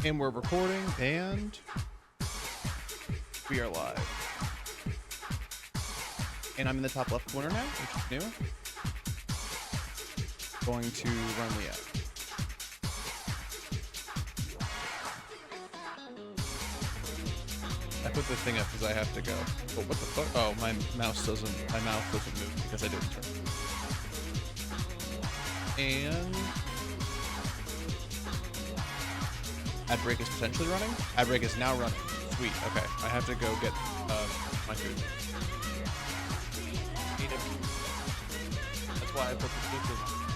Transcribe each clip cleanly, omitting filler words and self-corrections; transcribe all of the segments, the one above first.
And we're recording, and we are live. And I'm in the top left corner now, which is new. Going to run the app. I put the thing up because I have to go. Oh, what the fuck? Oh, my mouth doesn't move because I didn't turn. And ad break is potentially running. Ad break is now running. Sweet. Okay, I have to go get my food. That's why I put the Bluetooth on.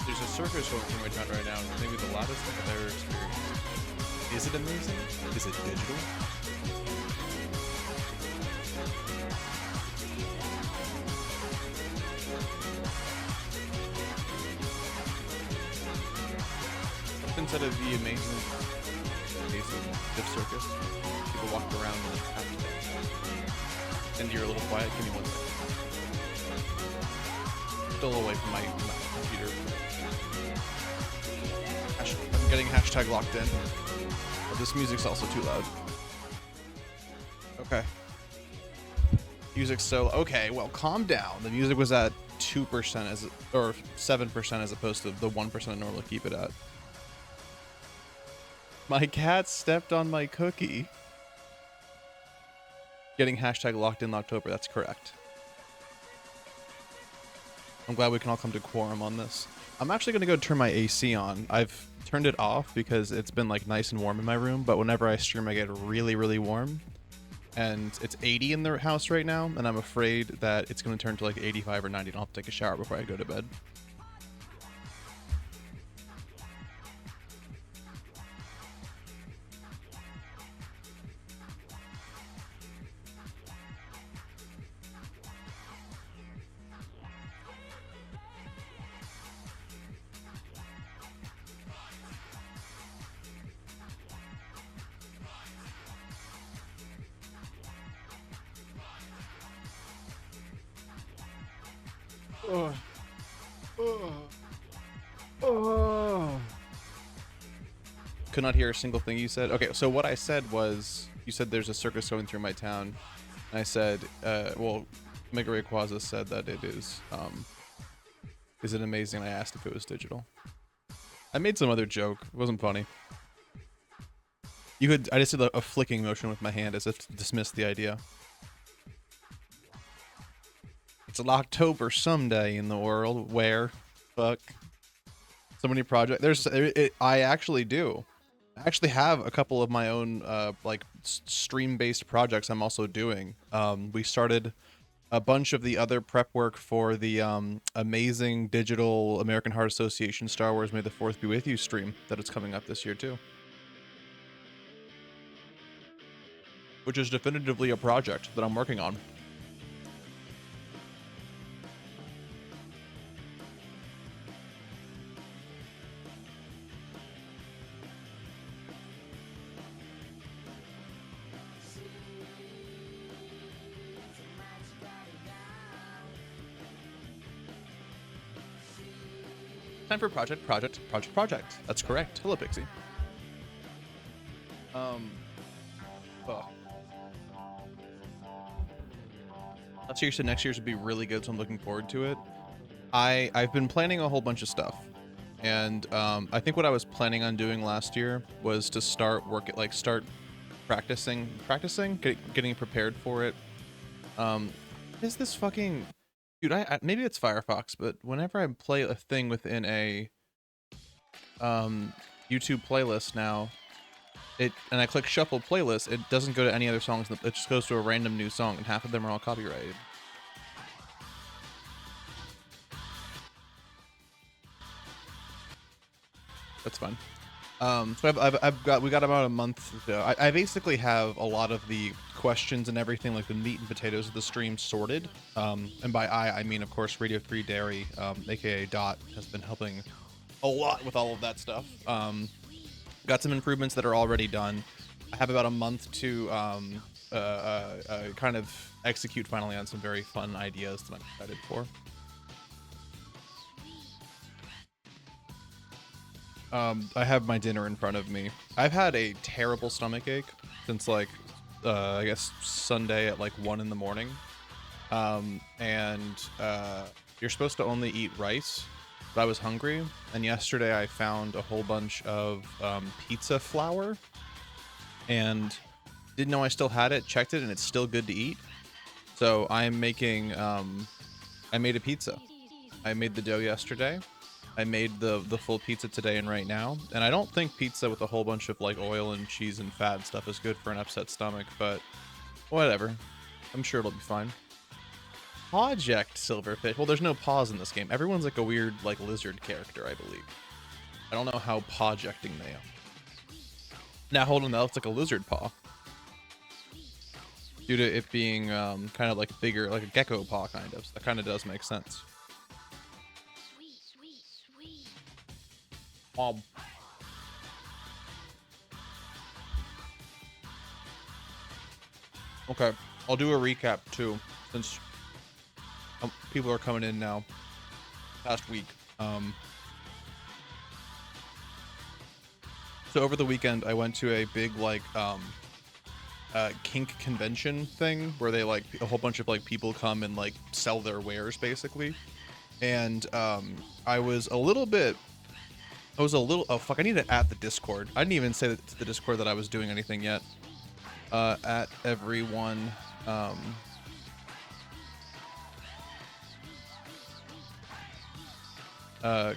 There's a circus going through my town right now, maybe the loudest thing I've ever experienced. Is it amazing? Is it digital? Instead of the amazing Diff Circus, people walk around and it's happening. And you're a little quiet, give me 1 second. Still away from my computer. I'm getting hashtag locked in. But this music's also too loud. Okay. Music's so okay. Well, calm down. The music was at 2% or 7% as opposed to the 1% I normally keep it at. My cat stepped on my cookie. Getting hashtag locked in October. That's correct. I'm glad we can all come to quorum on this. I'm actually going to go turn my AC on. I've turned it off because it's been like nice and warm in my room, but whenever I stream I get really, really warm. And it's 80 in the house right now, and I'm afraid that it's going to turn to like 85 or 90 and I'll have to take a shower before I go to bed. Could not hear a single thing you said. Okay, so what I said was, you said there's a circus going through my town. And I said, well, Mega Rayquaza said that it is it amazing? I asked if it was digital. I made some other joke. It wasn't funny. I just did a flicking motion with my hand as if to dismiss the idea. It's October someday in the world where, fuck, so many projects. I actually do. I actually have a couple of my own like stream-based projects I'm also doing. We started a bunch of the other prep work for the amazing digital American Heart Association Star Wars May the 4th Be With You stream that is coming up this year too. Which is definitively a project that I'm working on. Time for project. That's correct. Hello, Pixie. Oh. Last year said next year's would be really good, so I'm looking forward to it. I've been planning a whole bunch of stuff, and I think what I was planning on doing last year was to start practicing, getting prepared for it. Is this fucking dude? Maybe it's Firefox, but whenever I play a thing within a YouTube playlist now, and I click shuffle playlist, it doesn't go to any other songs. It just goes to a random new song, and half of them are all copyrighted. That's fine. So we got about a month ago. I basically have a lot of the questions and everything, like the meat and potatoes of the stream, sorted. And by I mean, of course, Radio Free Dairy, aka Dot, has been helping a lot with all of that stuff. Got some improvements that are already done. I have about a month to kind of execute finally on some very fun ideas that I'm excited for. I have my dinner in front of me. I've had a terrible stomach ache since like I guess Sunday at like 1 in the morning. You're supposed to only eat rice, but I was hungry, and yesterday I found a whole bunch of pizza flour and didn't know I still had it, checked it, and it's still good to eat. So I'm making I made a pizza. I made the dough yesterday. I made the full pizza today and right now, and I don't think pizza with a whole bunch of like oil and cheese and fat and stuff is good for an upset stomach, but whatever. I'm sure it'll be fine. Project Silverfish. Well, there's no paws in this game. Everyone's like a weird like lizard character, I believe. I don't know how projecting they are. Now hold on, that looks like a lizard paw. Due to it being kind of like bigger, like a gecko paw kind of. So that kind of does make sense. Okay, I'll do a recap too, since people are coming in now. Past week. So over the weekend, I went to a big like kink convention thing where they like a whole bunch of like people come and like sell their wares basically, and I was a little. Oh fuck! I need to add the Discord. I didn't even say to the Discord that I was doing anything yet. At everyone.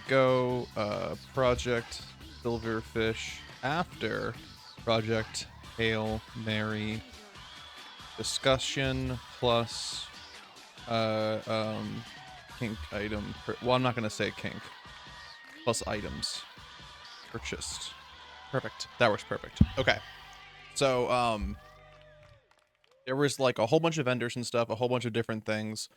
Go Project Silverfish after Project Hail Mary discussion plus kink item. Well, I'm not gonna say kink. Plus items purchased. Perfect. That works perfect. Okay. So there was like a whole bunch of vendors and stuff, a whole bunch of different things.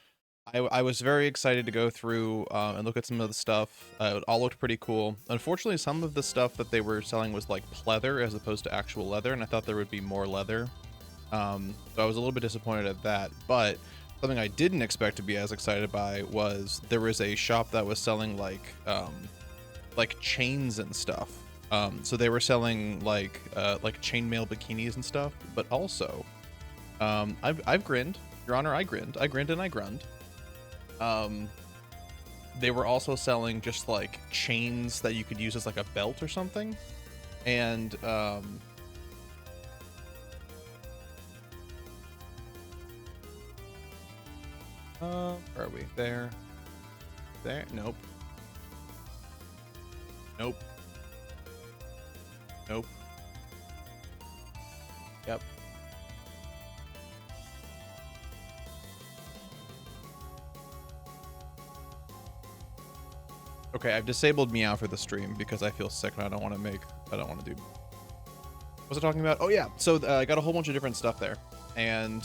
I was very excited to go through and look at some of the stuff. It all looked pretty cool. Unfortunately, some of the stuff that they were selling was like pleather as opposed to actual leather, and I thought there would be more leather. So I was a little bit disappointed at that. But something I didn't expect to be as excited by was there was a shop that was selling like chains and stuff. So they were selling like chainmail bikinis and stuff, but also I've grinned, Your Honor. I grinned and I grunned. They were also selling just like chains that you could use as like a belt or something, and where are we? There. Nope. Nope. Yep. Okay, I've disabled Meow for the stream because I feel sick and I don't want to do. What was I talking about? Oh yeah, so I got a whole bunch of different stuff there, and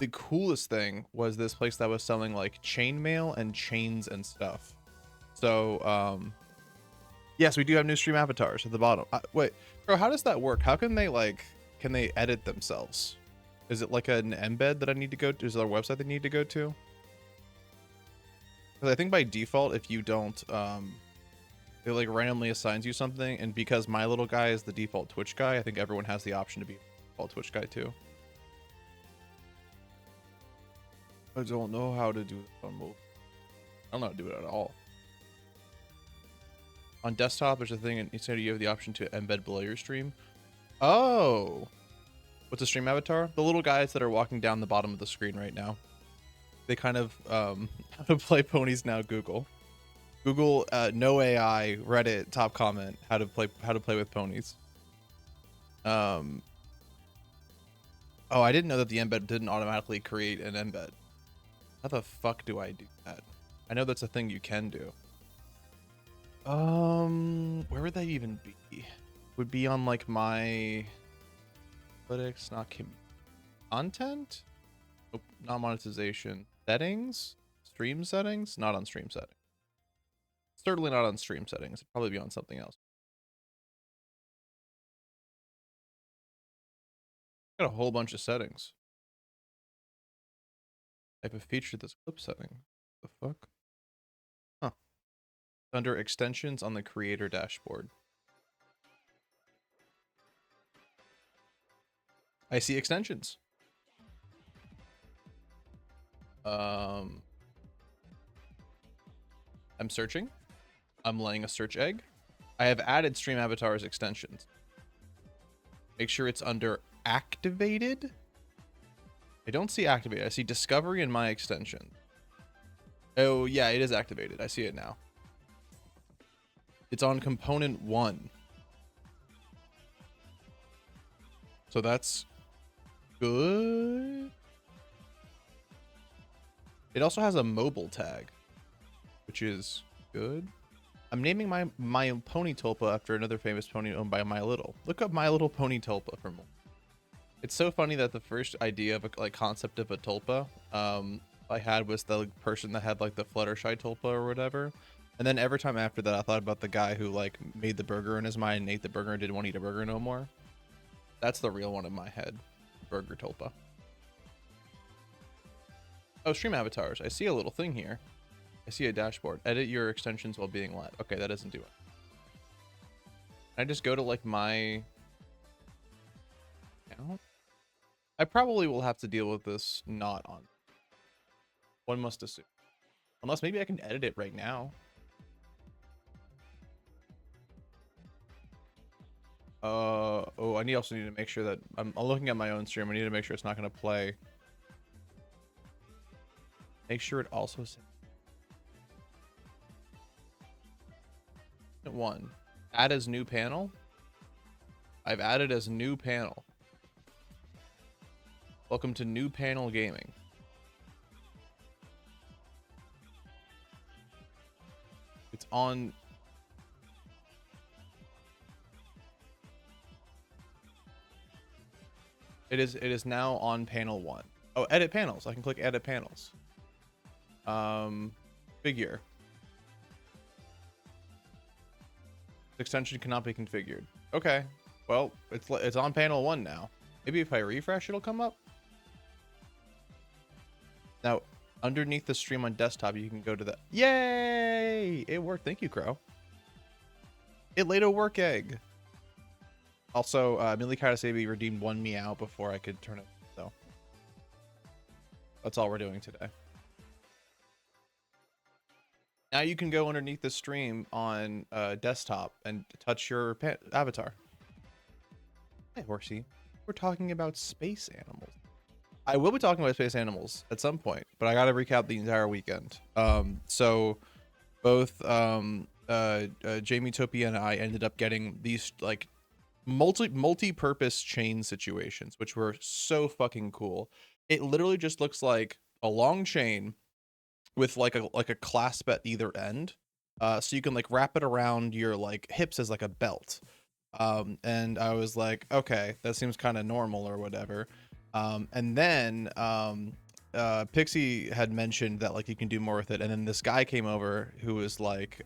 the coolest thing was this place that was selling like chainmail and chains and stuff. So yes, we do have new stream avatars at the bottom. Wait, bro, how does that work? How can they can they edit themselves? Is it like an embed that I need to go to? Is there a website they need to go to? Because I think by default, if you don't, it like randomly assigns you something, and because my little guy is the default Twitch guy, I think everyone has the option to be default Twitch guy too. I don't know how to do it on mobile. I don't know how to do it at all. On desktop, there's a thing, and instead you have the option to embed below your stream. Oh, what's a stream avatar? The little guys that are walking down the bottom of the screen right now. They kind of how to play ponies now. Google no AI Reddit top comment how to play with ponies. Oh, I didn't know that the embed didn't automatically create an embed. How the fuck do I do that? I know that's a thing you can do. Where would that even be? Would be on like my analytics, not content? Nope, not monetization. Settings? Stream settings? Not on stream settings. Certainly not on stream settings. It'd probably be on something else. Got a whole bunch of settings. Type of feature this clip setting. The fuck? Huh. Under extensions on the creator dashboard. I see extensions. I'm searching. I'm laying a search egg. I have added stream avatars extensions. Make sure it's under activated. I don't see activated. I see discovery in my extension. Oh yeah, it is activated. I see it now. It's on component 1. So that's good. It also has a mobile tag, which is good. I'm naming my pony Tulpa after another famous pony owned by My Little. Look up My Little Pony Tulpa for more. It's so funny that the first idea of a concept of a Tulpa I had was the person that had like the Fluttershy Tulpa or whatever. And then every time after that, I thought about the guy who like made the burger in his mind and ate the burger and didn't want to eat a burger no more. That's the real one in my head. Burger Tulpa. Oh, stream avatars. I see a little thing here. I see a dashboard. Edit your extensions while being live. Okay, that doesn't do it. Can I just go to like my account? I probably will have to deal with this not on. One must assume. Unless maybe I can edit it right now. Oh, I also need to make sure that I'm looking at my own stream. I need to make sure it's not going to play. Make sure it also says 1. Add as new panel. I've added as new panel. Welcome to new panel gaming. It's on. It is now on panel 1. Oh, edit panels. I can click edit panels. Figure. Extension cannot be configured. Okay. Well, it's on panel 1 now. Maybe if I refresh, it'll come up. Now, underneath the stream on desktop, you can go to the... Yay! It worked. Thank you, Crow. It laid a work egg. Also, Millie Katasabi redeemed 1 meow before I could turn it. So that's all we're doing today. Now you can go underneath the stream on desktop and touch your avatar. Hey, Horsey. We're talking about space animals. I will be talking about space animals at some point, but I got to recap the entire weekend. So both Jamie Topia and I ended up getting these like multi-purpose chain situations, which were so fucking cool. It literally just looks like a long chain with like a clasp at either end, so you can like wrap it around your like hips as like a belt. And I was like, okay, that seems kind of normal or whatever. And then Pixie had mentioned that like you can do more with it, and then this guy came over who was like,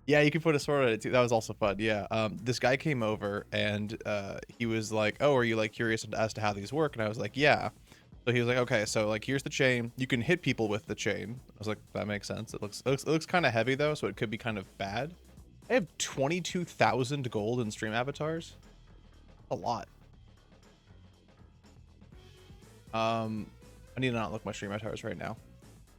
yeah, you can put a sword on it too. That was also fun. Yeah. This guy came over and he was like, "Oh, are you like curious as to how these work?" And I was like, "Yeah." So he was like, "Okay, so like here's the chain. You can hit people with the chain." I was like, "That makes sense. It looks kind of heavy though, so it could be kind of bad." I have 22,000 gold in stream avatars. A lot. I need to not look my stream avatars right now.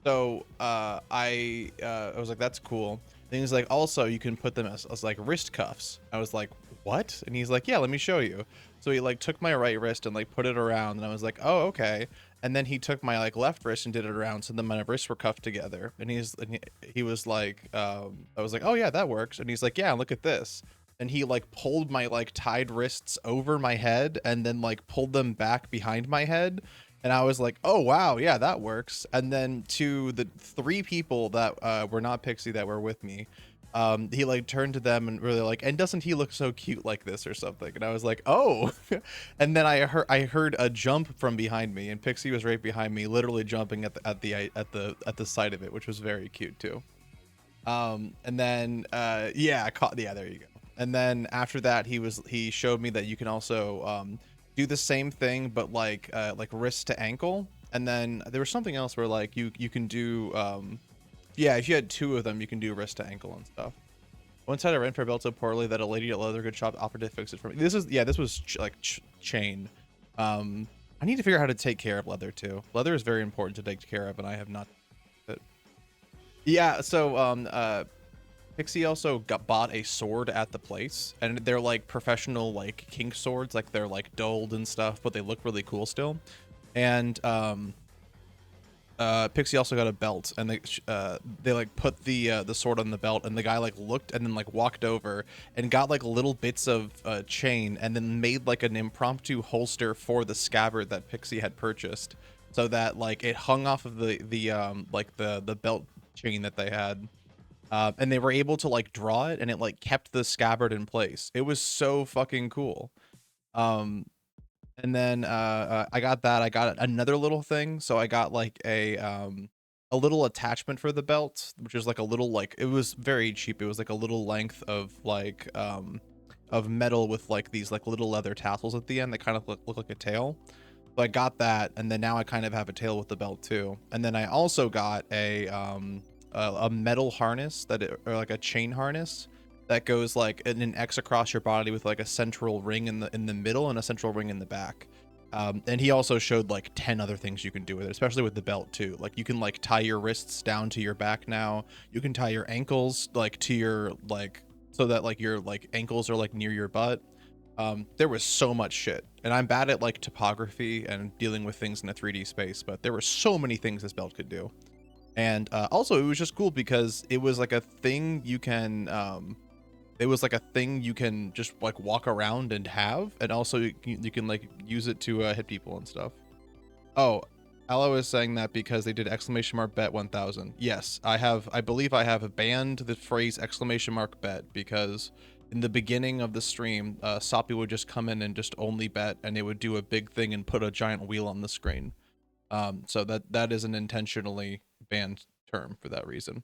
So I was like, that's cool. Then he's like, also you can put them as like wrist cuffs. I was like, what? And he's like, yeah, let me show you. So he like took my right wrist and like put it around, and I was like, oh, okay. And then he took my like left wrist and did it around, so then my wrists were cuffed together. And he was like, I was like, oh yeah, that works. And he's like, yeah, look at this. And he like pulled my like tied wrists over my head and then like pulled them back behind my head. And I was like, oh, wow, yeah, that works. And then to the 3 people that were not Pixie that were with me, he like turned to them and really like, and doesn't he look so cute like this or something? And I was like, oh. And then I heard a jump from behind me, and Pixie was right behind me, literally jumping at the side of it, which was very cute too. And then yeah, there you go. And then after that, he showed me that you can also do the same thing, but like wrist to ankle. And then there was something else where like you can do yeah, if you had 2 of them, you can do wrist to ankle and stuff. Once had a rent for a belt so poorly that a lady at leather good shop offered to fix it for me. This was chain. I need to figure out how to take care of leather too. Leather is very important to take care of, and I have not. Yeah, so Pixie also bought a sword at the place, and they're like professional like kink swords, like they're like dulled and stuff, but they look really cool still. And Pixie also got a belt, and they like put the sword on the belt, and the guy like looked and then like walked over and got like little bits of chain, and then made like an impromptu holster for the scabbard that Pixie had purchased, so that like it hung off of the belt chain that they had. And they were able to like draw it, and it like kept the scabbard in place. It was so fucking cool. And then I got that. I got another little thing. So I got like a little attachment for the belt, which is like a little like, it was very cheap. It was like a little length of like of metal with like these like little leather tassels at the end that kind of look like a tail. So I got that, and then now I kind of have a tail with the belt too. And then I also got a metal harness or like a chain harness that goes like in an X across your body with like a central ring in the middle and a central ring in the back. And he also showed like 10 other things you can do with it, especially with the belt too. Like you can like tie your wrists down to your back now. You can tie your ankles like to your like, so that like your like ankles are like near your butt. There was so much shit, and I'm bad at like topography and dealing with things in a 3D space, but there were so many things this belt could do. And also it was just cool because it was like a thing you can just like walk around and have, and also you can like use it to hit people and stuff. Oh, Aloe is saying that because they did !bet 1000. Yes, I believe I have banned the phrase !bet because in the beginning of the stream, Soppy would just come in and just only bet, and it would do a big thing and put a giant wheel on the screen. So that is an intentionally banned term for that reason.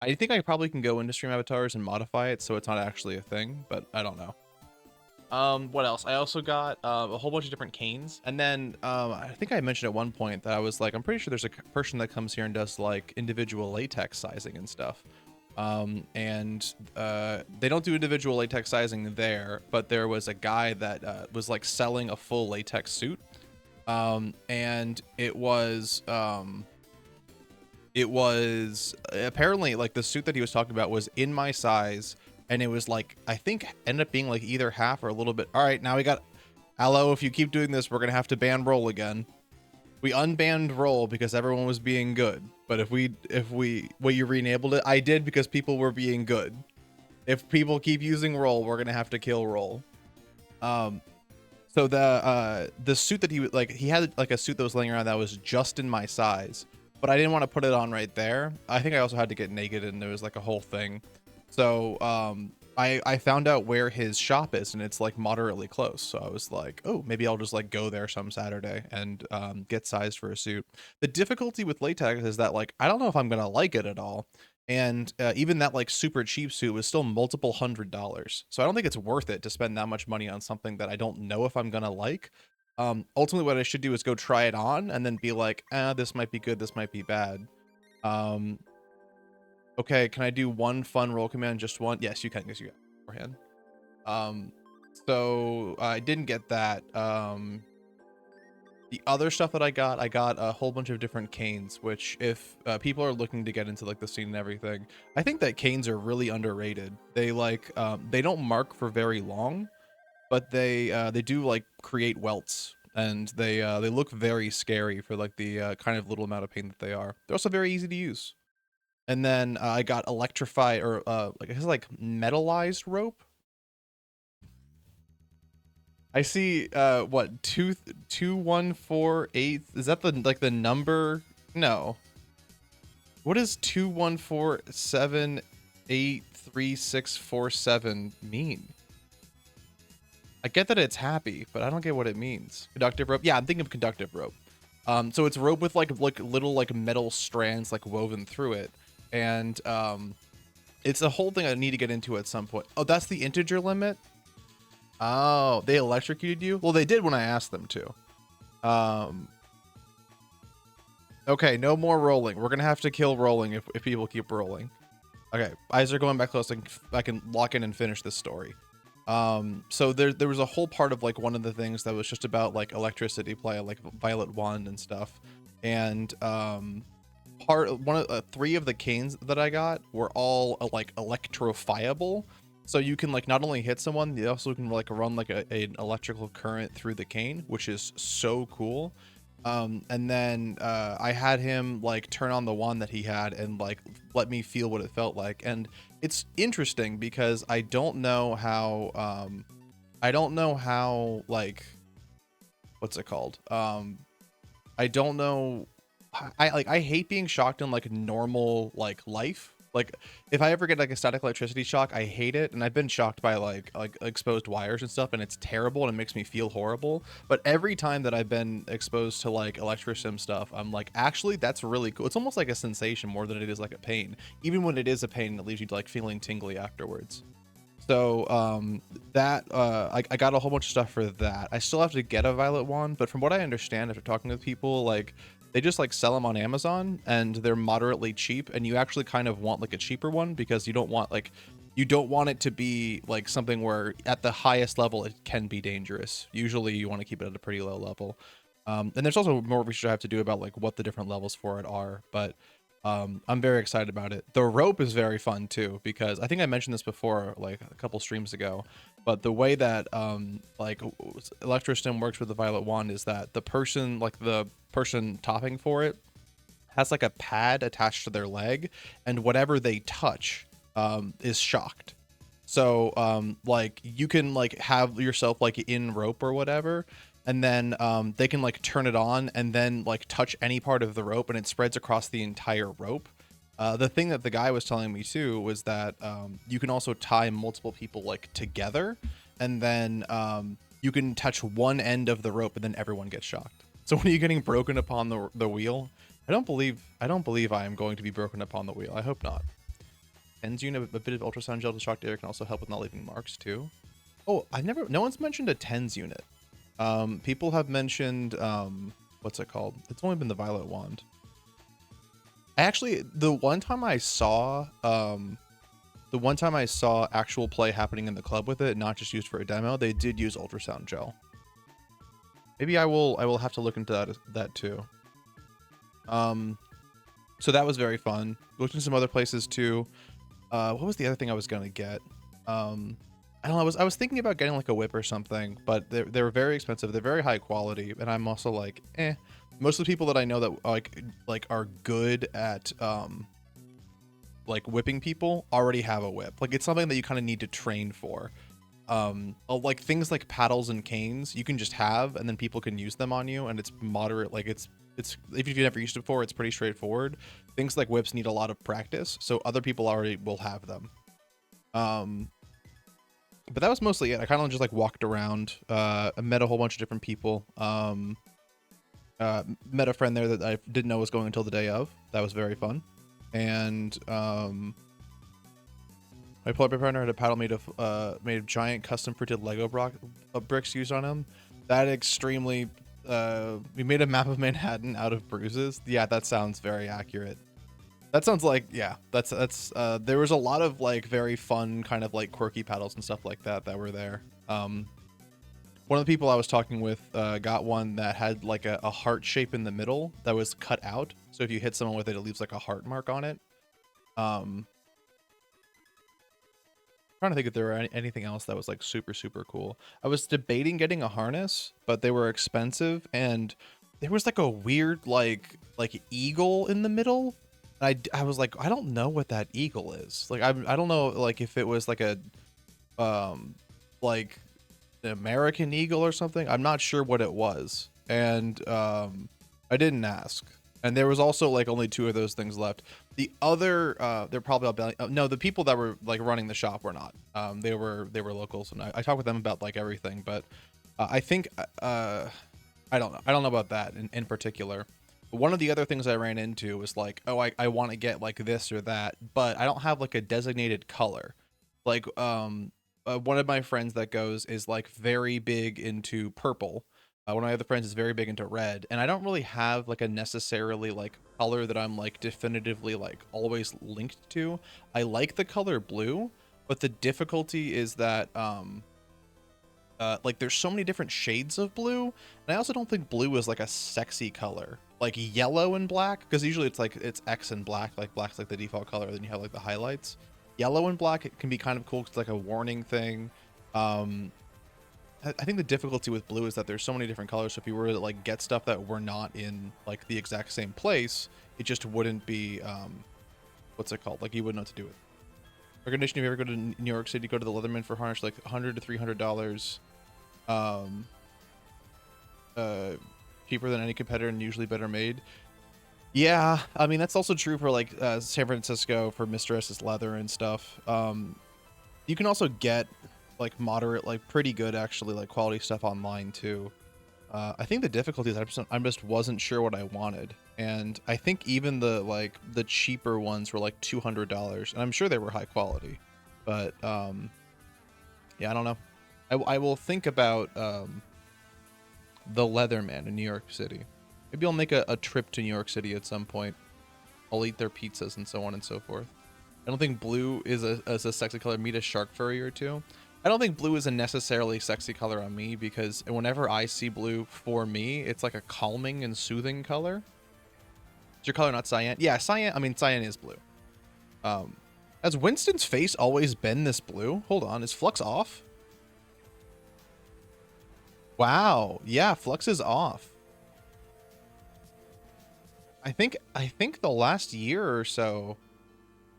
I think I probably can go into stream avatars and modify it so it's not actually a thing, but I don't know. What else? I also got a whole bunch of different canes, and then I think I mentioned at one point that I was like, I'm pretty sure there's a person that comes here and does like individual latex sizing and stuff. And they don't do individual latex sizing there, but there was a guy that was like selling a full latex suit. And it was apparently like the suit that he was talking about was in my size, and it was like, I think ended up being like either half or a little bit. All right, now we got Aloe. If you keep doing this, we're gonna have to ban roll again. We unbanned roll because everyone was being good, but if you re-enabled it, I did because people were being good. If people keep using roll, we're gonna have to kill roll. Um, so the suit that he had like a suit that was laying around that was just in my size, but I didn't want to put it on right there. I think I also had to get naked, and there was like a whole thing. So I found out where his shop is, and it's like moderately close. So I was like, oh, maybe I'll just like go there some Saturday and get sized for a suit. The difficulty with latex is that like I don't know if I'm gonna like it at all. And even that like super cheap suit was still multiple $100s. So I don't think it's worth it to spend that much money on something that I don't know if I'm gonna like. Ultimately, what I should do is go try it on and then be like, this might be good, this might be bad. Um, okay, can I do one fun roll command? Just one? Yes, you can, because you got it beforehand. So I didn't get that. The other stuff that I got a whole bunch of different canes, which if people are looking to get into like the scene and everything, I think that canes are really underrated. They like they don't mark for very long, but they do like create welts, and they look very scary for like the kind of little amount of pain that they are. They're also very easy to use. And then I got electrified or like I guess like metallized rope. I see what 2148, is that the like the number? No. What does 21478367 mean? I get that it's happy, but I don't get what it means. Conductive rope? Yeah, I'm thinking of conductive rope. So it's rope with like little like metal strands like woven through it. And it's a whole thing I need to get into at some point. Oh, that's the integer limit? Oh, they electrocuted you? Well, they did when I asked them to. Okay, no more rolling. We're gonna have to kill rolling if people keep rolling. Okay, eyes are going back close. I can lock in and finish this story. So there was a whole part of like one of the things that was just about like electricity play, like Violet Wand and stuff. And three of the canes that I got were all like electrifiable. So you can like not only hit someone, you also can like run like an electrical current through the cane, which is so cool. And then I had him like turn on the wand that he had and like let me feel what it felt like. And it's interesting because I don't know how like what's it called? I don't know. I hate being shocked in like normal like life. Like if I ever get like a static electricity shock, I hate it. And I've been shocked by like exposed wires and stuff, and it's terrible and it makes me feel horrible. But every time that I've been exposed to like electrosim stuff, I'm like, actually, that's really cool. It's almost like a sensation more than it is like a pain. Even when it is a pain, it leaves you like feeling tingly afterwards. So I got a whole bunch of stuff for that. I still have to get a violet wand, but from what I understand after talking with people, like they just like sell them on Amazon and they're moderately cheap, and you actually kind of want like a cheaper one because you don't want it to be like something where at the highest level it can be dangerous. Usually you want to keep it at a pretty low level. And there's also more research I have to do about like what the different levels for it are, but I'm very excited about it. The rope is very fun too, because I think I mentioned this before, like a couple streams ago, but the way that like Electrostim works with the Violet Wand is that the person topping for it has like a pad attached to their leg, and whatever they touch is shocked. So like you can like have yourself like in rope or whatever, and then they can like turn it on and then like touch any part of the rope and it spreads across the entire rope. The thing that the guy was telling me too was that you can also tie multiple people like together, and then you can touch one end of the rope and then everyone gets shocked. So when you're getting broken upon the wheel, I don't believe I am going to be broken upon the wheel. I hope not. TENS unit, a bit of ultrasound gel to shock the air can also help with not leaving marks too. Oh, no one's mentioned a TENS unit. People have mentioned, what's it called? It's only been the Violet Wand. Actually, the one time I saw actual play happening in the club with it, not just used for a demo, they did use ultrasound gel. Maybe I will have to look into that too. So that was very fun. Looked in some other places too. What was the other thing I was gonna get? I don't know. I was thinking about getting like a whip or something, but they're very expensive. They're very high quality, and I'm also like, eh. Most of the people that I know that like are good at like whipping people already have a whip. Like it's something that you kind of need to train for. Like things like paddles and canes you can just have, and then people can use them on you, and it's moderate. Like it's if you've never used it before, it's pretty straightforward. Things like whips need a lot of practice, so other people already will have them. Um, but that was mostly it. I kind of just like walked around. I met a whole bunch of different people. Met a friend there that I didn't know was going until the day of. That was very fun. And my polar bear partner had a paddle made of giant custom printed Lego bricks used on him. That extremely we made a map of Manhattan out of bruises. Yeah, that sounds very accurate. That sounds like, yeah, that's there was a lot of like very fun kind of like quirky paddles and stuff like that that were there. One of the people I was talking with got one that had like a heart shape in the middle that was cut out. So if you hit someone with it, it leaves like a heart mark on it. Trying to think if there were anything else that was like super, super cool. I was debating getting a harness, but they were expensive, and there was like a weird like eagle in the middle. I was like, I don't know what that eagle is. Like I don't know like if it was like a like an American eagle or something. I'm not sure what it was. And I didn't ask. And there was also like only 2 of those things left. The other they're probably all no, the people that were like running the shop were not. They were locals, and I talked with them about like everything, but I think I don't know about that in particular. One of the other things I ran into was like, oh, I want to get like this or that, but I don't have like a designated color. Like one of my friends that goes is like very big into purple. One of my other friends is very big into red, and I don't really have like a necessarily like color that I'm like definitively like always linked to. I like the color blue, but the difficulty is that like there's so many different shades of blue, and I also don't think blue is like a sexy color. Like yellow and black, because usually it's like it's X and black, like black's like the default color, then you have like the highlights. Yellow and black, it can be kind of cool. It's like a warning thing. I think the difficulty with blue is that there's so many different colors. So if you were to like get stuff that were not in like the exact same place, it just wouldn't be what's it called? Like you wouldn't know what to do with it. Recommendation: if you ever go to New York City, go to the Leatherman for harness, like $100 to $300. Um, cheaper than any competitor and usually better made. Yeah, I mean that's also true for like San Francisco for Mistress's leather and stuff. You can also get like moderate, like pretty good actually, like quality stuff online too. I think the difficulty is I just wasn't sure what I wanted, and I think even the cheaper ones were like $200, and I'm sure they were high quality, but yeah, I don't know. I will think about the Leatherman in New York City. Maybe I'll make a trip to New York City at some point. I'll eat their pizzas and so on and so forth. I don't think blue is a sexy color. Meet a shark furry or two. I don't think blue is a necessarily sexy color on me, because whenever I see blue, for me, it's like a calming and soothing color. Is your color not cyan? Yeah, cyan. I mean, cyan is blue. Has Winston's face always been this blue? Hold on, is Flux off? Wow. Yeah, Flux is off. I think the last year or so,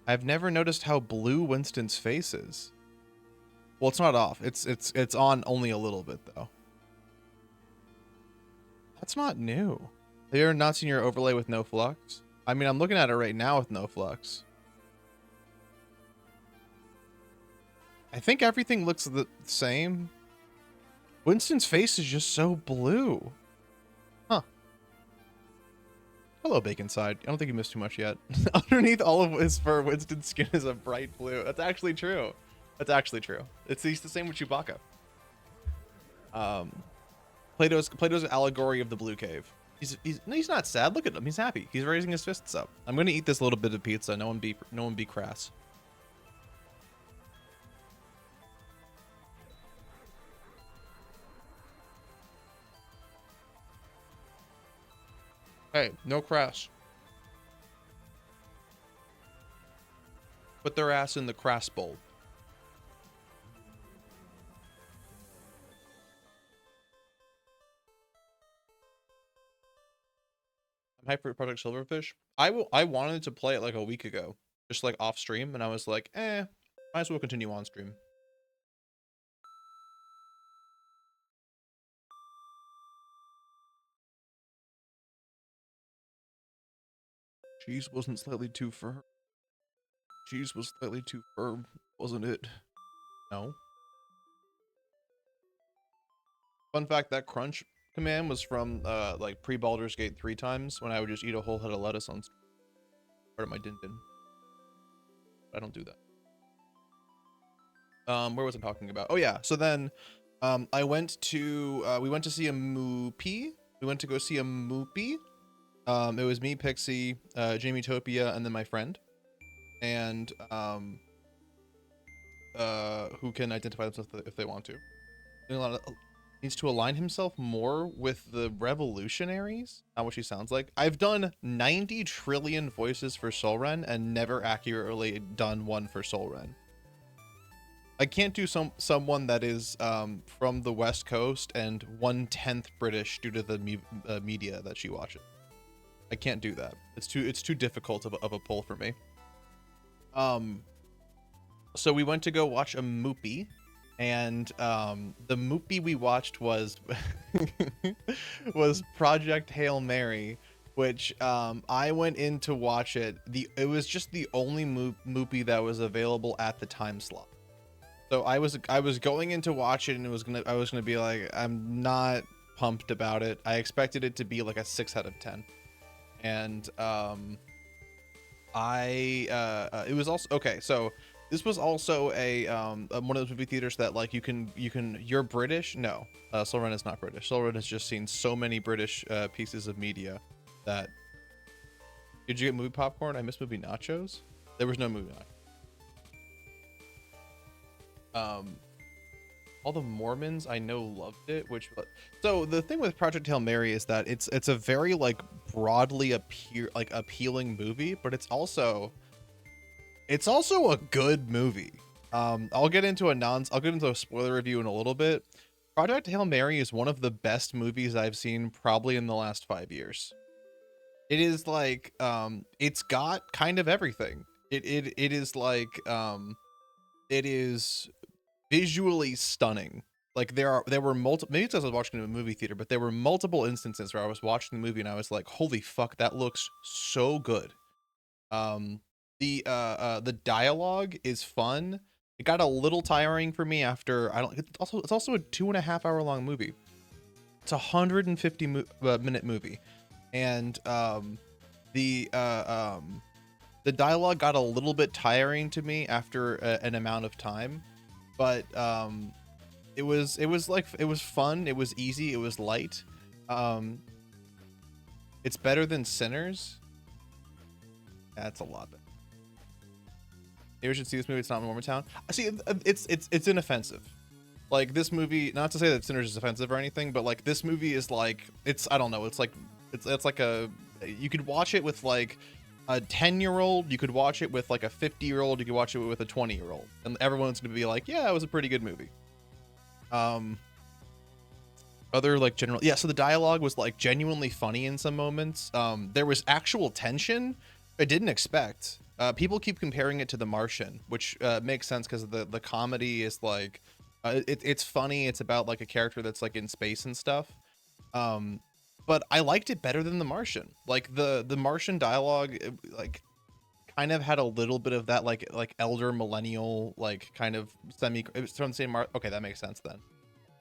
I've never noticed how blue Winston's face is. Well, it's not off. It's on only a little bit though. That's not new. You're not seeing your overlay with no flux? I mean, I'm looking at it right now with no flux. I think everything looks the same. Winston's face is just so blue. Huh. Hello, Bacon Side. I don't think you missed too much yet. Underneath all of his fur, Winston's skin is a bright blue. That's actually true. That's actually true. It's the same with Chewbacca. Plato's allegory of the blue cave. He's not sad. Look at him. He's happy. He's raising his fists up. I'm gonna eat this little bit of pizza. No one be crass. Hey, no crass. Put their ass in the crass bowl. I'm hyped for Project Silverfish. I wanted to play it like a week ago, just like off stream, and I was like, might as well continue on stream. Cheese wasn't slightly too firm. Cheese was slightly too firm, wasn't it? No. Fun fact, that crunch command was from like pre-Baldur's Gate 3 times when I would just eat a whole head of lettuce on part of my din din. I don't do that. Where was I talking about? Oh yeah, so then I went to we went to see a movie. We went to go see a movie. It was me, Pixie, Jamie Topia, and then my friend. And who can identify themselves if they want to. Needs to align himself more with the revolutionaries, not what she sounds like. I've done 90 trillion voices for Solren and never accurately done one for Solren. I can't do someone that is from the West Coast and 1/10 British due to the media that she watches. I can't do that. It's too difficult of a pull for me. So we went to go watch a movie, and the movie we watched was was Project Hail Mary, which I went in to watch it. It was just the only movie that was available at the time slot. So I was going in to watch it, and I was gonna be like, I'm not pumped about it. I expected it to be like a 6 out of 10, and it was also okay. So this was also a one of those movie theaters that like you're British. No, Solren is not British. Solren has just seen so many British pieces of media that. Did you get movie popcorn? I missed movie nachos. There was no movie nachos. All the Mormons I know loved it, so the thing with Project Hail Mary is that it's a very like broadly appealing movie, but it's also a good movie. I'll get into a spoiler review in a little bit. Project Hail Mary is one of the best movies I've seen probably in the last 5 years. It is like it's got kind of everything. It is like it is visually stunning. Like there were multiple, maybe it's because I was watching it in a movie theater, but there were multiple instances where I was watching the movie and I was like, holy fuck, that looks so good. The dialogue is fun. It got a little tiring for me after it's also a 2.5 hour long movie. It's a 150 minute movie, and the dialogue got a little bit tiring to me after an amount of time, but it was fun. It was easy. It was light. It's better than Sinners. That's a lot better. You should see this movie. It's not in Mormontown. See, it's inoffensive. Like this movie, not to say that Sinners is offensive or anything, but like this movie is like I don't know. It's like you could watch it with like a 10-year-old. You could watch it with like a 50-year-old. You could watch it with a 20-year-old, and everyone's gonna be like, yeah, it was a pretty good movie. Other like general, yeah. So the dialogue was like genuinely funny in some moments. There was actual tension I didn't expect. People keep comparing it to The Martian, which makes sense because the comedy is like it's funny. It's about like a character that's like in space and stuff. But I liked it better than The Martian. Like the Martian dialogue, like kind of had a little bit of that like elder millennial like kind of it's from the same okay, that makes sense then.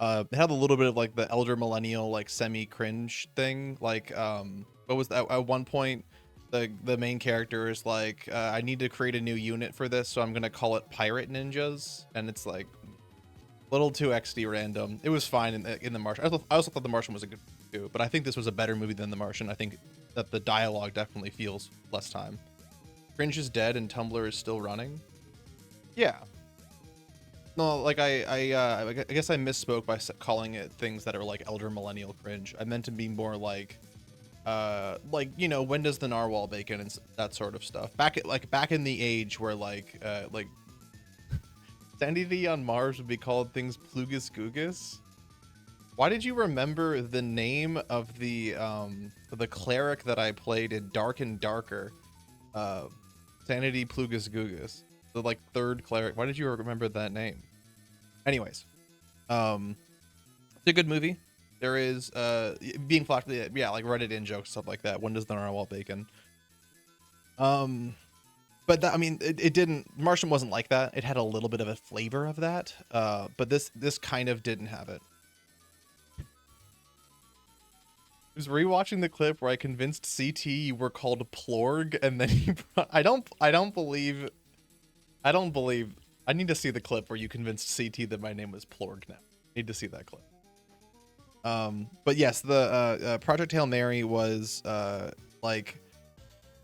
It had a little bit of like the elder millennial like semi cringe thing. Like what was that at one point? The main character is like, I need to create a new unit for this, so I'm gonna call it Pirate Ninjas, and it's like a little too XD random. It was fine in The Martian. I also thought The Martian was a good movie too, but I think this was a better movie than The Martian. I think that the dialogue definitely feels less time. Cringe is dead and Tumblr is still running. Yeah. No, like I guess I misspoke by calling it things that are like elder millennial cringe. I meant to be more like you know, when does the narwhal bacon and that sort of stuff. Back in the age where like sanity on Mars would be called things Plugus Gugus. Why did you remember the name of the cleric that I played in Dark and Darker? Sanity Plugus Gugus. The like third cleric. Why did you remember that name? Anyways, it's a good movie. There is being flashed, yeah, like Reddit in jokes, stuff like that. When does the narwhal bacon? Um, but that, I mean, it didn't. Martian wasn't like that. It had a little bit of a flavor of that. But this kind of didn't have it. I was rewatching the clip where I convinced CT you were called Plorg, and then he I don't believe. I need to see the clip where you convinced CT that my name was Plorg now. Need to see that clip. But yes, the Project Hail Mary was like,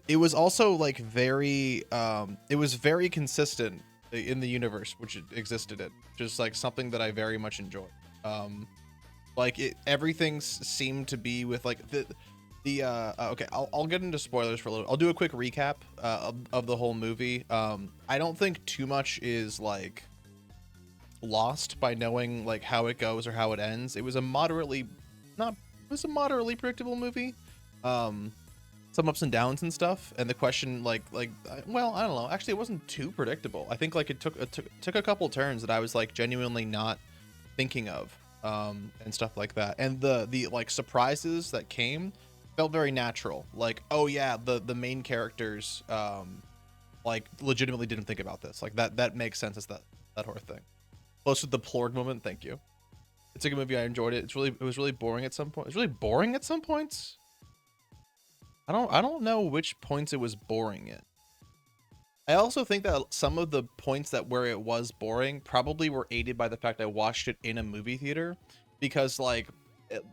it was also like very it was very consistent in the universe which it existed in, just like something that I very much enjoyed. Like everything seemed to be with like the okay, I'll get into spoilers for a little. I'll do a quick recap of the whole movie. I don't think too much is like lost by knowing like how it goes or how it ends. It was a moderately predictable movie. Some ups and downs and stuff, and the question well, I don't know, actually it wasn't too predictable. I think like it took a couple turns that I was like genuinely not thinking of, and stuff like that, and the like surprises that came felt very natural. Like, oh yeah, the main characters like legitimately didn't think about this. Like that makes sense as that horror thing. Close to the Plorg moment. Thank you. It's a good movie. I enjoyed it. It was really boring at some point. It's really boring at some points. I don't know which points it was boring in. I also think that some of the points that where it was boring probably were aided by the fact I watched it in a movie theater, because like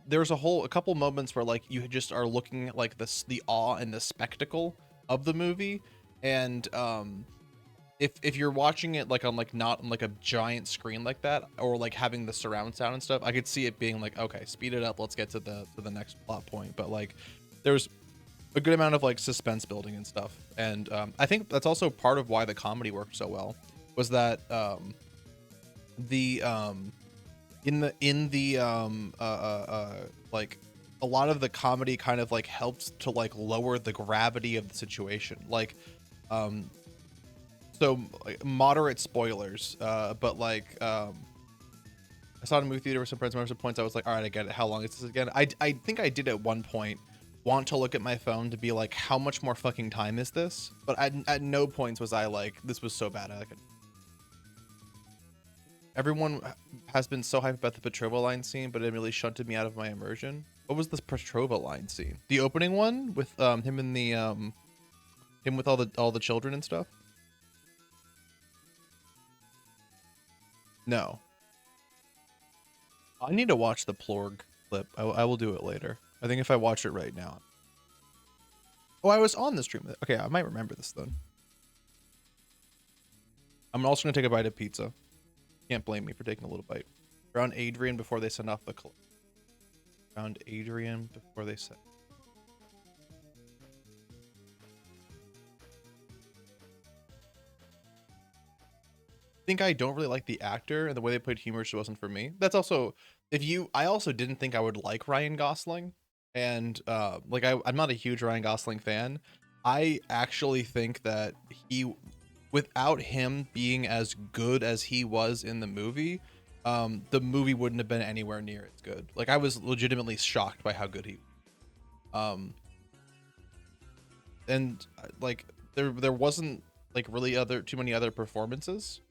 there's a couple moments where like you just are looking at like the awe and the spectacle of the movie, and if you're watching it like on like not on like a giant screen like that, or like having the surround sound and stuff, I could see it being like, okay, speed it up, let's get to the next plot point. But like there's a good amount of like suspense building and stuff, and I think that's also part of why the comedy worked so well, was that the like a lot of the comedy kind of like helped to like lower the gravity of the situation. Like so like, moderate spoilers, but like I saw it in a movie theater with some friends. At some points I was like, all right, I get it, how long is this again? I think I did at one point want to look at my phone to be like, how much more fucking time is this? But at no points was I like, this was so bad. Everyone has been so hyped about the Petrova line scene, but it really shunted me out of my immersion. What was this Petrova line scene? The opening one with him and the him with all the children and stuff? No. I need to watch the Plorg clip. I will do it later. I think if I watch it right now. Oh, I was on the stream. Okay, I might remember this then. I'm also gonna take a bite of pizza. Can't blame me for taking a little bite. Around Adrian before they send off the clip. Around Adrian before they send. I think I don't really like the actor, and the way they played humor just wasn't for me. That's also, I also didn't think I would like Ryan Gosling, and like I'm not a huge Ryan Gosling fan. I actually think that without him being as good as he was in the movie wouldn't have been anywhere near as good. Like I was legitimately shocked by how good he and like there wasn't like really too many other performances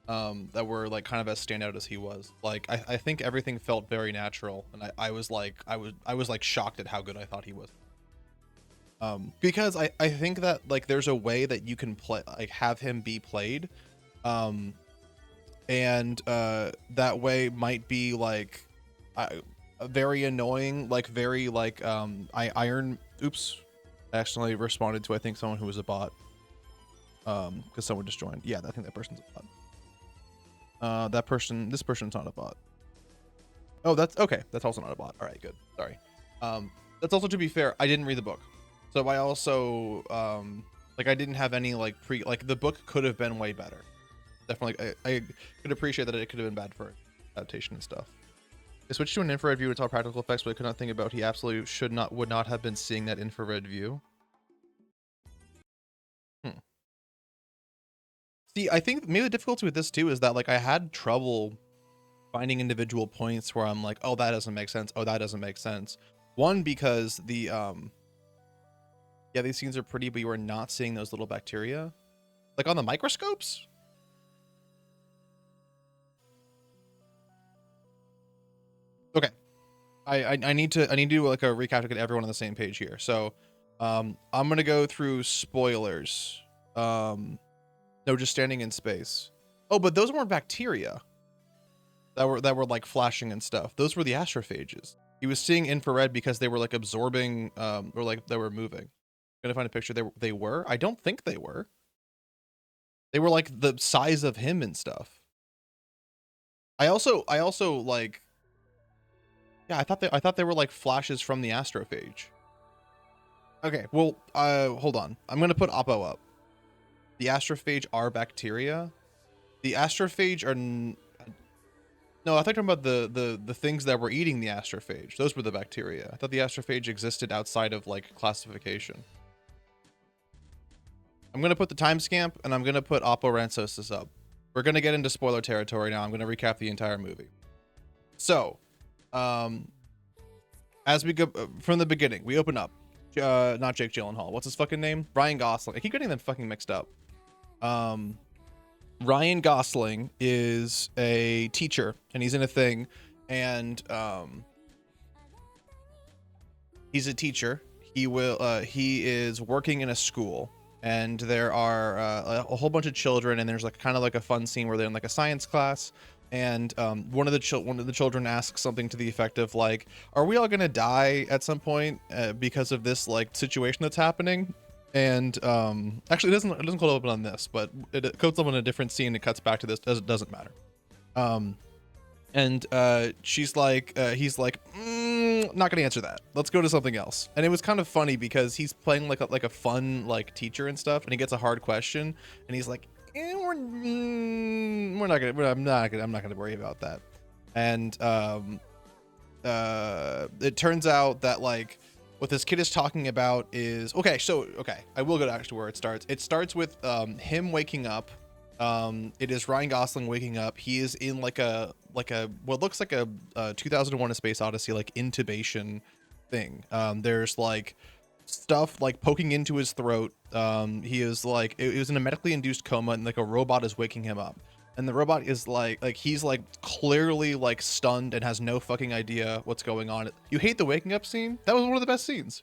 that were like kind of as standout as he was. Like I think everything felt very natural, and I was like shocked at how good I thought he was. Because I think that like there's a way that you can play, like have him be played, and that way might be like very annoying, like very like oops, I accidentally responded to I think someone who was a bot, because someone just joined. Yeah, I think that person's a bot. This person's not a bot. Oh, that's okay. That's also not a bot. All right, good. Sorry. That's also, to be fair, I didn't read the book, so I also like I didn't have any like the book could have been way better. Definitely, I could appreciate that it could have been bad for adaptation and stuff. I switched to an infrared view with all practical effects, but I could not think about he absolutely would not have been seeing that infrared view. See, I think maybe the difficulty with this too is that like I had trouble finding individual points where I'm like, oh, that doesn't make sense. Oh, that doesn't make sense. One, because the Yeah, these scenes are pretty, but you are not seeing those little bacteria. Like on the microscopes? Okay. I need to do like a recap to get everyone on the same page here. So I'm gonna go through spoilers. No, just standing in space. Oh, but those weren't bacteria that were like flashing and stuff. Those were the astrophages. He was seeing infrared because they were like absorbing or like they were moving. Gonna find a picture. They were? I don't think they were. They were like the size of him and stuff. I also like, yeah, I thought they were like flashes from the astrophage. Okay, well, hold on. I'm gonna put Oppo up. The astrophage are bacteria. The astrophage are no, I thought you're talking about the things that were eating the astrophage. Those were the bacteria. I thought the astrophage existed outside of like classification. I'm gonna put the timestamp and I'm gonna put Oppo Ransosis up. We're gonna get into spoiler territory now. I'm gonna recap the entire movie. So, as we go from the beginning, we open up. Not Jake Gyllenhaal. What's his fucking name? Ryan Gosling. I keep getting them fucking mixed up. Ryan Gosling is a teacher and he's in a thing, and he's a teacher. He is working in a school, and there are a whole bunch of children, and there's like kind of like a fun scene where they're in like a science class, and one of the children asks something to the effect of like, "Are we all gonna die at some point because of this like situation that's happening?" And actually, it doesn't code up on this, but it codes up on a different scene. It cuts back to this. Doesn't matter. And she's like, he's like, not gonna answer that. Let's go to something else. And it was kind of funny because he's playing like a fun like teacher and stuff, and he gets a hard question, and he's like, I'm not gonna worry about that. And it turns out that like what this kid is talking about is okay. I will go to actually where it starts. It starts with him waking up. It is Ryan Gosling waking up. He is in like a what looks like a 2001: A Space Odyssey like intubation thing. There's like stuff like poking into his throat. He is like it was in a medically induced coma, and like a robot is waking him up. And the robot is like he's like clearly like stunned and has no fucking idea what's going on. You hate the waking up scene? That was one of the best scenes.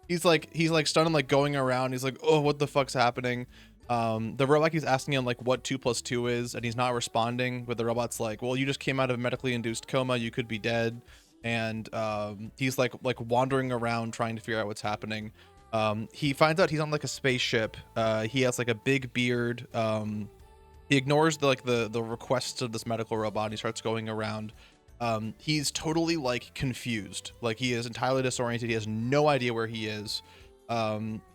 He's like stunned and like going around. He's like, oh, what the fuck's happening? The robot keeps asking him like what 2 + 2 is, and he's not responding. But the robot's like, well, you just came out of a medically induced coma. You could be dead. And he's like wandering around trying to figure out what's happening. He finds out he's on like a spaceship. He has like a big beard. He ignores the requests of this medical robot. And he starts going around. He's totally like confused. Like he is entirely disoriented. He has no idea where he is.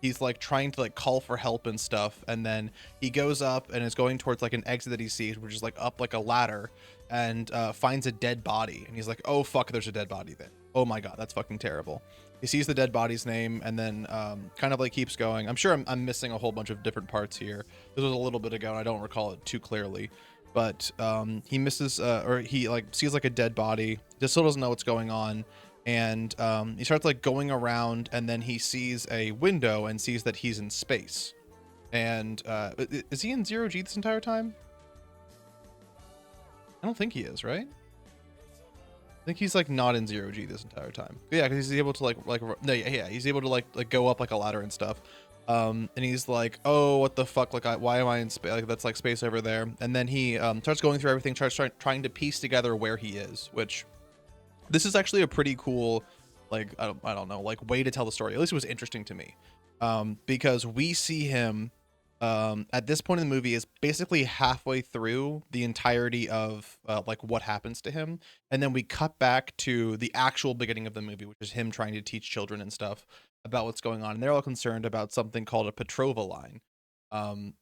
He's like trying to like call for help and stuff, and then he goes up and is going towards like an exit that he sees, which is like up like a ladder, and finds a dead body, and he's like, oh fuck, there's a dead body there. Oh my god, that's fucking terrible. He sees the dead body's name, and then kind of like keeps going. I'm sure I'm missing a whole bunch of different parts here. This was a little bit ago and I don't recall it too clearly, but he misses or he like sees like a dead body, just still doesn't know what's going on. And he starts like going around, and then he sees a window and sees that he's in space. And is he in 0G this entire time? I don't think he is, right? I think he's like not in 0G this entire time. Yeah, because he's able to he's able to like go up like a ladder and stuff. And he's like, oh, what the fuck? Like, why am I in space? Like, that's like space over there. And then he starts going through everything, trying to piece together where he is, which this is actually a pretty cool, like, I don't know, like way to tell the story. At least it was interesting to me, because we see him at this point in the movie is basically halfway through the entirety of like what happens to him, and then we cut back to the actual beginning of the movie, which is him trying to teach children and stuff about what's going on, and they're all concerned about something called a Petrova line.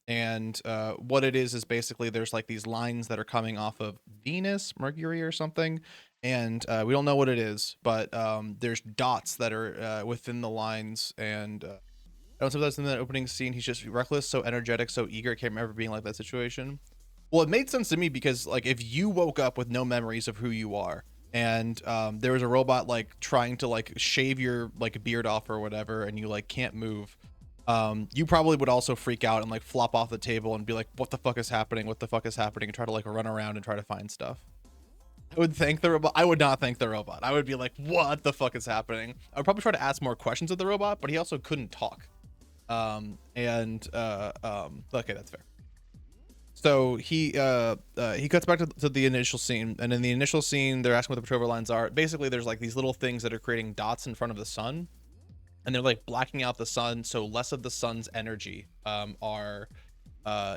And what it is basically there's like these lines that are coming off of Venus, Mercury, or something, and we don't know what it is, but there's dots that are within the lines, and I don't know if that's in that opening scene. He's just reckless, so energetic, so eager. I can't remember being like that situation. Well, it made sense to me because like if you woke up with no memories of who you are, and there was a robot like trying to like shave your like beard off or whatever, and you like can't move, You probably would also freak out and like flop off the table and be like, what the fuck is happening? What the fuck is happening? And try to like run around and try to find stuff. I would thank the robot. I would not thank the robot. I would be like, what the fuck is happening? I would probably try to ask more questions of the robot, but he also couldn't talk. Okay, that's fair. So he cuts back to the initial scene, and in the initial scene, they're asking what the patrol lines are. Basically, there's like these little things that are creating dots in front of the sun, and they're like blacking out the sun, so less of the sun's energy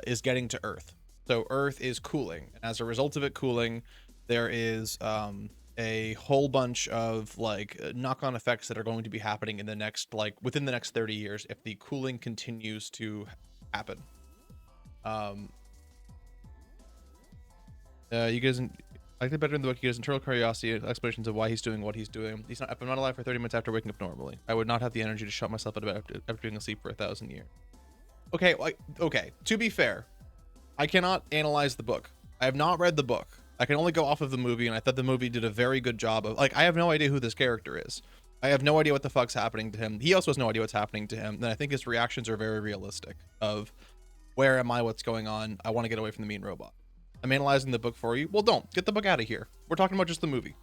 is getting to Earth. So Earth is cooling, and as a result of it cooling, there is a whole bunch of like knock-on effects that are going to be happening in the next within the next 30 years if the cooling continues to happen. You guys, I like it better in the book. He has internal curiosity and explanations of why he's doing what he's doing. I'm not alive for 30 minutes after waking up normally. I would not have the energy to shut myself out of bed after being asleep for 1,000 years. Okay, okay. To be fair, I cannot analyze the book. I have not read the book. I can only go off of the movie, and I thought the movie did a very good job of I have no idea who this character is. I have no idea what the fuck's happening to him. He also has no idea what's happening to him. And I think his reactions are very realistic of where am I, what's going on? I want to get away from the mean robot. I'm analyzing the book for you. Well, don't get the book out of here. We're talking about just the movie.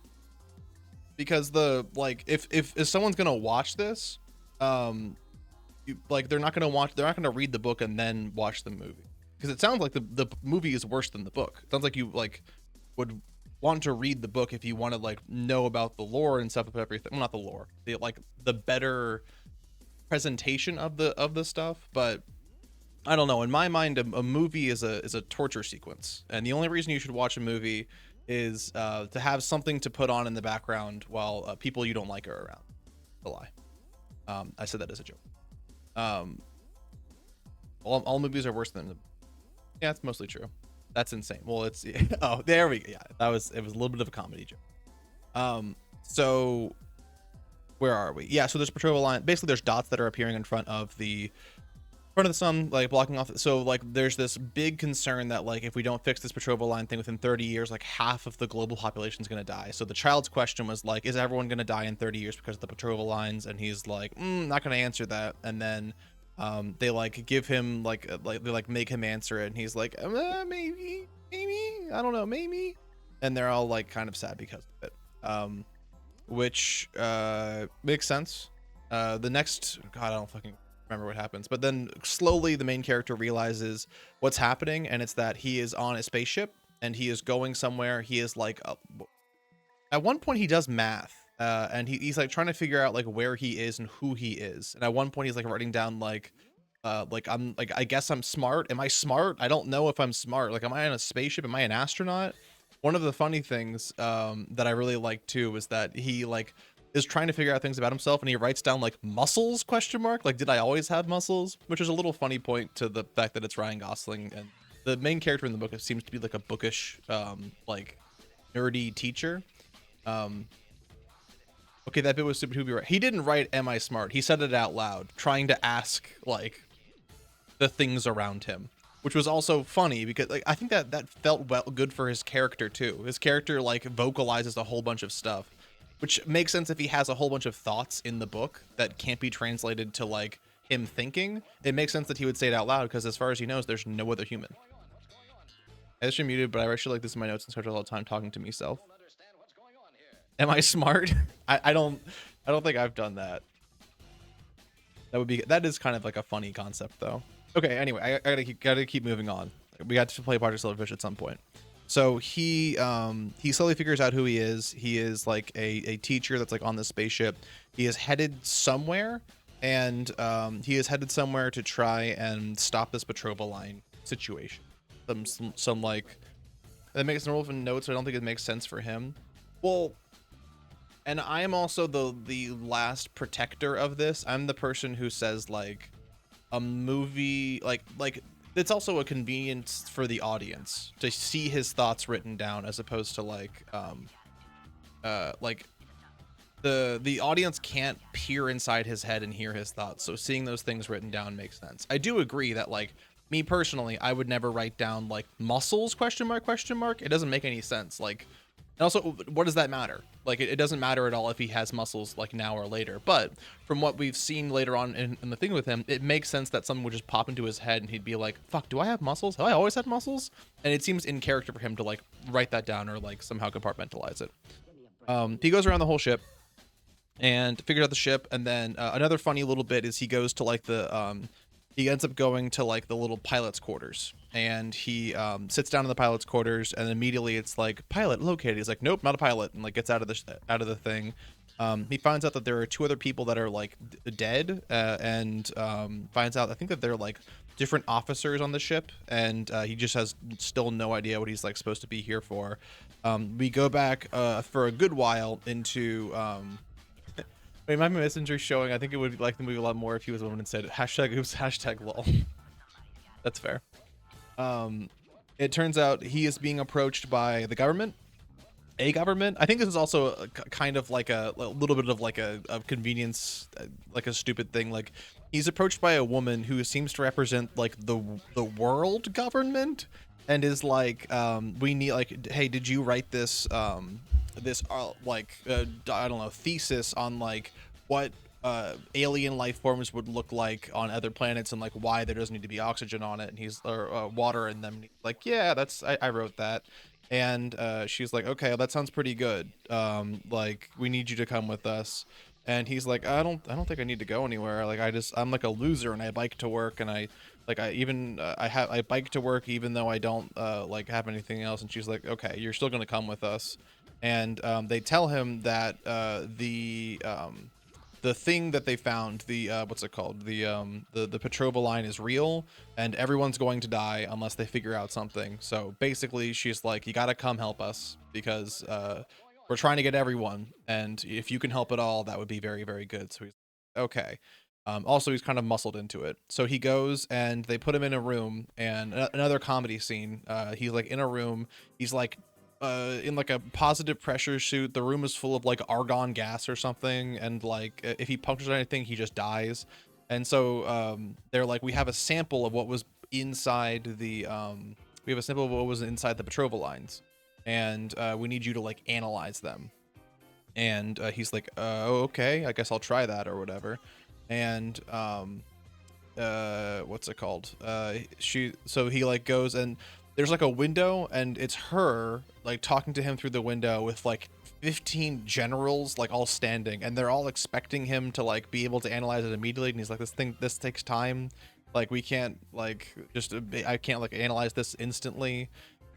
Because if someone's gonna watch this, they're not gonna read the book and then watch the movie. Because it sounds like the movie is worse than the book. It sounds like you would want to read the book if you want to know about the lore and stuff of everything. Well, not the lore, the better presentation of the stuff. But I don't know. In my mind, a movie is a torture sequence, and the only reason you should watch a movie is to have something to put on in the background while people you don't like are around. A lie. I said that as a joke. All movies are worse than. Yeah, it's mostly true. That's insane. Well, it's oh, there we go. Yeah, it was a little bit of a comedy joke. So where are we? Yeah, so there's a patrol line. Basically, there's dots that are appearing in front of the sun, blocking off. So there's this big concern that if we don't fix this patrol line thing within 30 years, half of the global population is going to die. So the child's question was is everyone going to die in 30 years because of the patrol lines? And he's like, not going to answer that. And then they give him they make him answer it, and he's like, maybe, I don't know, maybe. And they're all kind of sad because of it, which makes sense. The next, God, I don't fucking remember what happens, but then slowly the main character realizes what's happening, and it's that he is on a spaceship and he is going somewhere. He is at one point he does math, and he's trying to figure out where he is and who he is. And at one point he's writing down I'm I guess I'm smart. Am I smart? I don't know if I'm smart. Am I on a spaceship? Am I an astronaut? One of the funny things that I really like too is that he is trying to figure out things about himself, and he writes down muscles ? Did I always have muscles? Which is a little funny point to the fact that it's Ryan Gosling, and the main character in the book seems to be a bookish nerdy teacher. Okay, that bit was super right. He didn't write "Am I smart?" He said it out loud, trying to ask the things around him, which was also funny because I think that felt good for his character too. His character vocalizes a whole bunch of stuff, which makes sense if he has a whole bunch of thoughts in the book that can't be translated to him thinking. It makes sense that he would say it out loud because as far as he knows, there's no other human. I just muted, but I actually this in my notes and search all the time talking to myself. Am I smart? I don't think I've done that. That is kind of a funny concept though. Okay, anyway, I gotta keep moving on. We got to play Project Silverfish at some point. So he slowly figures out who he is. He is a teacher that's on this spaceship. He is headed somewhere, and he is headed somewhere to try and stop this Petrova line situation. Some that makes some relevant notes. So I don't think it makes sense for him. Well, and I am also the last protector of this. I'm the person who says a movie it's also a convenience for the audience to see his thoughts written down, as opposed to the audience can't peer inside his head and hear his thoughts. So seeing those things written down makes sense. I do agree that me personally, I would never write down muscles ? It doesn't make any sense. And also, what does that matter? Like, it doesn't matter at all if he has muscles like now or later. But from what we've seen later on in the thing with him, it makes sense that something would just pop into his head and he'd be like, "Fuck, do I have muscles? Have I always had muscles?" And it seems in character for him to like write that down or like somehow compartmentalize it. He goes around the whole ship and figured out the ship, and then another funny little bit is he goes to like the he ends up going to like the little pilot's quarters, and he sits down in the pilot's quarters, and immediately it's like, pilot located. He's like, nope, not a pilot, and like gets out of the thing. He finds out that there are two other people that are like dead, and finds out, I think, that they're like different officers on the ship, and he just has still no idea what he's like supposed to be here for. We go back for a good while into I mean, my messenger showing. I think it would like the movie a lot more if he was a woman and said hashtag oops, hashtag lol. That's fair. Um, it turns out he is being approached by the government, a government. I think this is also kind of like a little bit of like a convenience, like a stupid thing. Like, he's approached by a woman who seems to represent like the world government, and is like, we need, like, hey, did you write this this I don't know, thesis on like what alien life forms would look like on other planets, and like why there doesn't need to be oxygen on it, and he's or water in them. And he's like, yeah, that's I wrote that. And she's like, okay, well, that sounds pretty good. Like, we need you to come with us. And he's like, I don't think I need to go anywhere. Like, I'm like a loser, and I bike to work, and I bike to work even though I don't like have anything else. And she's like, okay, you're still gonna come with us. And they tell him that the thing that they found, the what's it called, the Petrova line is real, and everyone's going to die unless they figure out something. So basically, she's like, you gotta come help us, because we're trying to get everyone, and if you can help at all, that would be very, very good. So he's okay. Also, he's kind of muscled into it. So he goes, and they put him in a room, and another comedy scene. He's like in a room. He's like in like a positive pressure suit. The room is full of like argon gas or something, and like if he punctures anything, he just dies. And so they're like, we have a sample of what was inside the we have a sample of what was inside the Petrova lines, and we need you to like analyze them. And he's like, oh, okay, I guess I'll try that or whatever. And what's it called, so he like goes, and there's like a window, and it's her like talking to him through the window with like 15 generals like all standing, and they're all expecting him to like be able to analyze it immediately. And he's like, this takes time, like we can't like just I can't like analyze this instantly.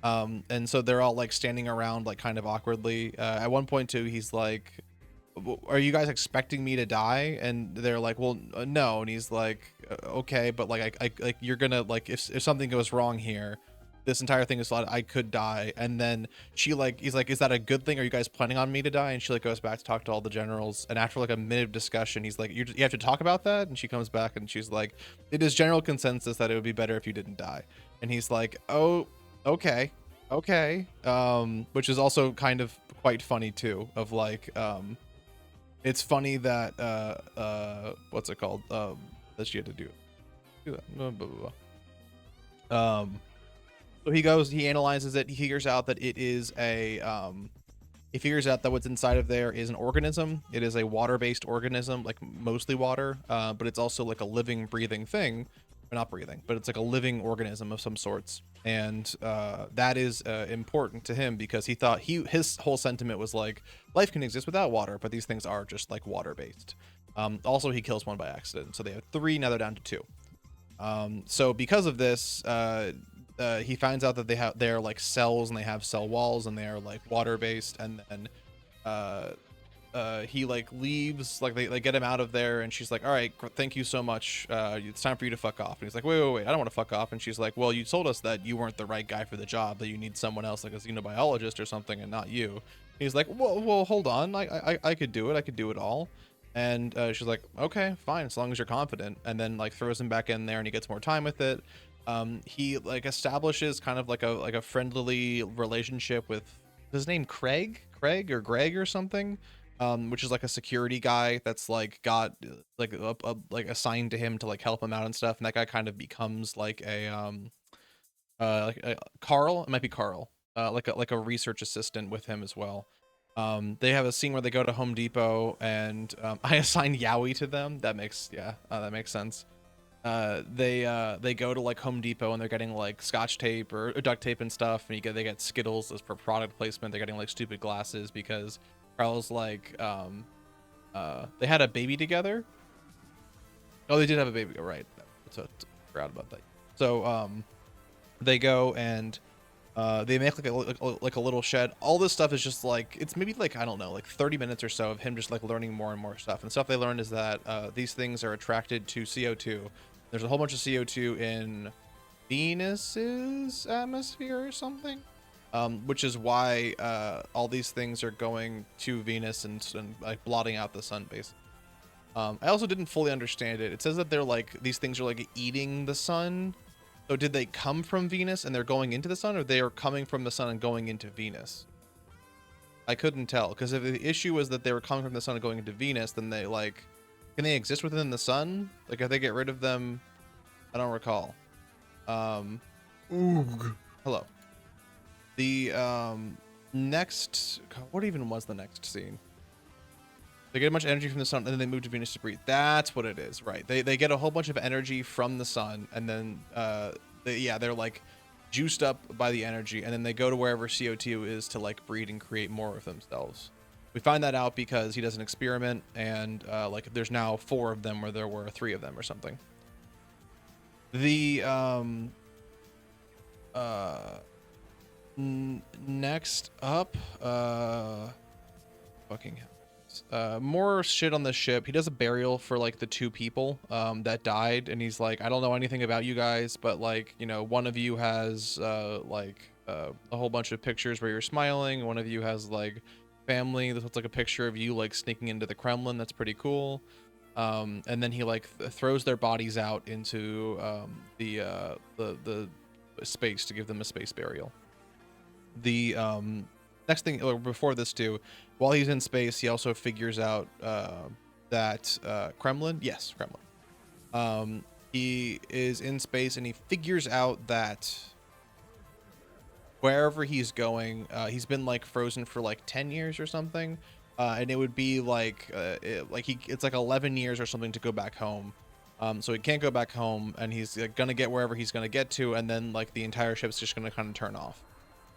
And so they're all like standing around like kind of awkwardly. At one point too, he's like, are you guys expecting me to die? And they're like, well, no. And he's like, okay, but like I like, you're gonna like, if something goes wrong here, this entire thing is thought I could die. And then he's like, is that a good thing? Are you guys planning on me to die? And she like goes back to talk to all the generals, and after like a minute of discussion, he's like, you have to talk about that. And she comes back, and she's like, it is general consensus that it would be better if you didn't die. And he's like, oh, okay, which is also kind of quite funny too, of like it's funny that what's it called, that she had to do that, blah, blah, blah, blah. So he goes, he analyzes it, he figures out that it is a he figures out that what's inside of there is an organism. It is a water-based organism, like mostly water, but it's also like a living, breathing thing. Or not breathing, but it's like a living organism of some sorts. And that is important to him, because he thought his whole sentiment was like, life can exist without water, but these things are just like water-based. Also, he kills one by accident, so they have 3, now they're down to 2. So because of this, he finds out that they're like cells, and they have cell walls, and they are like water based. And then he like leaves, like they get him out of there, and she's like, all right, thank you so much, it's time for you to fuck off. And he's like, wait, I don't want to fuck off. And she's like, well, you told us that you weren't the right guy for the job, that you need someone else, like a xenobiologist or something, and not you. He's like, well, hold on, I could do it all. And she's like, okay, fine, as long as you're confident. And then like throws him back in there, and he gets more time with it. He like establishes kind of like a friendly relationship with his name, Craig or Greg or something, which is like a security guy that's like got like like assigned to him to like help him out and stuff. And that guy kind of becomes like a Carl. It might be Carl. like a research assistant with him as well. They have a scene where they go to Home Depot, and I assigned Yowie to them. That makes that makes sense. They go to like Home Depot and they're getting like Scotch tape or duct tape and stuff, and they get Skittles as for product placement. They're getting like stupid glasses because Carl's like they had a baby together. Oh, they did have a baby, right? So forgot about that. So they go and they make like a little shed. All this stuff is just like, it's maybe like, I don't know, like 30 minutes or so of him just like learning more and more stuff. And stuff they learned is that these things are attracted to CO2. There's a whole bunch of CO2 in Venus's atmosphere or something, which is why all these things are going to Venus and like blotting out the sun, basically. I also didn't fully understand it. It says that they're like, these things are like eating the sun. So did they come from Venus and they're going into the sun, or they are coming from the sun and going into Venus? I couldn't tell, because if the issue was that they were coming from the sun and going into Venus, then they like, can they exist within the sun? Like if they get rid of them, I don't recall. Oog. Hello. The next, what even was the next scene? They get a bunch of energy from the sun, and then they move to Venus to breathe. That's what it is, right? They get a whole bunch of energy from the sun, and then they're like juiced up by the energy, and then they go to wherever CO2 is to like breed and create more of themselves. We find that out because he does an experiment, and like there's now 4 of them where there were 3 of them or something. The next up, fucking hell. More shit on the ship. He does a burial for like the 2 people that died, and he's like, I don't know anything about you guys, but like, you know, one of you has like a whole bunch of pictures where you're smiling. One of you has like family. This looks like a picture of you like sneaking into the Kremlin. That's pretty cool. And then he like throws their bodies out into the space to give them a space burial. The next thing, or before this too, while he's in space, he also figures out that Kremlin, yes, Kremlin. He is in space and he figures out that wherever he's going, he's been like frozen for like 10 years or something, and it would be like it's like 11 years or something to go back home. So he can't go back home, and he's gonna get wherever he's gonna get to, and then like the entire ship's just gonna kind of turn off.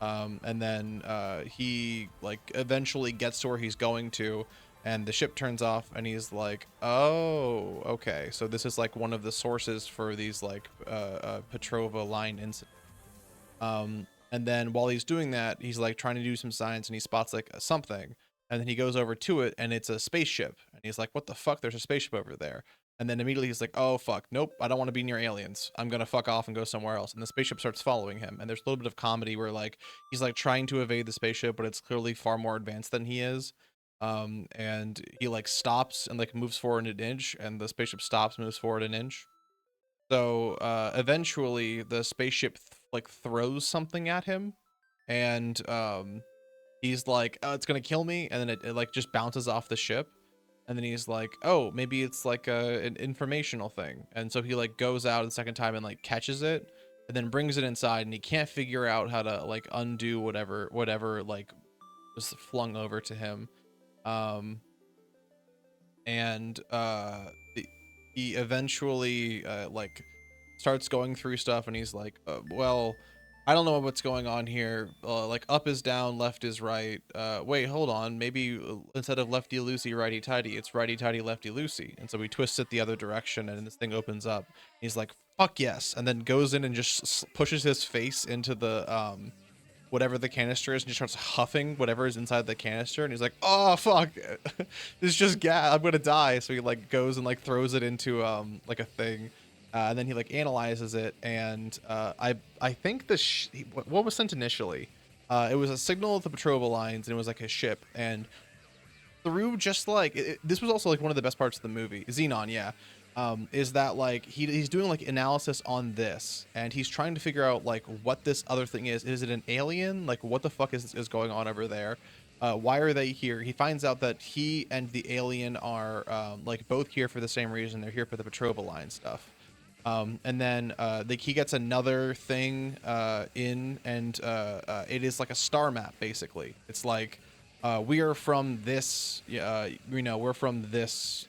And then he like eventually gets to where he's going to, and the ship turns off, and he's like, oh, okay, so this is like one of the sources for these like Petrova line incidents. And then while he's doing that, he's like trying to do some science, and he spots like something, and then he goes over to it, and it's a spaceship, and he's like, what the fuck, there's a spaceship over there. And then immediately he's like, oh fuck, nope, I don't want to be near aliens, I'm gonna fuck off and go somewhere else. And the spaceship starts following him, and there's a little bit of comedy where like he's like trying to evade the spaceship, but it's clearly far more advanced than he is. And he like stops and like moves forward an inch, and the spaceship stops, moves forward an inch. So eventually the spaceship like throws something at him, and he's like, oh, it's gonna kill me, and then it like just bounces off the ship. And then he's like, oh, maybe it's like an informational thing. And so he like goes out the second time and like catches it, and then brings it inside, and he can't figure out how to like undo whatever like was flung over to him. And he eventually like starts going through stuff, and he's like, well, I don't know what's going on here. Like up is down, left is right. Wait, hold on. Maybe instead of lefty loosey, righty tighty, it's righty tighty, lefty loosey. And so he twists it the other direction, and this thing opens up. He's like, fuck yes. And then goes in and just pushes his face into the whatever the canister is, and just starts huffing whatever is inside the canister. And he's like, oh fuck, this is just gas, I'm gonna die. So he like goes and like throws it into like a thing. And then he like analyzes it, and I think what was sent initially, it was a signal of the Petrova lines, and it was like a ship, and through just like this was also like one of the best parts of the movie, Xenon, yeah, is that like he's doing like analysis on this, and he's trying to figure out like what this other thing is. Is it an alien? Like what the fuck is going on over there? Why are they here? He finds out that he and the alien are like both here for the same reason. They're here for the Petrova line stuff. And then like he gets another thing in, and it is like a star map basically. It's like we are from this, we're from this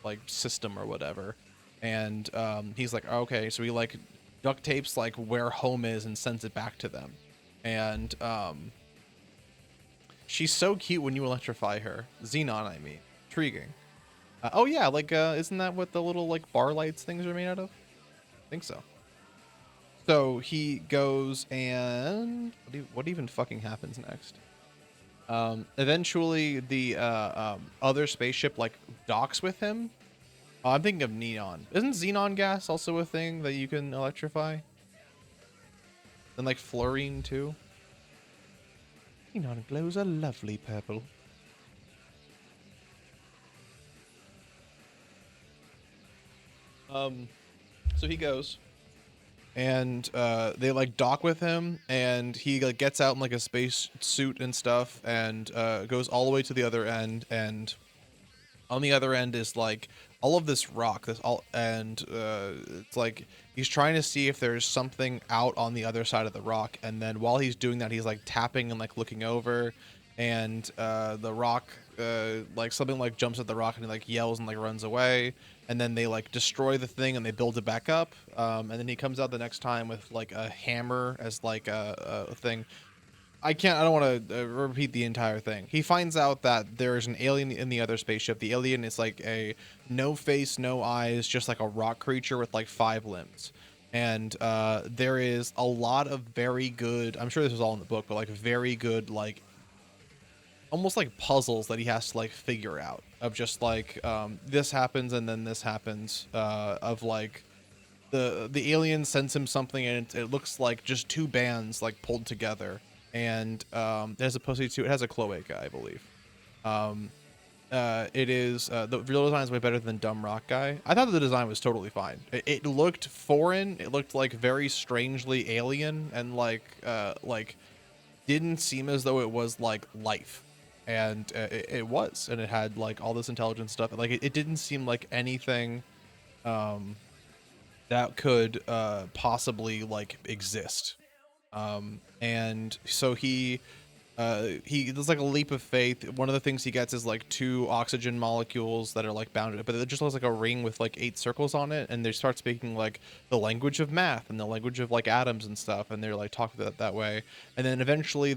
like system or whatever. And he's like, okay, so he like duct tapes like where home is and sends it back to them. And she's so cute when you electrify her. Xenon, I mean. Intriguing. Oh yeah, like isn't that what the little like bar lights things are made out of? I think so. So he goes and what even fucking happens next? Eventually the other spaceship like docks with him. Oh, I'm thinking of neon. Isn't xenon gas also a thing that you can electrify? And like fluorine too. Neon glows a lovely purple. So he goes and they like dock with him, and he like gets out in like a space suit and stuff, and goes all the way to the other end, and on the other end is like all of this rock, this all, and it's like he's trying to see if there's something out on the other side of the rock, and then while he's doing that, he's like tapping and like looking over, and the rock like something like jumps at the rock and he like yells and like runs away, and then they like destroy the thing and they build it back up, and then he comes out the next time with like a hammer as like a thing. I don't want to repeat the entire thing. He finds out that there's an alien in the other spaceship. The alien is like a no face, no eyes, just like a rock creature with like 5 limbs. And there is a lot of very good, I'm sure this was all in the book, but like very good, like almost like puzzles that he has to like figure out of just like this happens and then this happens, of like the alien sends him something, and it looks like just 2 bands like pulled together, and as opposed to, it has a cloaca, I believe. It is the real design is way better than Dumb Rock Guy. I thought the design was totally fine. It looked foreign. It looked like very strangely alien, and like didn't seem as though it was like life, and it was, and it had like all this intelligent stuff. Like it didn't seem like anything that could possibly like exist. And so he does like a leap of faith. One of the things he gets is like 2 oxygen molecules that are like bounded, but it just looks like a ring with like 8 circles on it, and they start speaking like the language of math and the language of like atoms and stuff, and they're like talking that way. And then eventually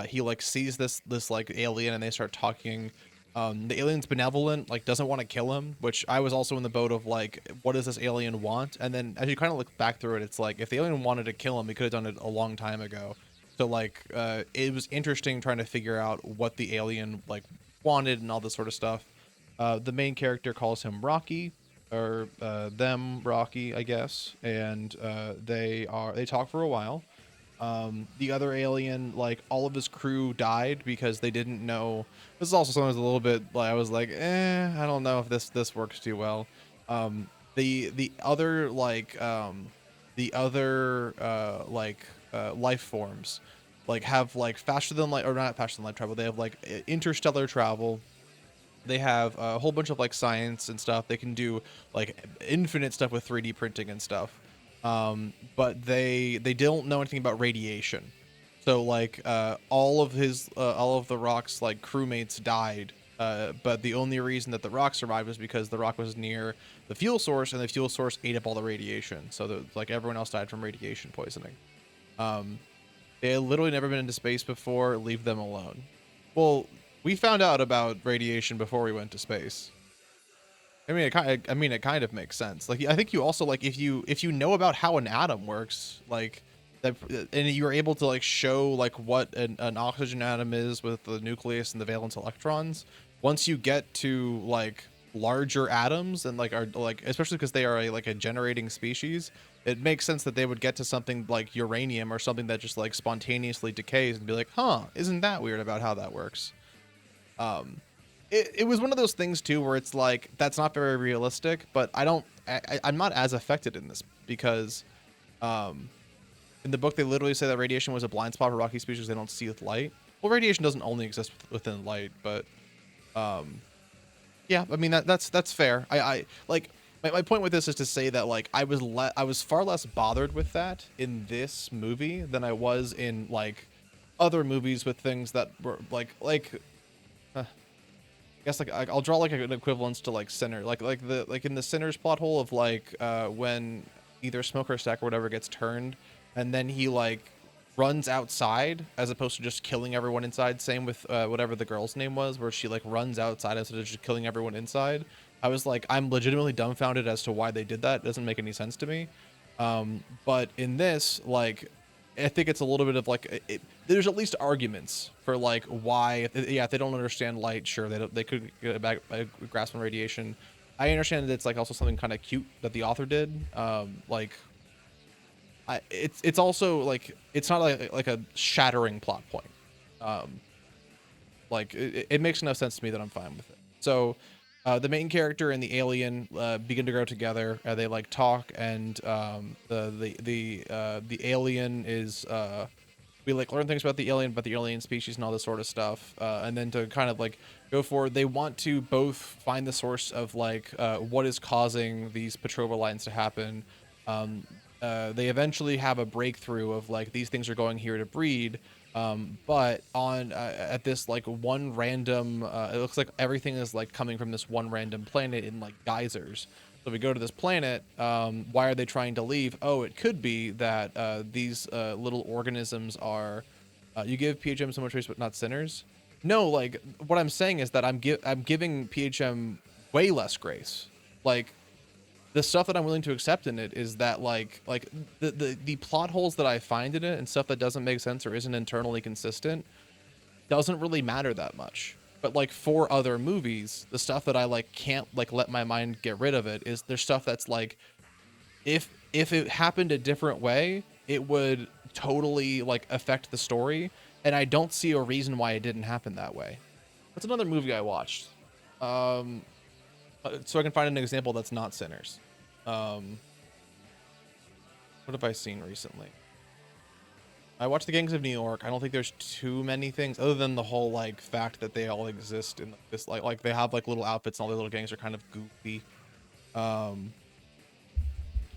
he like sees this like alien, and they start talking. The alien's benevolent, like doesn't want to kill him, which I was also in the boat of like, what does this alien want? And then as you kind of look back through it, it's like if the alien wanted to kill him, he could have done it a long time ago. So like it was interesting trying to figure out what the alien like wanted and all this sort of stuff. The main character calls him Rocky, or them Rocky, I guess, and they talk for a while. The other alien, like all of his crew died because they didn't know. This is also sometimes a little bit like, I was like, I don't know if this works too well. The other like life forms like have like faster than light, or not faster than light travel. They have like interstellar travel. They have a whole bunch of like science and stuff. They can do like infinite stuff with 3D printing and stuff. But they don't know anything about radiation. So like all of the rock's like crewmates died. But the only reason that the rock survived was because the rock was near the fuel source, and the fuel source ate up all the radiation. So that like everyone else died from radiation poisoning. They had literally never been into space before. Leave them alone. Well, we found out about radiation before we went to space. I mean, it kind of makes sense. Like, I think you also like if you know about how an atom works, like that, and you're able to like show like what an oxygen atom is with the nucleus and the valence electrons. Once you get to like larger atoms and like are like, especially because they are like a generating species, it makes sense that they would get to something like uranium or something that just like spontaneously decays and be like, huh, isn't that weird about how that works? It was one of those things too where it's like that's not very realistic, but I'm not as affected in this because in the book they literally say that radiation was a blind spot for rocky species they don't see with light. Well, radiation doesn't only exist within light, but yeah, I mean that's fair. I like My point with this is to say that like I was far less bothered with that in this movie than I was in like other movies with things that were I guess like I'll draw like an equivalence to like Sinner, like in the Sinner's plot hole of like when either Smoke or Stack or whatever gets turned, and then he like runs outside as opposed to just killing everyone inside. Same with whatever the girl's name was, where she like runs outside instead of just killing everyone inside. I was like, I'm legitimately dumbfounded as to why they did that. It doesn't make any sense to me. But in this, like, I think it's a little bit of like there's at least arguments for like why, yeah, if they don't understand light, sure, they could get back a grasp on radiation. I understand that it's like also something kind of cute that the author did. It's also like it's not like a shattering plot point. Like it makes enough sense to me that I'm fine with it. So the main character and the alien begin to grow together. They like talk, and the alien is we like learn things about the alien species and all this sort of stuff. And then to kind of like go forward, they want to both find the source of like what is causing these Petrova lines to happen. They eventually have a breakthrough of like these things are going here to breed. But on at this like one random it looks like everything is like coming from this one random planet in like geysers. So we go to this planet. Why are they trying to leave? Oh, it could be that these little organisms are you give PHM so much grace but not sinners. No, like what I'm saying is that I'm giving PHM way less grace. Like the stuff that I'm willing to accept in it is that like the plot holes that I find in it and stuff that doesn't make sense or isn't internally consistent doesn't really matter that much. But like for other movies, the stuff that I like can't like let my mind get rid of it is there's stuff that's like if it happened a different way, it would totally like affect the story, and I don't see a reason why it didn't happen that way. That's another movie I watched. So I can find an example that's not Sinners. What have I seen recently? I watched The Gangs of New York. I don't think there's too many things other than the whole like fact that they all exist in this like they have like little outfits and all the little gangs are kind of goofy.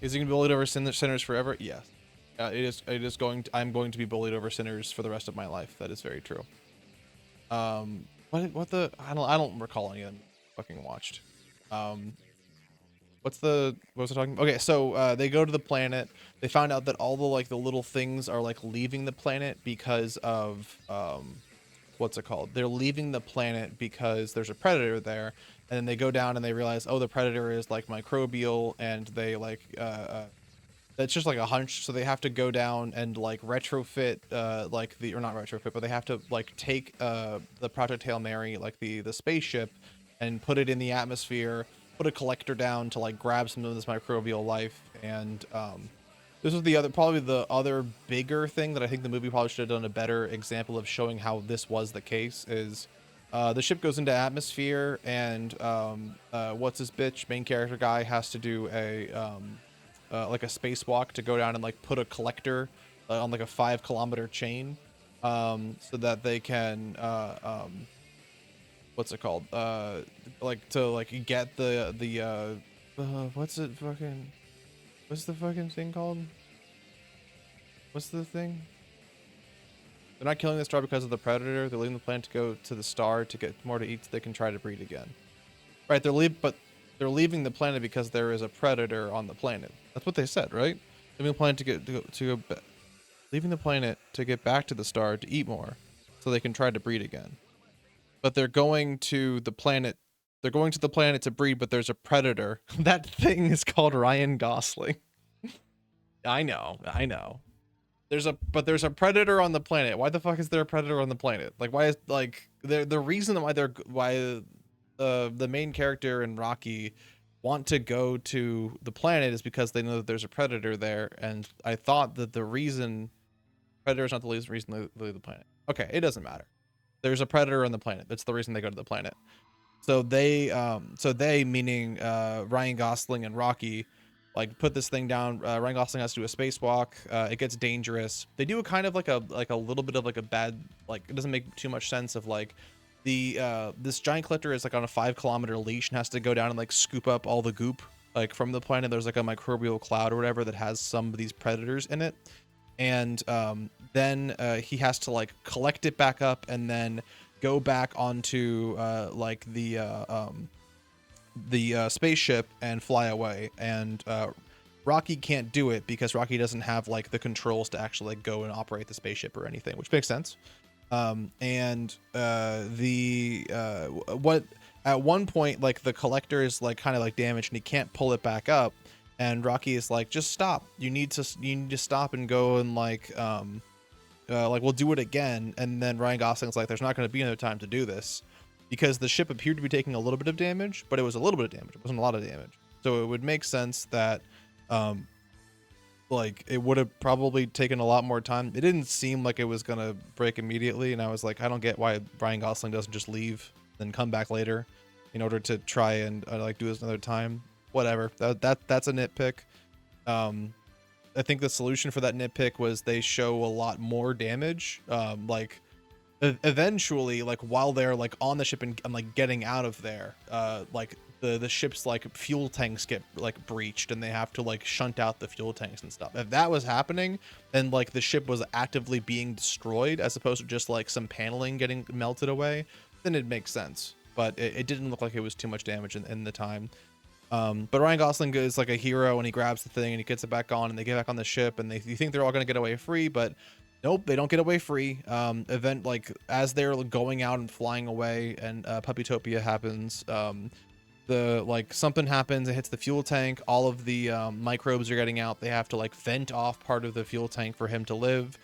Is he gonna be bullied over Sinners forever? Yes. It is going to, I'm going to be bullied over Sinners for the rest of my life. That is very true. What the I don't recall any of them fucking watched. What was I talking about? Okay, so they go to the planet. They find out that all the like the little things are like leaving the planet because of what's it called? They're leaving the planet because there's a predator there, and then they go down and they realize, oh, the predator is like microbial, and they like that's just like a hunch, so they have to go down and like retrofit like the or not retrofit, but they have to like take the Project Hail Mary, like the spaceship, and put it in the atmosphere, put a collector down to like grab some of this microbial life. And this was probably the other bigger thing that I think the movie probably should have done a better example of showing how this was the case is the ship goes into atmosphere, and what's his bitch main character guy has to do a like a spacewalk to go down and like put a collector on like a 5-kilometer chain so that they can what's it called? Like to like get the what's the fucking thing called? What's the thing? They're not killing the star because of the predator. They're leaving the planet to go to the star to get more to eat so they can try to breed again. Right, they're leaving the planet because there is a predator on the planet. That's what they said, right? Leaving the planet leaving the planet to get back to the star to eat more so they can try to breed again. But they're going to the planet to breed, but there's a predator. That thing is called Ryan Gosling. I know. There's a predator on the planet. Why the fuck is there a predator on the planet? Like, why is like the reason why the main character and Rocky want to go to the planet is because they know that there's a predator there. And I thought that the reason predator is not the reason they leave the planet. Okay, it doesn't matter. There's a predator on the planet. That's the reason they go to the planet. So they meaning Ryan Gosling and Rocky, like put this thing down. Ryan Gosling has to do a spacewalk. It gets dangerous. They do a kind of like a little bit of like a bad, like it doesn't make too much sense of like the this giant collector is like on a 5-kilometer leash and has to go down and like scoop up all the goop like from the planet. There's like a microbial cloud or whatever that has some of these predators in it, and then he has to like collect it back up and then go back onto like the spaceship and fly away. And Rocky can't do it because Rocky doesn't have like the controls to actually like go and operate the spaceship or anything, which makes sense. And what at one point, like the collector is like kind of like damaged and he can't pull it back up, and Rocky is like, just stop, you need to stop and go and like we'll do it again. And then Ryan Gosling's like, there's not going to be another time to do this, because the ship appeared to be taking a little bit of damage, but it was a little bit of damage, it wasn't a lot of damage. So it would make sense that like it would have probably taken a lot more time. It didn't seem like it was gonna break immediately, and I was like, I don't get why Ryan Gosling doesn't just leave then come back later in order to try and like do this another time. Whatever, that's a nitpick. I think the solution for that nitpick was they show a lot more damage, like eventually, like while they're like on the ship and like getting out of there, like the ship's like fuel tanks get like breached and they have to like shunt out the fuel tanks and stuff. If that was happening and like the ship was actively being destroyed as opposed to just like some paneling getting melted away, then it makes sense. But it didn't look like it was too much damage in the time. But Ryan Gosling is like a hero, and he grabs the thing and he gets it back on, and they get back on the ship, and you think they're all gonna get away free, but nope, they don't get away free. Like as they're going out and flying away, and Puppytopia happens. The like something happens, it hits the fuel tank, all of the microbes are getting out. They have to like vent off part of the fuel tank for him to live.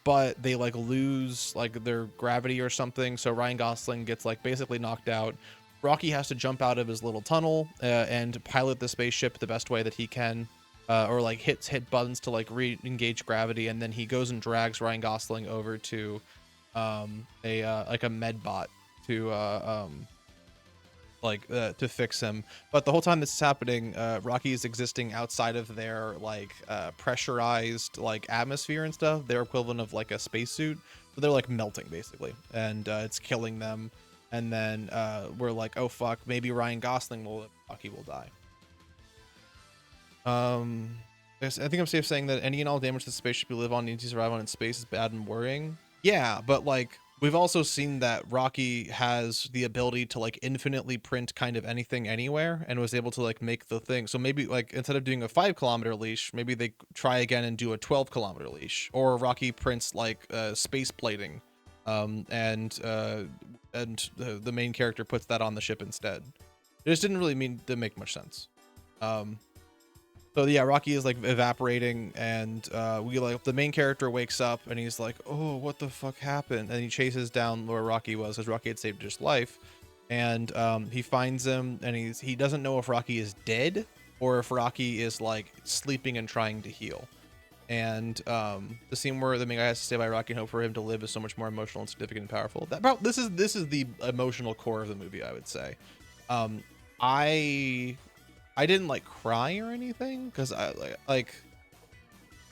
But they like lose like their gravity or something, so Ryan Gosling gets like basically knocked out. Rocky has to jump out of his little tunnel and pilot the spaceship the best way that he can, or like hit buttons to like re-engage gravity, and then he goes and drags Ryan Gosling over to like a med bot to to fix him. But the whole time this is happening, Rocky is existing outside of their like pressurized like atmosphere and stuff, their equivalent of like a spacesuit. So they're like melting basically, and it's killing them. And then we're like, oh fuck, maybe Ryan Gosling will live, Rocky will die. I think I'm safe saying that any and all damage to the spaceship you live on needs to survive on in space is bad and worrying. Yeah, but like we've also seen that Rocky has the ability to like infinitely print kind of anything anywhere, and was able to like make the thing. So maybe like instead of doing a 5-kilometer leash, maybe they try again and do a 12-kilometer leash, or Rocky prints like space plating, and the main character puts that on the ship instead. It just didn't really mean to make much sense. So yeah, Rocky is like evaporating, and we like the main character wakes up and he's like, oh, what the fuck happened? And he chases down where Rocky was, because Rocky had saved his life. And he finds him, and he doesn't know if Rocky is dead or if Rocky is like sleeping and trying to heal. And the scene where the main guy has to stay by Rocky and hope for him to live is so much more emotional and significant and powerful. This is the emotional core of the movie, I would say. I didn't like cry or anything, because I like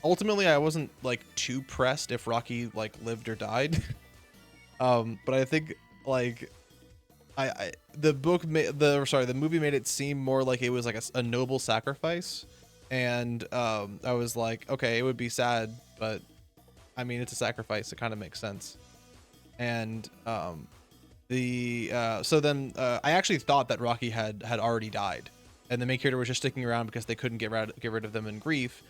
ultimately I wasn't like too pressed if Rocky like lived or died. But I think like the movie made it seem more like it was like a noble sacrifice. And I was like, okay, it would be sad, but I mean, it's a sacrifice, it kind of makes sense. And so then I actually thought that Rocky had already died, and the main character was just sticking around because they couldn't get rid of them in grief.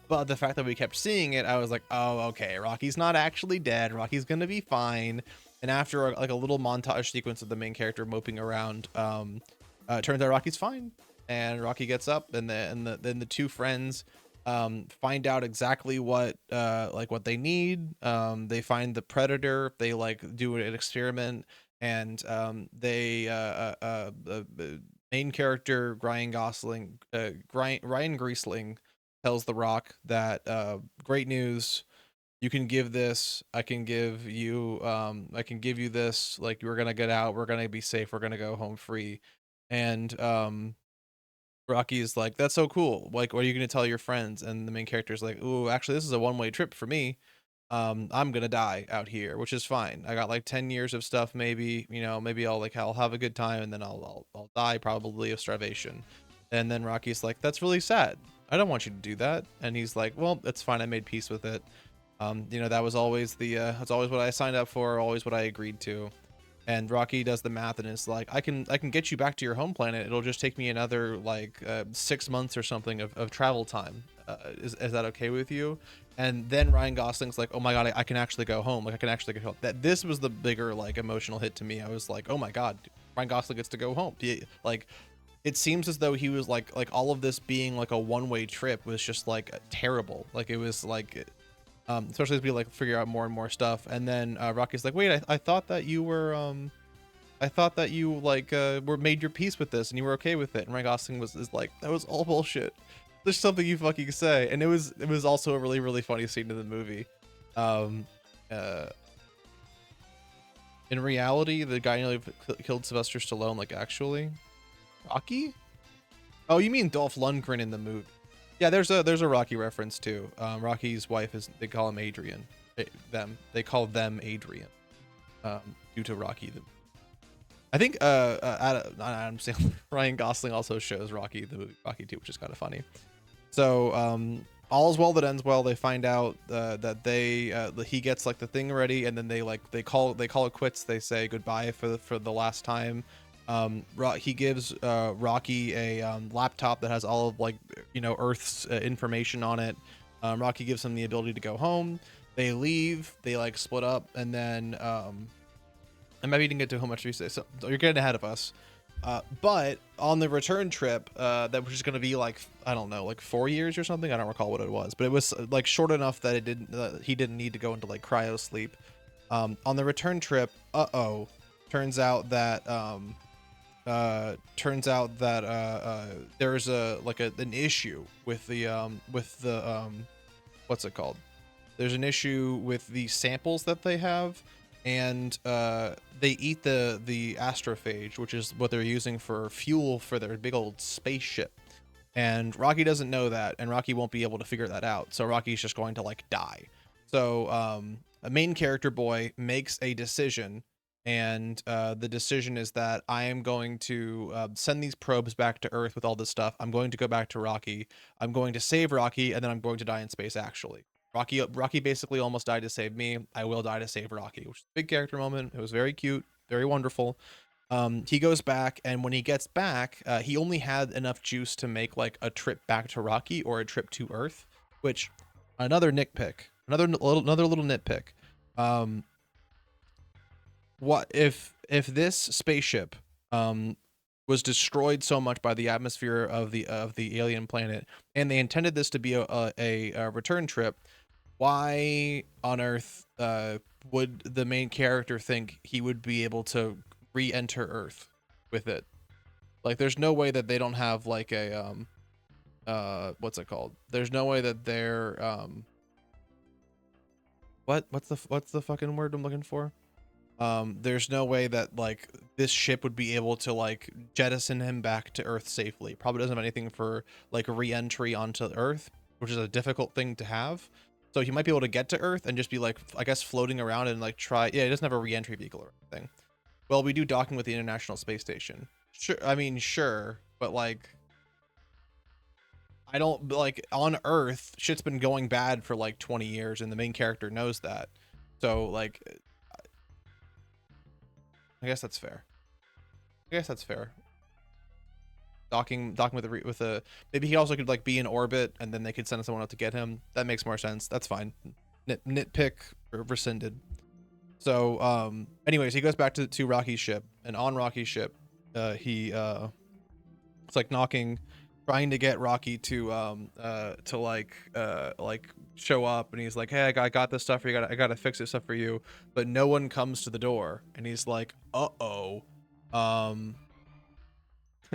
But the fact that we kept seeing it, I was like, oh, okay, Rocky's not actually dead, Rocky's gonna be fine. And after like a little montage sequence of the main character moping around, it turns out Rocky's fine. And Rocky gets up, and then the two friends find out exactly what they need. They find the predator, they like do an experiment, and the main character Ryan Gosling tells The Rock that great news, you can give this, I can give you this, like we're gonna get out, we're gonna be safe, we're gonna go home free. And Rocky is like, that's so cool, like what are you gonna tell your friends? And the main character is like, ooh, actually this is a one-way trip for me. I'm gonna die out here, which is fine. I got like 10 years of stuff, maybe, maybe I'll have a good time, and then I'll die probably of starvation. And then Rocky's like, that's really sad. I don't want you to do that. And he's like, well, it's fine. I made peace with it. You know, that was always that's always what I signed up for, always what I agreed to. And Rocky does the math and is like, I can get you back to your home planet. It'll just take me another like 6 months or something of travel time. Is that okay with you? And then Ryan Gosling's like, oh my god, I can actually go home. Like I can actually go home. That this was the bigger like emotional hit to me. I was like, oh my god, Ryan Gosling gets to go home. Like it seems as though he was like all of this being like a one-way trip was just like terrible. Like it was like especially as we like figure out more and more stuff. And then Rocky's like, wait, I thought that you were I thought that you like were made your peace with this and you were okay with it. And Ryan Gosling is like, that was all bullshit. There's something you fucking say. And it was also a really, really funny scene in the movie. In reality, the guy nearly killed Sylvester Stallone, like actually. Rocky? Oh, you mean Dolph Lundgren in the movie? Yeah, there's a Rocky reference too. Rocky's wife is, they call him Adrian. They call them Adrian. Due to Rocky. I think Adam Sandler, Ryan Gosling also shows Rocky the movie Rocky 2, which is kind of funny. So all is well that ends well. They find out that he gets like the thing ready, and then they call it quits. They say goodbye for the last time. He gives Rocky a laptop that has all of like, you know, Earth's information on it. Rocky gives him the ability to go home. They leave. They like split up, and then I maybe didn't get to how much we say, so you're getting ahead of us. But on the return trip, that was just going to be like, I don't know, like 4 years or something. I don't recall what it was, but it was like short enough that he didn't need to go into like cryo sleep. On the return trip, turns out that there's an issue with the what's it called? There's an issue with the samples that they have, and they eat the astrophage, which is what they're using for fuel for their big old spaceship. And Rocky doesn't know that, and Rocky won't be able to figure that out. So Rocky's just going to like die. So a main character boy makes a decision, and the decision is that I am going to send these probes back to Earth with all this stuff. I'm going to go back to Rocky. I'm going to save Rocky, and then I'm going to die in space, actually. Rocky basically almost died to save me. I will die to save Rocky, which is a big character moment. It was very cute, very wonderful. He goes back, and when he gets back, he only had enough juice to make like a trip back to Rocky or a trip to Earth, which another nitpick, another little nitpick. What if this spaceship was destroyed so much by the atmosphere of the alien planet, and they intended this to be a return trip? Why on earth would the main character think he would be able to re-enter Earth with it? Like, there's no way that they don't have like a what's it called? There's no way that they're what's the fucking word I'm looking for? There's no way that like this ship would be able to like jettison him back to Earth safely. Probably doesn't have anything for like re-entry onto Earth, which is a difficult thing to have. So he might be able to get to Earth and just be like, I guess, floating around and like try. Yeah, he doesn't have a re-entry vehicle or anything. Well, we do docking with the International Space Station. Sure, I mean, sure, but like, I don't like on Earth, shit's been going bad for like 20 years, and the main character knows that. So like, I guess that's fair. I guess that's fair. Docking with a maybe he also could like be in orbit, and then they could send someone out to get him. That makes more sense. That's fine. Nitpick rescinded. So anyways, he goes back to Rocky's ship, and on Rocky's ship, he it's like knocking, trying to get Rocky to like show up, and he's like, hey, I got this stuff for you. I gotta fix this stuff for you, but no one comes to the door, and he's like,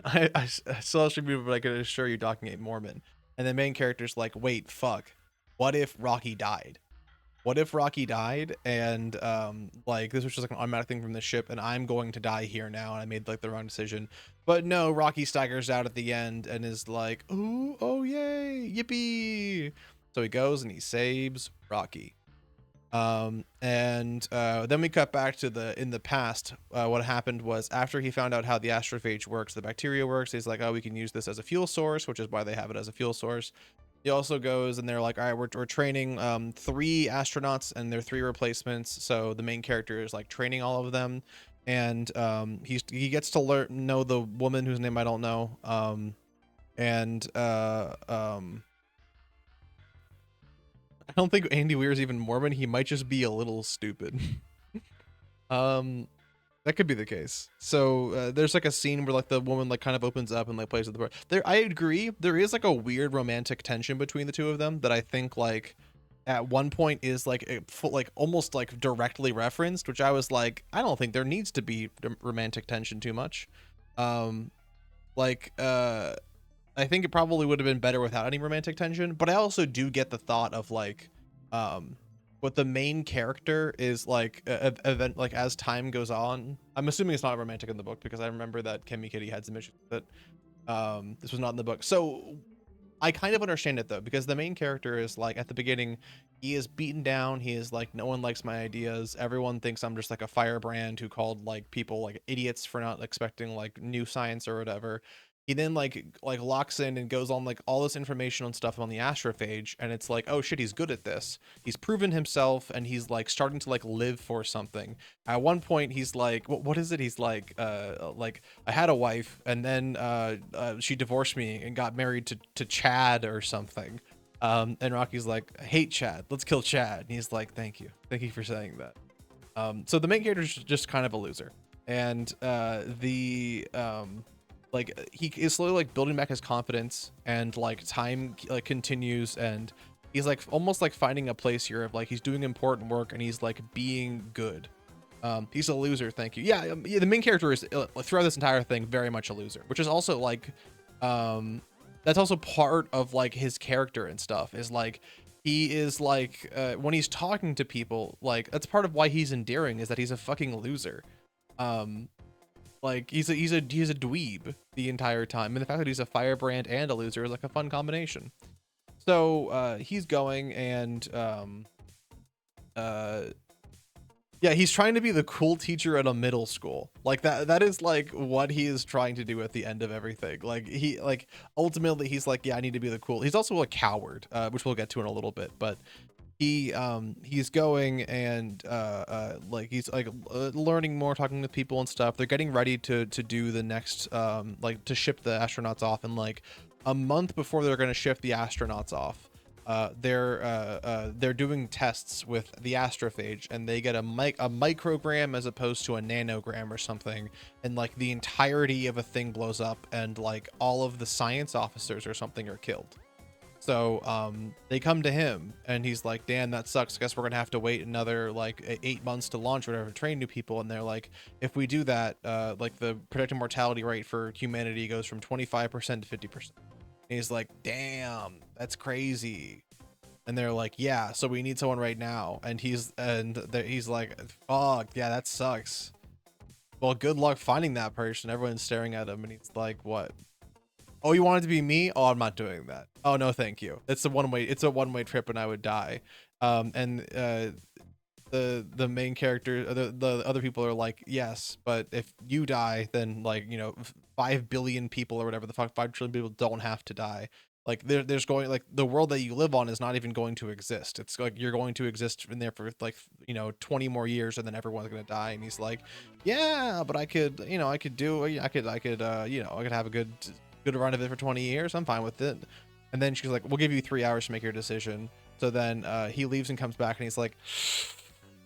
I still should be like, I assure you, docking a Mormon. And the main character's like, wait, fuck, what if Rocky died? What if Rocky died, and like this was just like an automatic thing from the ship, and I'm going to die here now, and I made like the wrong decision? But no, Rocky staggers out at the end and is like, ooh, oh yay, yippee. So he goes and he saves Rocky. Then we cut back to in the past. What happened was after he found out how the astrophage works, the bacteria works, he's like, oh, we can use this as a fuel source, which is why they have it as a fuel source. He also goes and they're like, all right, we're training 3 astronauts and their 3 replacements. So the main character is like training all of them, and he gets to know the woman whose name I don't know. And I don't think Andy Weir's even Mormon. He might just be a little stupid. That could be the case. So there's like a scene where like the woman like kind of opens up and like plays with the part. There, I agree. There is like a weird romantic tension between the two of them that I think like at one point is like like almost like directly referenced, which I was like, I don't think there needs to be romantic tension too much. Like I think it probably would have been better without any romantic tension, but I also do get the thought of like what the main character is like event like as time goes on. I'm assuming it's not romantic in the book because I remember that Kimmy Kitty had some issues with it. This was not in the book. So I kind of understand it though, because the main character is like at the beginning, he is beaten down. He is like, no one likes my ideas. Everyone thinks I'm just like a firebrand who called like people like idiots for not expecting like new science or whatever. He then like locks in and goes on like all this information on stuff on the astrophage, and it's like, oh shit, he's good at this. He's proven himself, and he's like starting to like live for something. At one point, he's like, what is it? He's like I had a wife, and then she divorced me and got married to Chad or something. And Rocky's like, I hate Chad. Let's kill Chad. And he's like, thank you for saying that. So the main character is just kind of a loser, and like he is slowly like building back his confidence, and like time like continues, and he's like almost like finding a place here of like he's doing important work and he's like being good. He's a loser, thank you. Yeah, the main character is throughout this entire thing very much a loser, which is also like that's also part of like his character and stuff, is like he is like when he's talking to people, like that's part of why he's endearing, is that he's a fucking loser. Like he's a dweeb the entire time, and the fact that he's a firebrand and a loser is like a fun combination. So he's going and yeah, he's trying to be the cool teacher at a middle school. Like that is like what he is trying to do at the end of everything. Like he like ultimately he's like, yeah, I need to be the cool. He's also a coward, which we'll get to in a little bit, but he's going and like he's like learning more, talking to people and stuff. They're getting ready to do the next like to ship the astronauts off, and like a month before they're going to ship the astronauts off, they're doing tests with the astrophage, and they get a microgram as opposed to a nanogram or something, and like the entirety of a thing blows up, and like all of the science officers or something are killed. So they come to him, and he's like, damn, that sucks. Guess we're gonna have to wait another like 8 months to launch whatever, train new people. And they're like, if we do that, like the predicted mortality rate for humanity goes from 25% to 50%. And he's like, damn, that's crazy. And they're like, yeah, so we need someone right now. And he's like, fuck, yeah, that sucks. Well, good luck finding that person. Everyone's staring at him, and he's like, what? Oh, you want it to be me? Oh, I'm not doing that. Oh, no, thank you. It's a one-way trip, and I would die. The main character, the other people are like, yes, but if you die, then like, you know, 5 billion people or whatever the fuck, 5 trillion people don't have to die. Like there's going, like the world that you live on is not even going to exist. It's like you're going to exist in there for like, you know, 20 more years, and then everyone's gonna die. And he's like, yeah, but I could, you know, I could you know, I could have a good run of it for 20 years. I'm fine with it. And then she's like, we'll give you 3 hours to make your decision. So then he leaves and comes back, and he's like,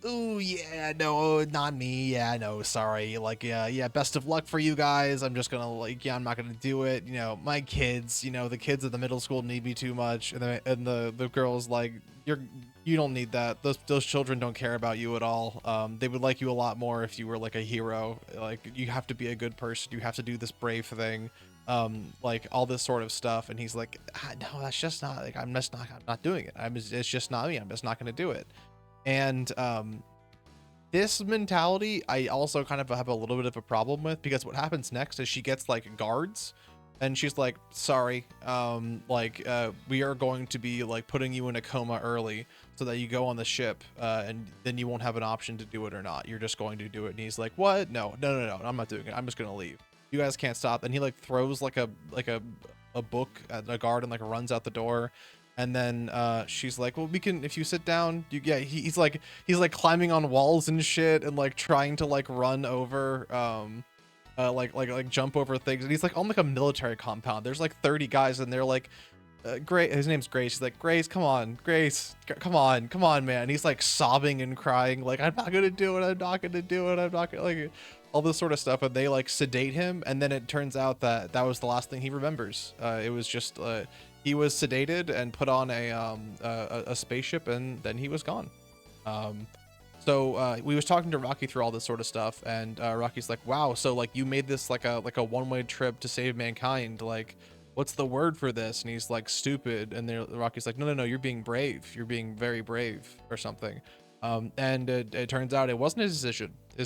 oh yeah, no, not me. Yeah, no, sorry. Like, yeah, best of luck for you guys. I'm just gonna like, yeah, I'm not gonna do it. You know, my kids, you know, the kids at the middle school need me too much. And the girl's like, you don't need that. Those children don't care about you at all. They would like you a lot more if you were like a hero. Like, you have to be a good person. You have to do this brave thing. Like all this sort of stuff. And he's like, no, that's just not, like, I'm not doing it. It's just not me. I'm just not gonna do it. And this mentality I also kind of have a little bit of a problem with, because what happens next is she gets like guards And she's like, sorry, we are going to be like putting you in a coma early so that you go on the ship, and then you won't have an option to do it or not. You're just going to do it. And he's like, what? No, I'm not doing it. I'm just gonna leave. You guys can't stop. And he like throws like a book at a guard and like runs out the door. And then she's like, well, we can, if you sit down, he's like climbing on walls and shit and like trying to like run over like jump over things, and he's like on like a military compound. There's like 30 guys, and they're like, Grace, his name's Grace. He's like, Grace, come on, Grace, come on, man. He's like sobbing and crying, like, I'm not gonna do it, I'm not gonna, like, all this sort of stuff. And they like sedate him, and then it turns out that that was the last thing he remembers. It was just he was sedated and put on a spaceship, and then he was gone. So we was talking to Rocky through all this sort of stuff, and Rocky's like, wow, so like you made this like a one-way trip to save mankind, like what's the word for this? And he's like, stupid. And Rocky's like, no, you're being brave, you're being very brave or something. And it turns out it wasn't his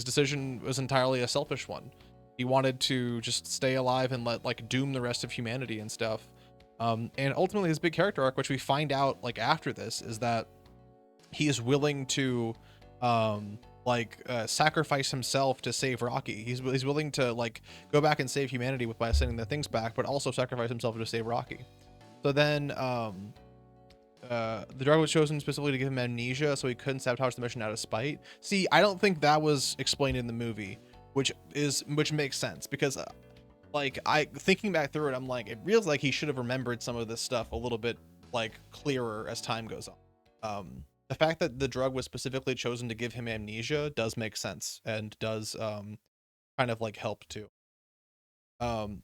decision was entirely a selfish one. He wanted to just stay alive and let like doom the rest of humanity and stuff. And ultimately his big character arc, which we find out like after this, is that he is willing to sacrifice himself to save Rocky. He's willing to like go back and save humanity by sending the things back, but also sacrifice himself to save Rocky. So then the drug was chosen specifically to give him amnesia so he couldn't sabotage the mission out of spite. See, I don't think that was explained in the movie, which makes sense, because thinking back through it, I'm like, it feels like he should have remembered some of this stuff a little bit like clearer as time goes on. The fact that the drug was specifically chosen to give him amnesia does make sense, and does kind of like help too. Then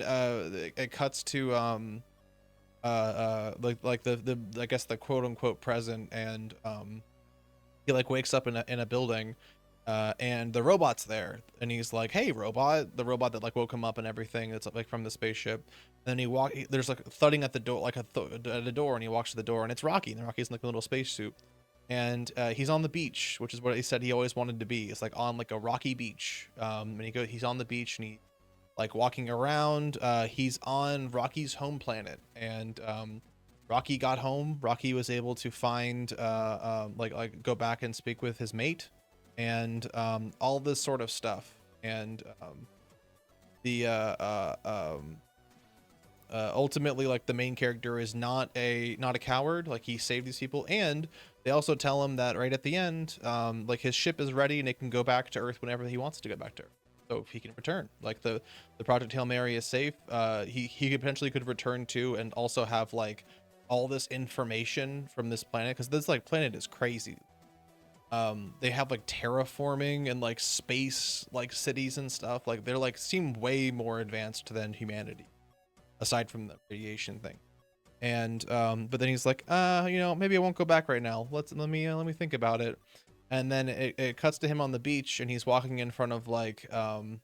it cuts to the I guess the quote unquote present, and he like wakes up in a building, and the robot's there, and he's like, hey robot, the robot that like woke him up and everything, it's like from the spaceship. And then there's like thudding at the door, like at the door, and he walks to the door, and it's Rocky, and Rocky's in like a little spacesuit, and he's on the beach, which is what he said he always wanted to be. It's like on like a rocky beach, and he's on the beach, and he like walking around. He's on Rocky's home planet, and Rocky got home. Rocky was able to find like go back and speak with his mate, and all this sort of stuff. And ultimately, like, the main character is not a coward. Like, he saved these people, and they also tell him that right at the end, like, his ship is ready and it can go back to Earth whenever he wants to go back to Earth, so he can return. Like, the Project Hail Mary is safe. He potentially could return to, and also have like all this information from this planet, because this like planet is crazy. They have like terraforming and like space like cities and stuff. Like, they're like seem way more advanced than humanity, aside from the radiation thing. And but then he's like, maybe I won't go back right now. Let me think about it. And then it cuts to him on the beach, and he's walking in front of like some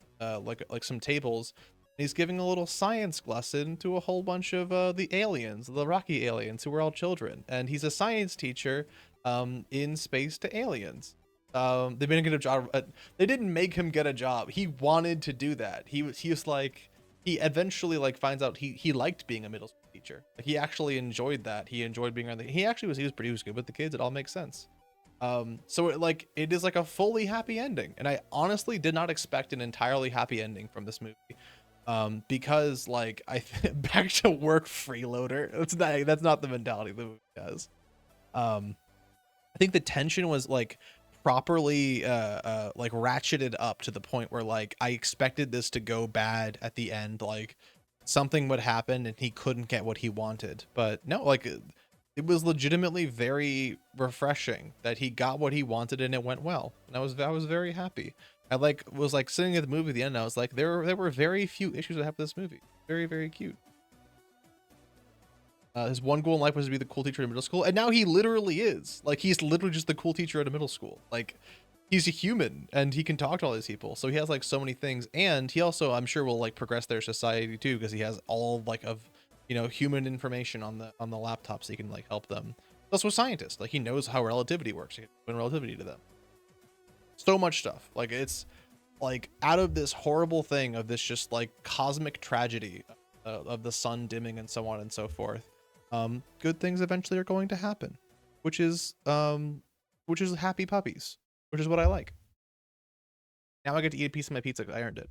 tables. He's giving a little science lesson to a whole bunch of the aliens, the Rocky aliens, who were all children. And he's a science teacher in space to aliens. They made him get a job. They didn't make him get a job. He wanted to do that. He was like, he eventually like finds out he liked being a middle school teacher. Like, he actually enjoyed that. He enjoyed being around he was good with the kids. It all makes sense. So it is like a fully happy ending, and I honestly did not expect an entirely happy ending from this movie. Because like back to work freeloader. That's not the mentality the movie has. I think the tension was like properly like ratcheted up to the point where like I expected this to go bad at the end, like something would happen and he couldn't get what he wanted. But no, like it was legitimately very refreshing that he got what he wanted and it went well. And I was very happy. I was sitting at the movie at the end, and I was like, there were very few issues that happened with this movie. Very, very cute. His one goal in life was to be the cool teacher in middle school, and now he literally is. Like, he's literally just the cool teacher at a middle school. Like, he's a human, and he can talk to all these people, so he has like so many things. And he also, I'm sure, will like progress their society too, because he has all like of human information on the laptop, so he can like help them. Plus, with scientists, like, he knows how relativity works. He can explain relativity to them. So much stuff. Like, it's like out of this horrible thing of this just like cosmic tragedy of the sun dimming and so on and so forth, good things eventually are going to happen, which is happy puppies, which is what I like. Now I get to eat a piece of my pizza. I earned it.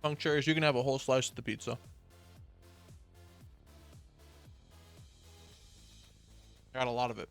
Punctures, you can have a whole slice of the pizza. I got a lot of it.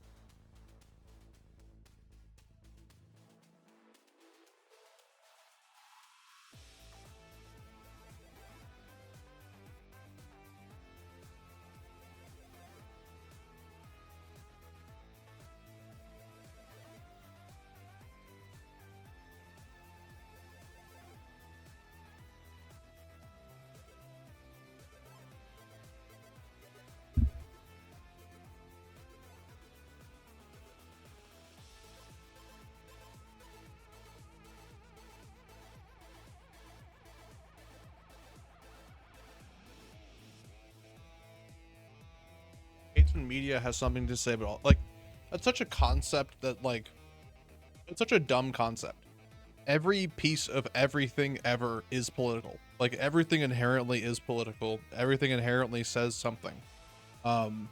Hates when media has something to say about all, like, that's such a concept that like it's such a dumb concept. Every piece of everything ever is political. Like everything inherently is political. Everything inherently says something. Um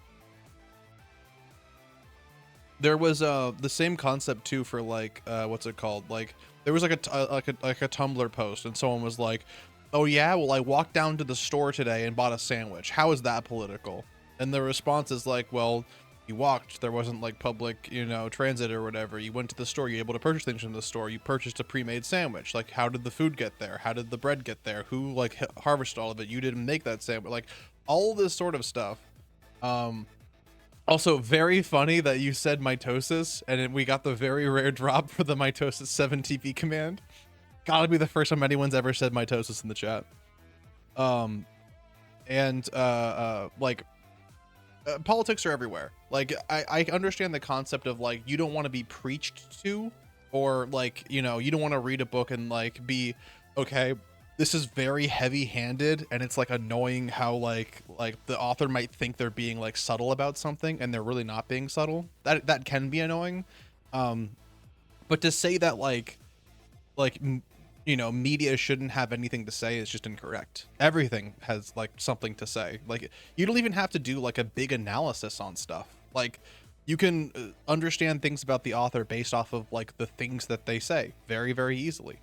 there was the same concept too for like what's it called? Like there was like a Tumblr post and someone was like, "Oh yeah, well I walked down to the store today and bought a sandwich. How is that political?" And the response is like, "Well, you walked, there wasn't like public, you know, transit or whatever. You went to the store, you're able to purchase things from the store. You purchased a pre-made sandwich. Like how did the food get there? How did the bread get there? Who like harvested all of it? You didn't make that sandwich." Like all this sort of stuff. Um Also, very funny that you said mitosis, and then we got the very rare drop for the mitosis 7 TP command. Gotta be the first time anyone's ever said mitosis in the chat. And like politics are everywhere. Like I understand the concept of like you don't want to be preached to, or like, you know, you don't want to read a book and like be okay, this is very heavy-handed and it's like annoying how like the author might think they're being like subtle about something and they're really not being subtle. That can be annoying. But to say that like you know, media shouldn't have anything to say is just incorrect. Everything has like something to say. Like you don't even have to do like a big analysis on stuff. Like you can understand things about the author based off of like the things that they say very, very easily.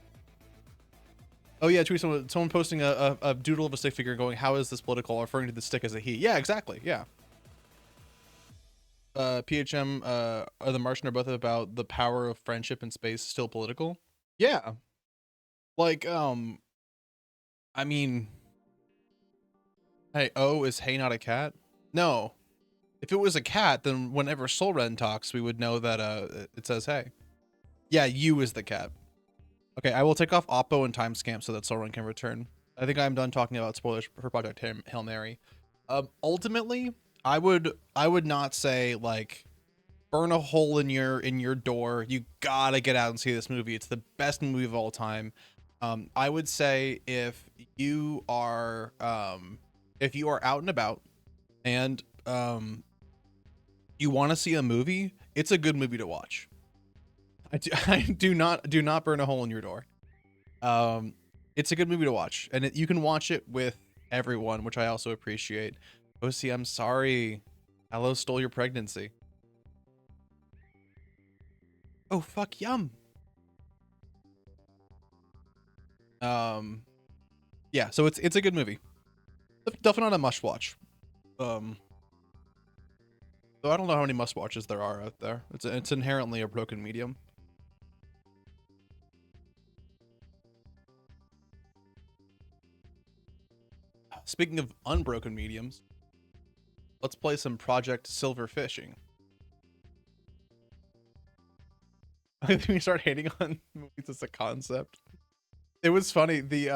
Oh yeah, tweet someone posting a doodle of a stick figure going, "How is this political?" referring to the stick as a he. Yeah, exactly. Yeah. PHM, are the Martian are both about the power of friendship in space still political? Yeah. Like, I mean, hey, oh, is hey not a cat? No. If it was a cat, then whenever Solren talks, we would know that it says hey. Yeah, you is the cat. Okay, I will take off Oppo and timestamp so that Solren can return. I think I'm done talking about spoilers for Project Hail Mary. Ultimately, I would not say like burn a hole in your door. You gotta get out and see this movie. It's the best movie of all time. I would say if you are out and about and you want to see a movie, it's a good movie to watch. I do not burn a hole in your door. It's a good movie to watch, and you can watch it with everyone, which I also appreciate. OC, I'm sorry. Hello stole your pregnancy. Oh fuck, yum. Um, yeah, so it's a good movie. Definitely not a must watch. Um, though I don't know how many must watches there are out there. It's inherently a broken medium. Speaking of unbroken mediums, let's play some Project Silverfishing. We start hating on movies as a concept. It was funny. The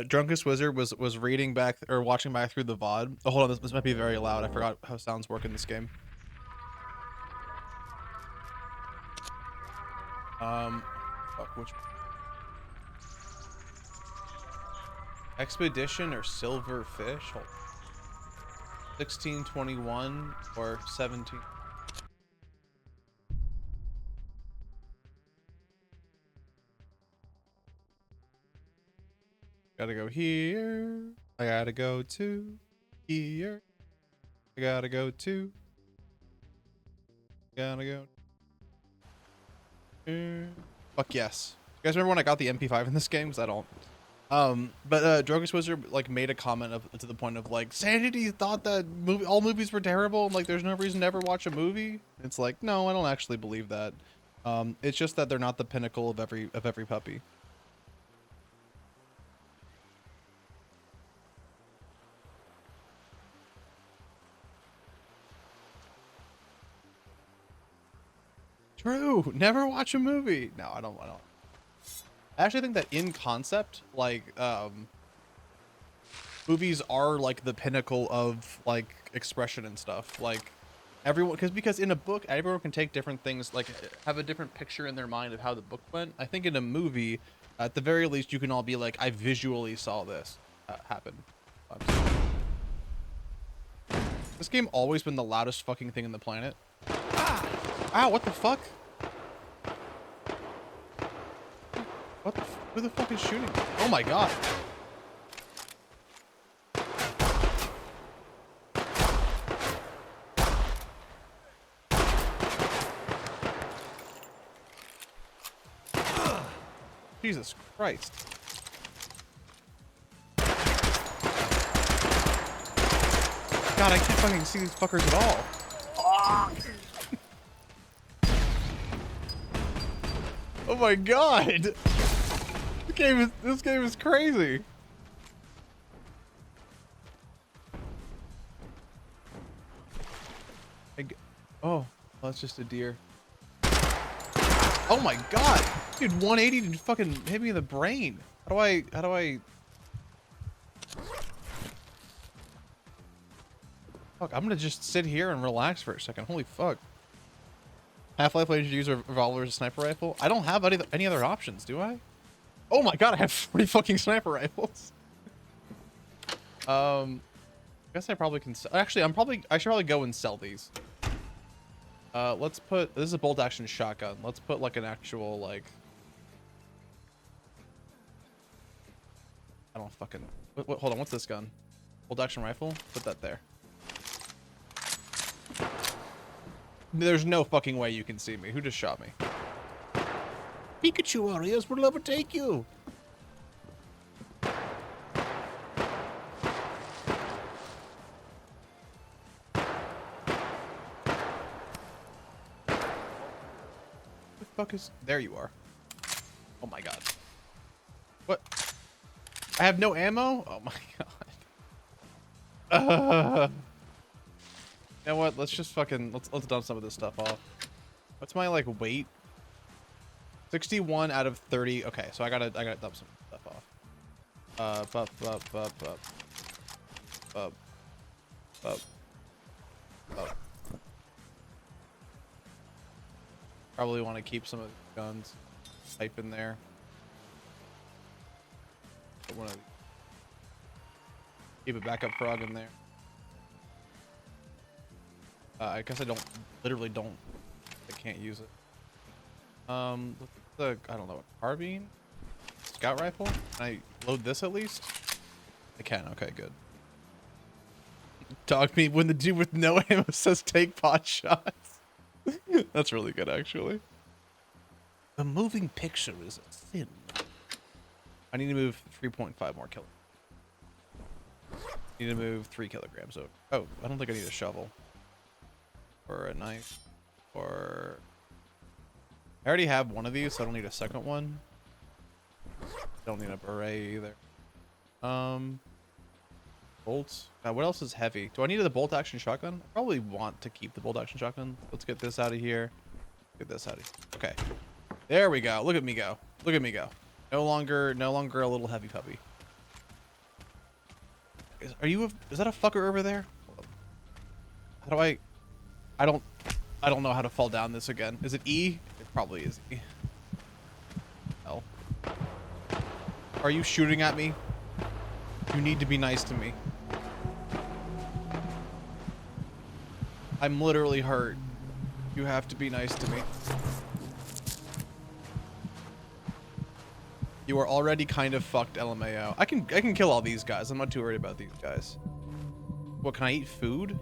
Drunkest Wizard was reading back or watching back through the VOD. Oh, hold on, this might be very loud. I forgot how sounds work in this game. Fuck, which Expedition or Silverfish? Hold on. 1621 or 17. Gotta go here. I gotta go to here. I gotta go to. Gotta go. Here. Fuck yes. You guys remember when I got the MP5 in this game? Because I don't. But Drogus Wizard like made a comment to the point of like, Sanity thought that all movies were terrible and like there's no reason to ever watch a movie. It's like, no, I don't actually believe that. It's just that they're not the pinnacle of every puppy. True. Never watch a movie. No, I don't. I actually think that in concept, like, movies are like the pinnacle of like expression and stuff. Like everyone, because in a book, everyone can take different things, like have a different picture in their mind of how the book went. I think in a movie, at the very least, you can all be like, I visually saw this happen. This game always been the loudest fucking thing in the planet. Ow, what the fuck? Who the fuck is shooting? Oh my god. Jesus Christ. God, I can't fucking see these fuckers at all. Oh my god. This game is crazy. Oh, that's just a deer. Oh my god. Dude, 180 to fucking hit me in the brain. How do I Fuck, I'm gonna just sit here and relax for a second. Holy fuck. Half-Life Legends use a revolver as a sniper rifle. I don't have any other options, do I? Oh my god, I have 40 fucking sniper rifles. I guess I probably can actually I should probably go and sell these. Let's put, this is a bolt action shotgun. Let's put like an actual like, I don't fucking, hold on, what's this gun? Bolt action rifle? Put that there. There's no fucking way you can see me. Who just shot me? Pikachu Warriors will overtake you. The fuck is, there you are. Oh my god. What? I have no ammo? Oh my god. You know what? Let's just fucking, let's dump some of this stuff off. What's my like weight? 61 out of 30. Okay, so I gotta dump some stuff off. Probably want to keep some of the guns. Type in there. Keep a backup frog in there. I guess I literally don't. I can't use it. I don't know, a carbine? Scout rifle? Can I load this at least? I can, okay, good. Dog meat when the dude with no ammo says take pot shots. That's really good, actually. The moving picture is thin. I need to move 3.5 more kilograms. Need to move 3 kilograms over. Oh, I don't think I need a shovel. Or a knife. Or... I already have one of these, so I don't need a second one. Don't need a beret either. Bolts. What else is heavy? Do I need the bolt action shotgun? I probably want to keep the bolt action shotgun. Let's get this out of here. Get this out of here. Okay. There we go. Look at me go. Look at me go. No longer a little heavy puppy. is that a fucker over there? How do I don't know how to fall down this again. Is it E? It probably is E. L. Are you shooting at me? You need to be nice to me. I'm literally hurt. You have to be nice to me. You are already kind of fucked, LMAO. I can kill all these guys. I'm not too worried about these guys. What, can I eat food?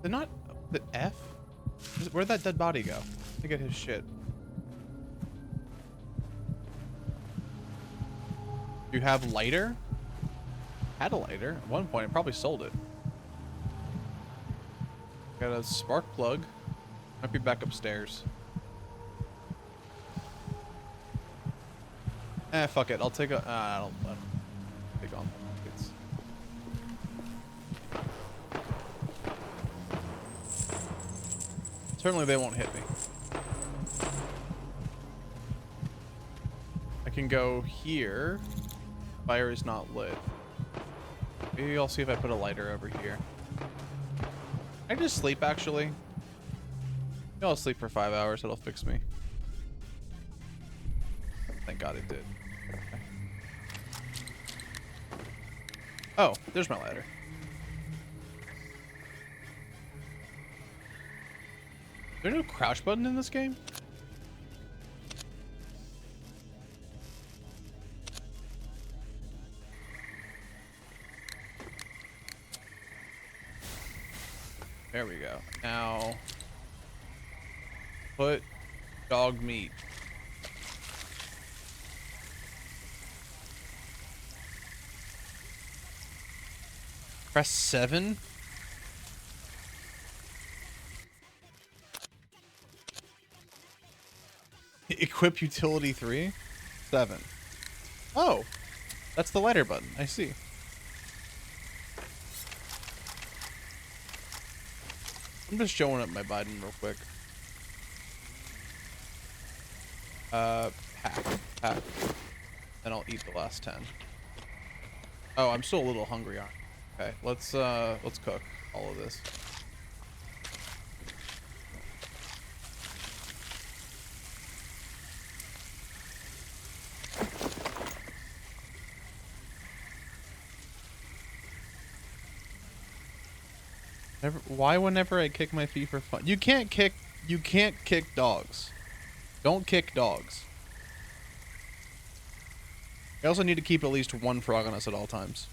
They're not the F? Where'd that dead body go? To get his shit. You have lighter? Had a lighter. At one point, I probably sold it. Got a spark plug. Might be back upstairs. Eh, fuck it. I'll take a. I don't take on it's. Certainly, they won't hit me. I can go here. Fire is not lit. Maybe I'll see if I put a lighter over here. I just sleep, actually. Maybe I'll sleep for 5 hours. It'll fix me. Thank God it did. Okay. Oh, there's my ladder. Is there no crouch button in this game? There we go. Now, put dog meat. Press 7. Equip utility 3. 7. Oh, that's the lighter button. I see. I'm just showing up my Biden real quick. Pack. And I'll eat the last 10. Oh, I'm still a little hungry. Okay, let's cook all of this. Why whenever I kick my feet for fun? You can't kick dogs. Don't kick dogs. I also need to keep at least one frog on us at all times.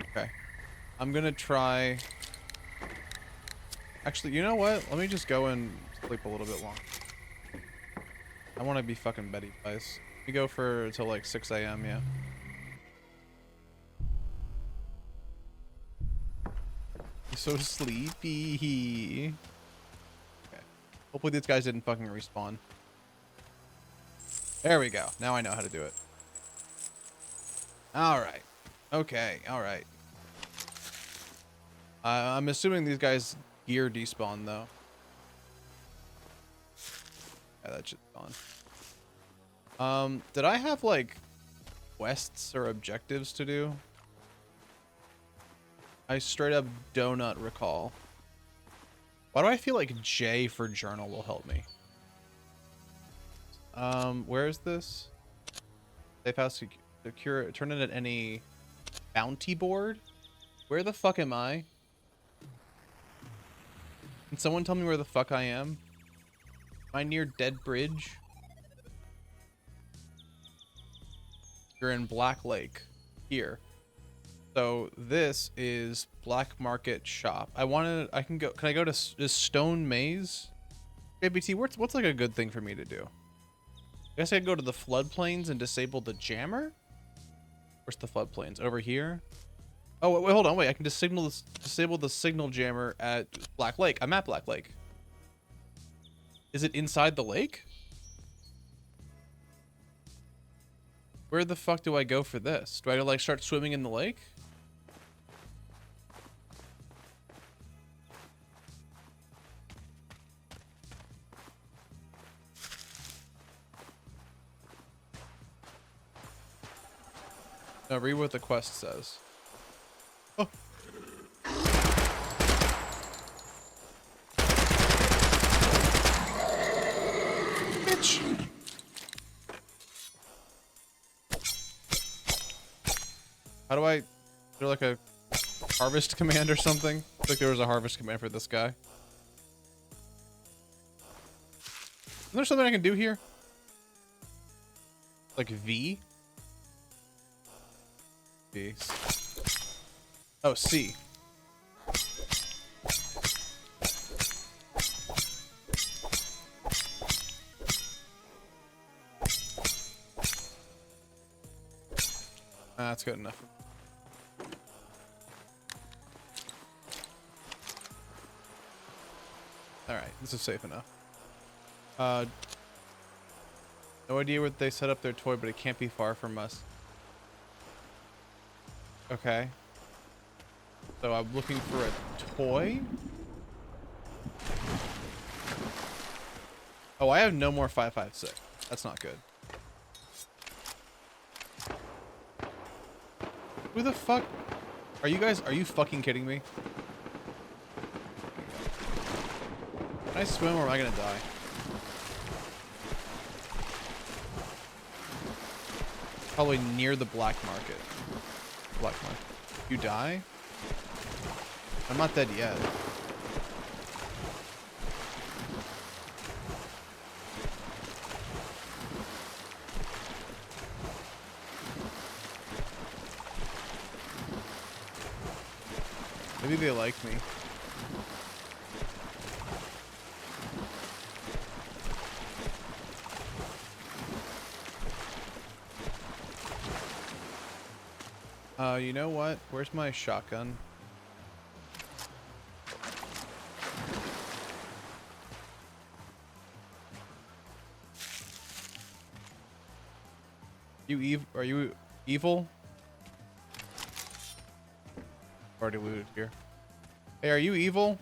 Okay. I'm gonna try... Actually, you know what? Let me just go and sleep a little bit long. I want to be fucking Betty Price. We go for till like 6 a.m. Yeah. So sleepy. Okay. Hopefully these guys didn't fucking respawn. There we go. Now I know how to do it. Alright. Okay. Alright. I'm assuming these guys gear despawn though. Yeah, that shit's gone. Did I have like quests or objectives to do? I straight up do not recall. Why do I feel like J for journal will help me? Where is this? Safe house secure. Turn in at any bounty board? Where the fuck am I? Can someone tell me where the fuck I am? Am I near Dead Bridge? You're in Black Lake. Here. So this is Black Market Shop. Can I go to Stone Maze? JBT, what's like a good thing for me to do? I guess I could go to the floodplains and disable the jammer? Where's the floodplains? Over here? Oh, wait, hold on, wait. I can disable the signal jammer at Black Lake. I'm at Black Lake. Is it inside the lake? Where the fuck do I go for this? Do I like start swimming in the lake? Now read what the quest says. Oh. Bitch. How do I... Is there like a harvest command or something? I think there was a harvest command for this guy. Is there something I can do here? Like V? V. Oh, C. That's good enough. Alright, this is safe enough. No idea where they set up their toy, but it can't be far from us. Okay. So I'm looking for a toy? Oh, I have no more 5.56. That's not good. Who the fuck? Are you guys, are you fucking kidding me? Can I swim or am I gonna die? Probably near the black market. Black market. You die? I'm not dead yet. Maybe they like me. You know what? Where's my shotgun? Are you evil? Already looted here. Hey, are you evil?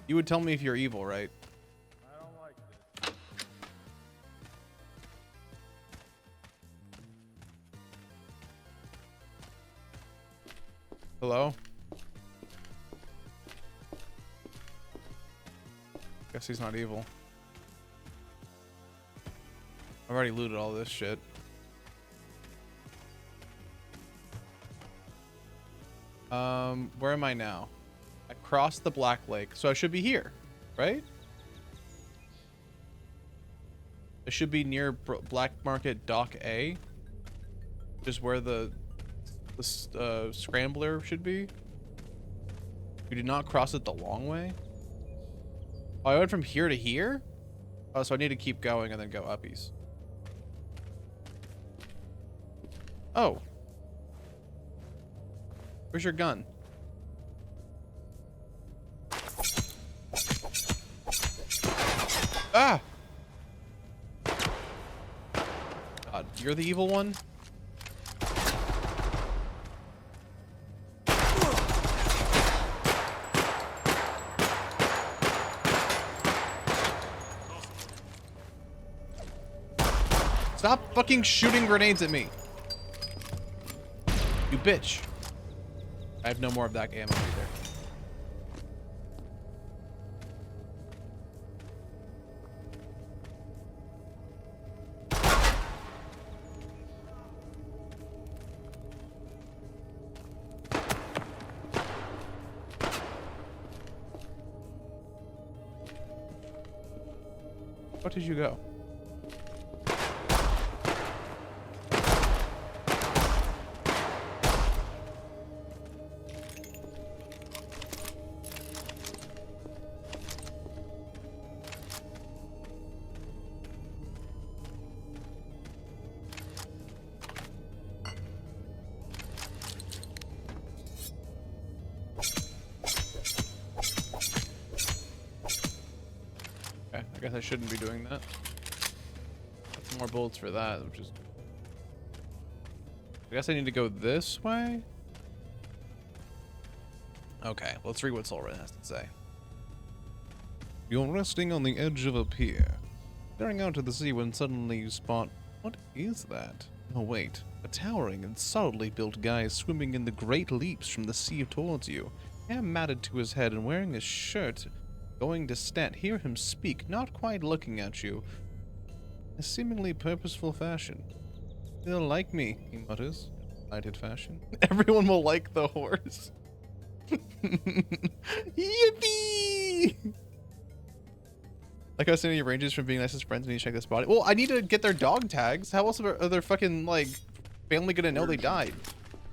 You would tell me if you're evil, right? I don't like this. Hello? Guess he's not evil. I've already looted all this shit. Where am I now? I crossed the Black Lake, so I should be here, right? I should be near Black Market Dock A, which is where the scrambler should be. We did not cross it the long way. Oh, I went from here to here? Oh, so I need to keep going and then go uppies. Oh. Where's your gun? Ah! God, you're the evil one? Stop fucking shooting grenades at me. You bitch. I have no more of that ammo either. What did you go? Okay, I guess I shouldn't be doing that. Got some more bullets for that, which is... I guess I need to go this way? Okay, let's read what Solren has to say. You're resting on the edge of a pier. Staring out to the sea when suddenly you spot... What is that? Oh wait, a towering and solidly built guy is swimming in the great leaps from the sea towards you. Hair matted to his head and wearing a shirt going to stand. Hear him speak, not quite looking at you. A seemingly purposeful fashion. They'll like me, he mutters. Delighted fashion. Everyone will like the horse. Yippee! Like how Cindy ranges from being nicest friends and you check this body. Well, I need to get their dog tags. How else are their fucking, like, family gonna know they died?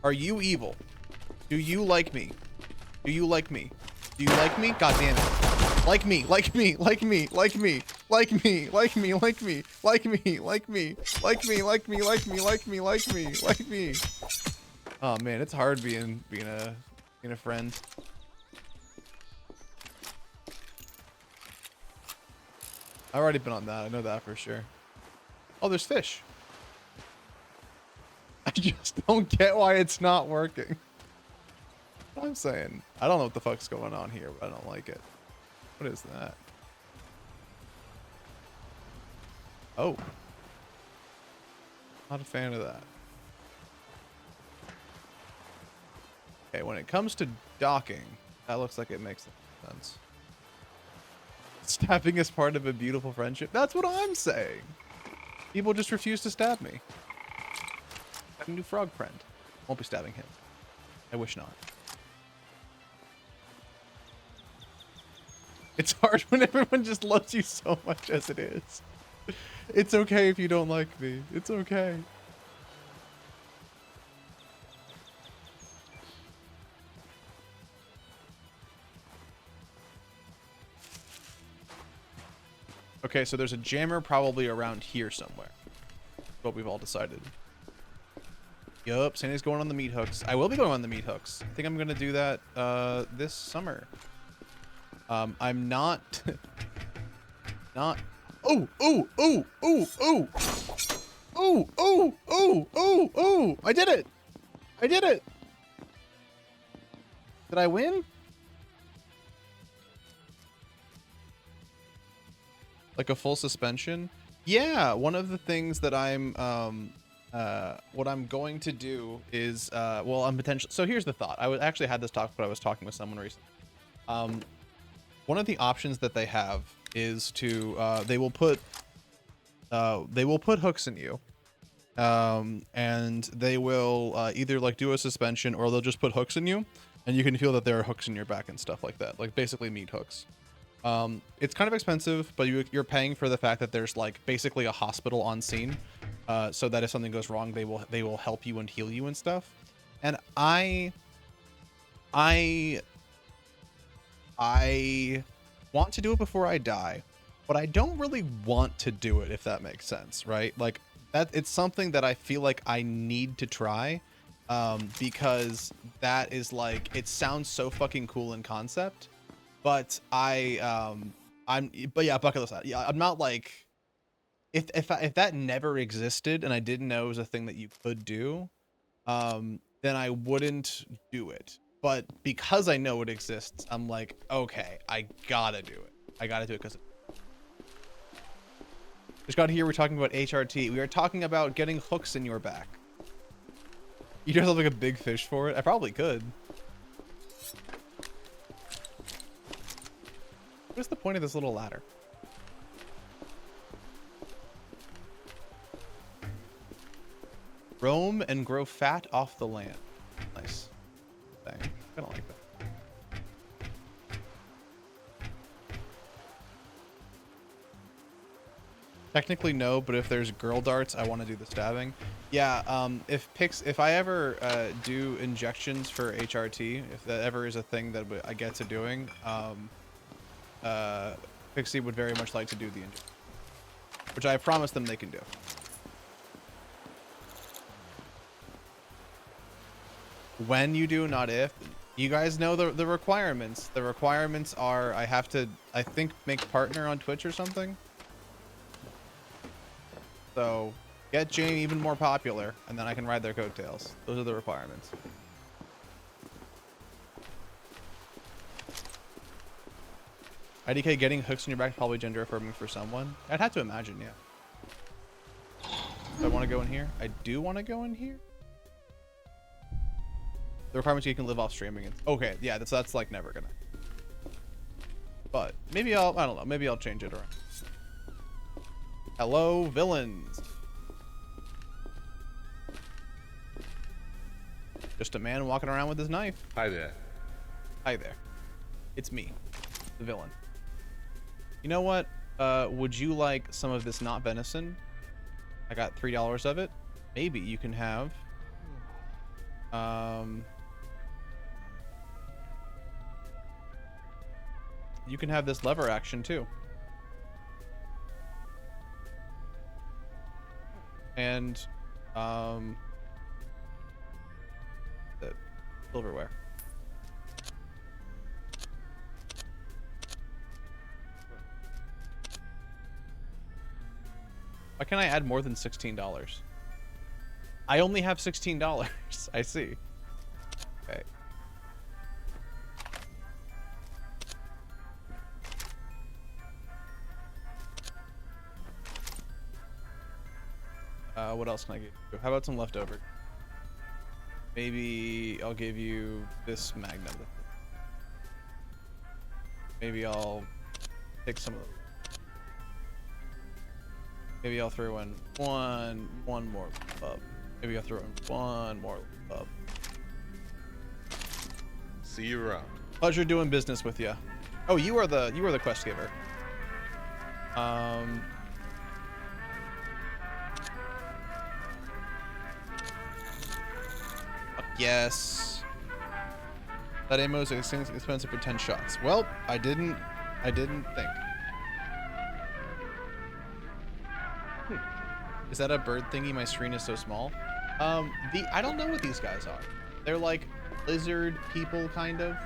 Are you evil? Do you like me? Do you like me? Do you like me? God damn it. Like me, like me, like me, like me, like me, like me, like me, like me, like me, like me, like me, like me, like me, like me, like me. Oh man, it's hard being a friend. I've already been on that. I know that for sure. Oh, there's fish. I just don't get why it's not working. I'm saying, I don't know what the fuck's going on here, but I don't like it. What is that? Oh. Not a fan of that. Okay, when it comes to docking, that looks like it makes sense. Stabbing is part of a beautiful friendship. That's what I'm saying. People just refuse to stab me. I have a new frog friend. Won't be stabbing him. I wish not. It's hard when everyone just loves you so much as it is. It's okay if you don't like me. It's okay. Okay, so there's a jammer probably around here somewhere. What we've all decided. Yup, Sandy's going on the meat hooks. I will be going on the meat hooks. I think I'm gonna do that this summer. I'm not not oh oh oh oh oh oh oh oh oh oh I did it! I did it! Did I win? Like a full suspension? Yeah, one of the things that I'm what I'm going to do is well, I'm potentially, so here's the thought. I actually had this talk, but I was talking with someone recently. One of the options that they have is to they will put hooks in you, and they will either like do a suspension, or they'll just put hooks in you, and you can feel that there are hooks in your back and stuff like that, like basically meat hooks. It's kind of expensive, but you're paying for the fact that there's like basically a hospital on scene, so that if something goes wrong, they will help you and heal you and stuff. And I want to do it before I die, but I don't really want to do it, if that makes sense, right? Like that, it's something that I feel like I need to try, because that is like, it sounds so fucking cool in concept. But but yeah, bucket list. Yeah, I'm not like, if that never existed and I didn't know it was a thing that you could do, then I wouldn't do it. But because I know it exists, I'm like, okay, I gotta do it. I gotta do it because just got here. We're talking about HRT. We are talking about getting hooks in your back. You dress up like a big fish for it. I probably could. What's the point of this little ladder? Roam and grow fat off the land. Nice. Dang, I don't like that. Technically no, but if there's girl darts, I want to do the stabbing. Yeah, if I ever do injections for HRT, if that ever is a thing that I get to doing, Pixie would very much like to do the injection, which I promised them they can do. When you do, not if. You guys know the requirements. The requirements are I have to, I think, make partner on Twitch or something. So get Jane even more popular, and then I can ride their coattails. Those are the requirements. IDK, getting hooks in your back is probably gender affirming for someone. I'd have to imagine, yeah. Do I want to go in here? I do want to go in here. The requirements you can live off streaming. Okay, yeah, that's like never gonna. But maybe I don't know. Maybe I'll change it around. Hello, villains. Just a man walking around with his knife. Hi there. Hi there. It's me, the villain. You know what? Would you like some of this not venison? I got $3 of it. Maybe you can have. You can have this lever action too. And the silverware. Why can't I add more than $16? I only have $16. I see. Okay. What else can I give you? How about some leftover? Maybe I'll give you this magnum. Maybe I'll take some of those. Maybe I'll throw in one more pub. Maybe I'll throw in one more pub. See you around. Pleasure doing business with you. Oh, you are the quest giver. Yes. That ammo is expensive for 10 shots. Well, I didn't think. Is that a bird thingy? My screen is so small. I don't know what these guys are. They're like lizard people, kind of.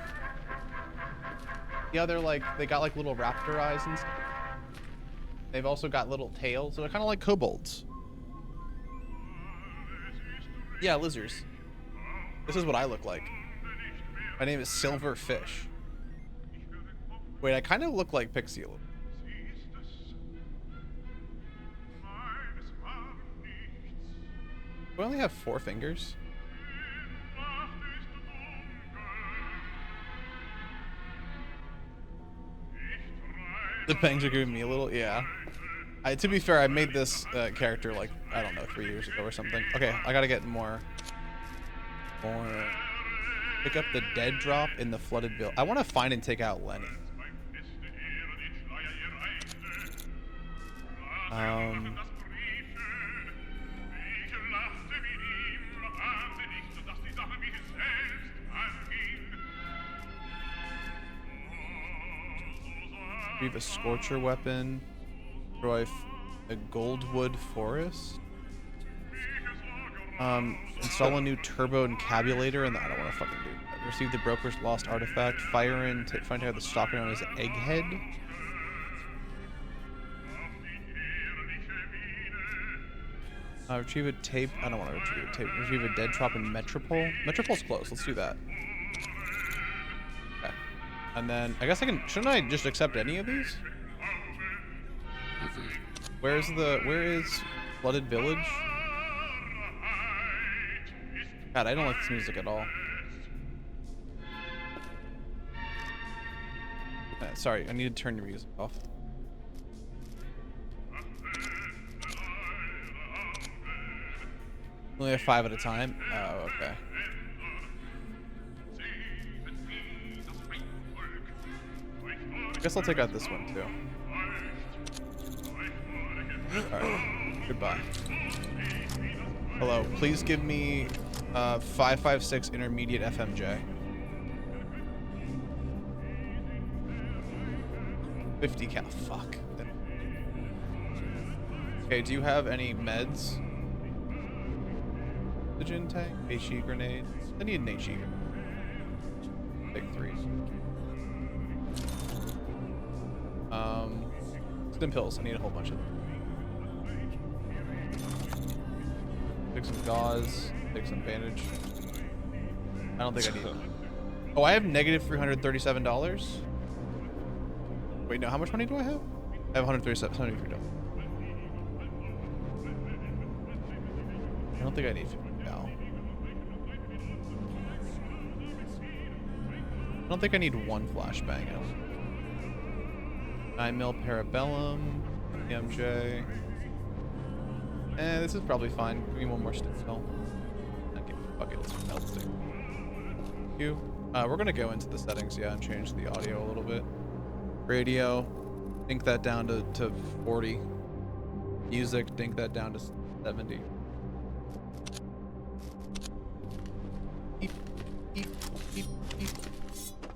Yeah, they got like little raptor eyes and stuff. They've also got little tails, so they're kind of like kobolds. Yeah, lizards. This is what I look like. My name is Silverfish. Wait, I kind of look like Pixie a little. Do I only have 4 fingers? The bangs are giving me a little, yeah. To be fair, I made this character like, I don't know, 3 years ago or something. Okay, I gotta get more. Pick up the dead drop in the flooded bill. I want to find and take out Lenny. We have a scorcher weapon. A goldwood forest. Install a new turbo encabulator, and I don't want to fucking do that. Receive the broker's lost artifact. Fire in, find out the stalker known as Egghead. Retrieve a tape. I don't want to retrieve a tape. Retrieve a dead drop in Metropole. Metropol's close. Let's do that. Okay. And then I guess I can. Shouldn't I just accept any of these? Where is Flooded Village? God, I don't like this music at all. Sorry, I need to turn your music off. Only have 5 at a time? Oh, okay. I guess I'll take out this one too. Alright, goodbye. Hello, please give me 556 intermediate FMJ. 50 cal. Fuck. Okay, do you have any meds? Oxygen tank? HE grenade? I need an HE grenade. Take 3. Stim pills. I need a whole bunch of them. Take some gauze. Take some bandage. I don't think I need it. Oh, I have negative $337. Wait, no, how much money do I have? I have 137, $73. I don't think I need 50 cal. I don't think I need one flashbang. 9mm parabellum, EMJ. This is probably fine. Give me one more stick still. Okay, fuck it, let's melt stick. Thank you. We're gonna go into the settings, yeah, and change the audio a little bit. Radio, dink that down to 40. Music, dink that down to 70. Beep, beep, beep, beep.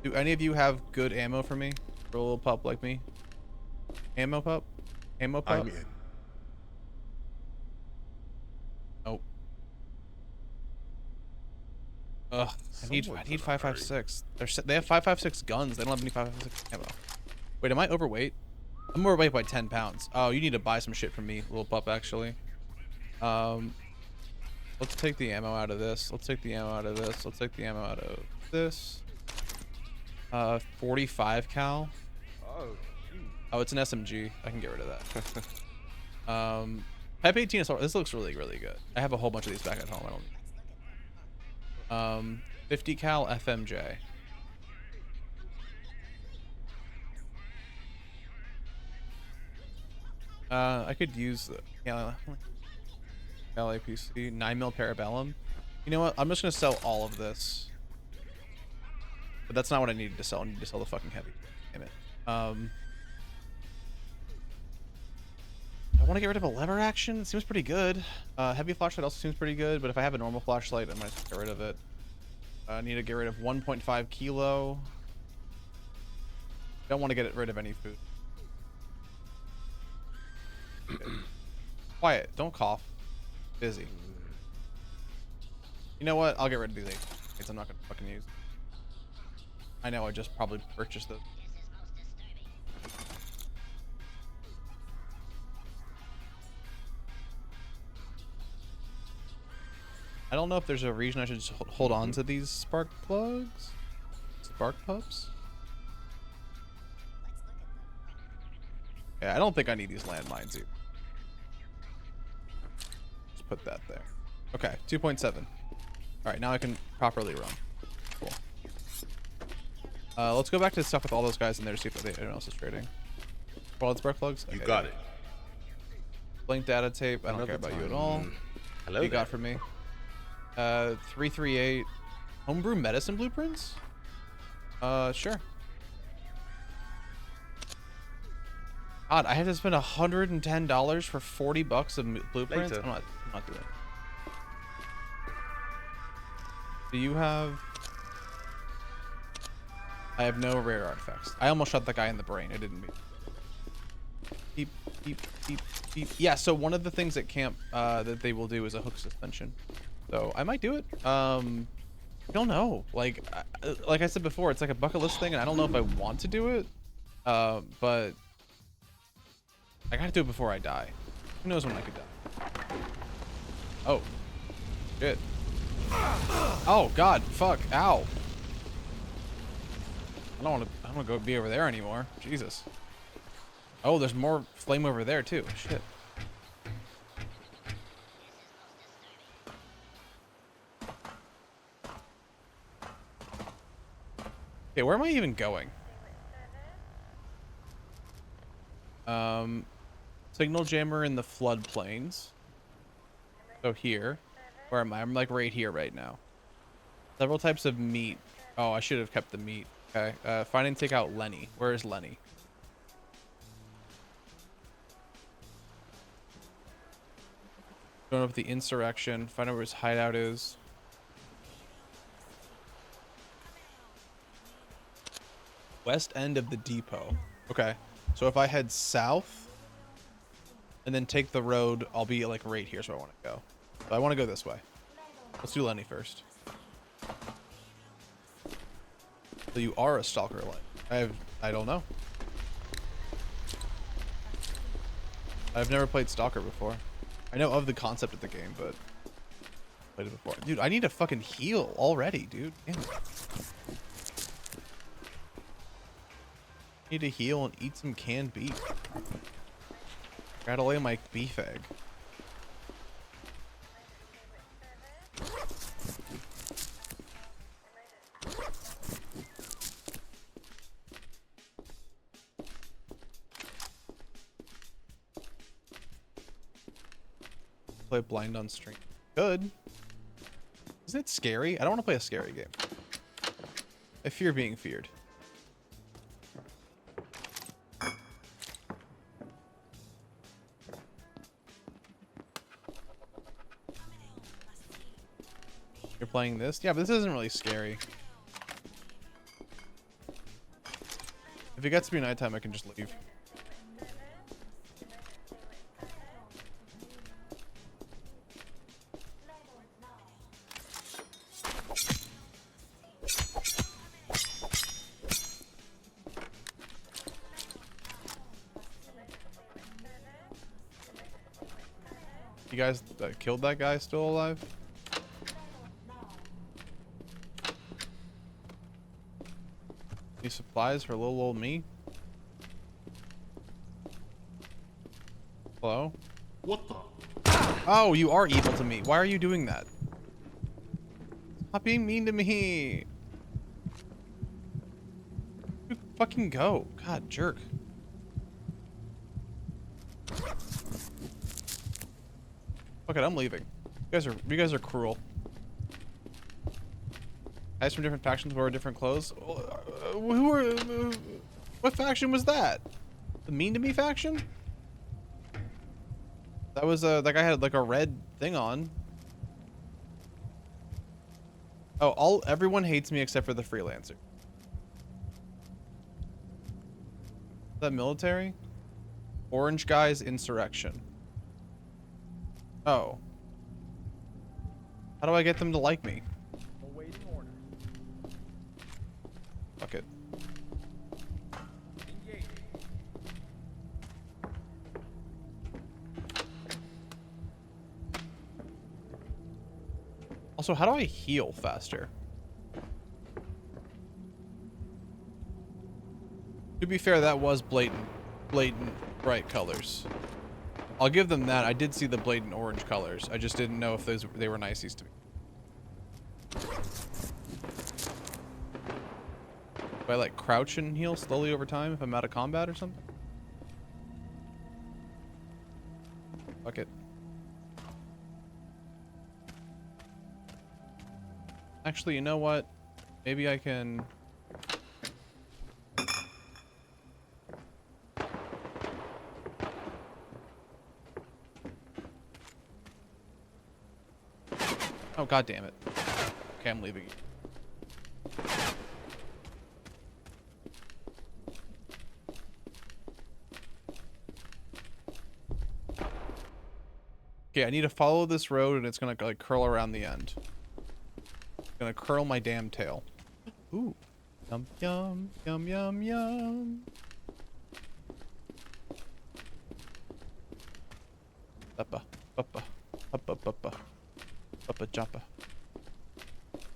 Do any of you have good ammo for me? For a little pup like me? Ammo pup? Ammo pup? I'm in. Oh. Ugh, I need 5.56. They have 5.56 guns. They don't have any 5.56 ammo. Wait, am I overweight? I'm overweight by 10 pounds. Oh, you need to buy some shit from me, little pup, actually. Let's take the ammo out of this. Let's take the ammo out of this. Let's take the ammo out of this. 45 cal. Oh, it's an SMG. I can get rid of that. Type 18 assault. This looks really, really good. I have a whole bunch of these back at home. I don't. 50 cal FMJ. I could use the LAPC 9mm parabellum. You know what? I'm just gonna sell all of this. But that's not what I needed to sell. I need to sell the fucking heavy. Damn it. I want to get rid of a lever action. It seems pretty good. Heavy flashlight also seems pretty good, but if I have a normal flashlight, I might just get rid of it. I need to get rid of 1.5 kilo. Don't want to get rid of any food. Okay. Quiet. Don't cough. Busy. You know what? I'll get rid of these 8. I'm not going to fucking use. I know I just probably purchased this. I don't know if there's a reason I should just hold on to these spark plugs. Spark pups? Yeah, I don't think I need these landmines either. Just put that there. Okay, 2.7. Alright, now I can properly run. Cool. Let's go back to stuff with all those guys in there to see if anyone else is trading. Quality spark plugs? Okay, You got it. Blank data tape. I don't Another care about you at time. all. Hello What you there. got for me? 338 homebrew medicine blueprints? Sure. God, I have to spend $110 for 40 bucks of blueprints. Later. I'm not doing it. Do you have? I have no rare artifacts. I almost shot that guy in the brain. I didn't mean. Beep, beep, beep, beep. Yeah. So one of the things at camp that they will do is a hook suspension. So I might do it. I don't know. Like I said before, it's like a bucket list thing, and I don't know if I want to do it. But I gotta do it before I die. Who knows when I could die? Oh, shit. Oh God, fuck, ow. I don't want to go be over there anymore. Jesus. Oh, there's more flame over there too. Shit. Okay, where am I even going? Signal jammer in the floodplains. So here. Where am I? I'm like right here right now. Several types of meat. Oh, I should have kept the meat. Okay. Find and take out Lenny. Where is Lenny? Going up with the insurrection. Find out where his hideout is. West end of the depot. Okay. So if I head south and then take the road, I'll be like right here. So I want to go. So I want to go this way. Let's do Lenny first. So you are a stalker, like I don't know. I've never played Stalker before. I know of the concept of the game, but played it before. Dude, I need to fucking heal already, dude. Damn it. Need to heal and eat some canned beef. Gotta lay my beef egg. Play blind on stream. Good. Isn't it scary? I don't want to play a scary game. I fear being feared. You're playing this? Yeah, but this isn't really scary. If it gets to be nighttime, I can just leave. You guys that killed that guy still alive? Any supplies for little old me? Hello? What the? Oh, you are evil to me. Why are you doing that? Stop being mean to me. You fucking go. God, jerk. Fuck it, I'm leaving. You guys are cruel. Guys from different factions wear different clothes. What faction was that? The mean to me faction? That was that guy had like a red thing on. Oh, everyone hates me except for the freelancer. Is that military? Orange guy's insurrection. Oh. How do I get them to like me? Awaiting orders. Fuck it. Engage. Also, how do I heal faster? To be fair, that was blatant bright colors. I'll give them that. I did see the blatant orange colors. I just didn't know if they were niceys to me. Do I like crouch and heal slowly over time if I'm out of combat or something? Fuck it. Actually, you know what? Maybe I can... Oh, god damn it. Okay, I'm leaving. Okay, I need to follow this road and it's gonna like curl around the end. It's gonna curl my damn tail. Ooh. Yum, yum, yum, yum, yum. Papa, papa, papa, papa. Uppa jumpa.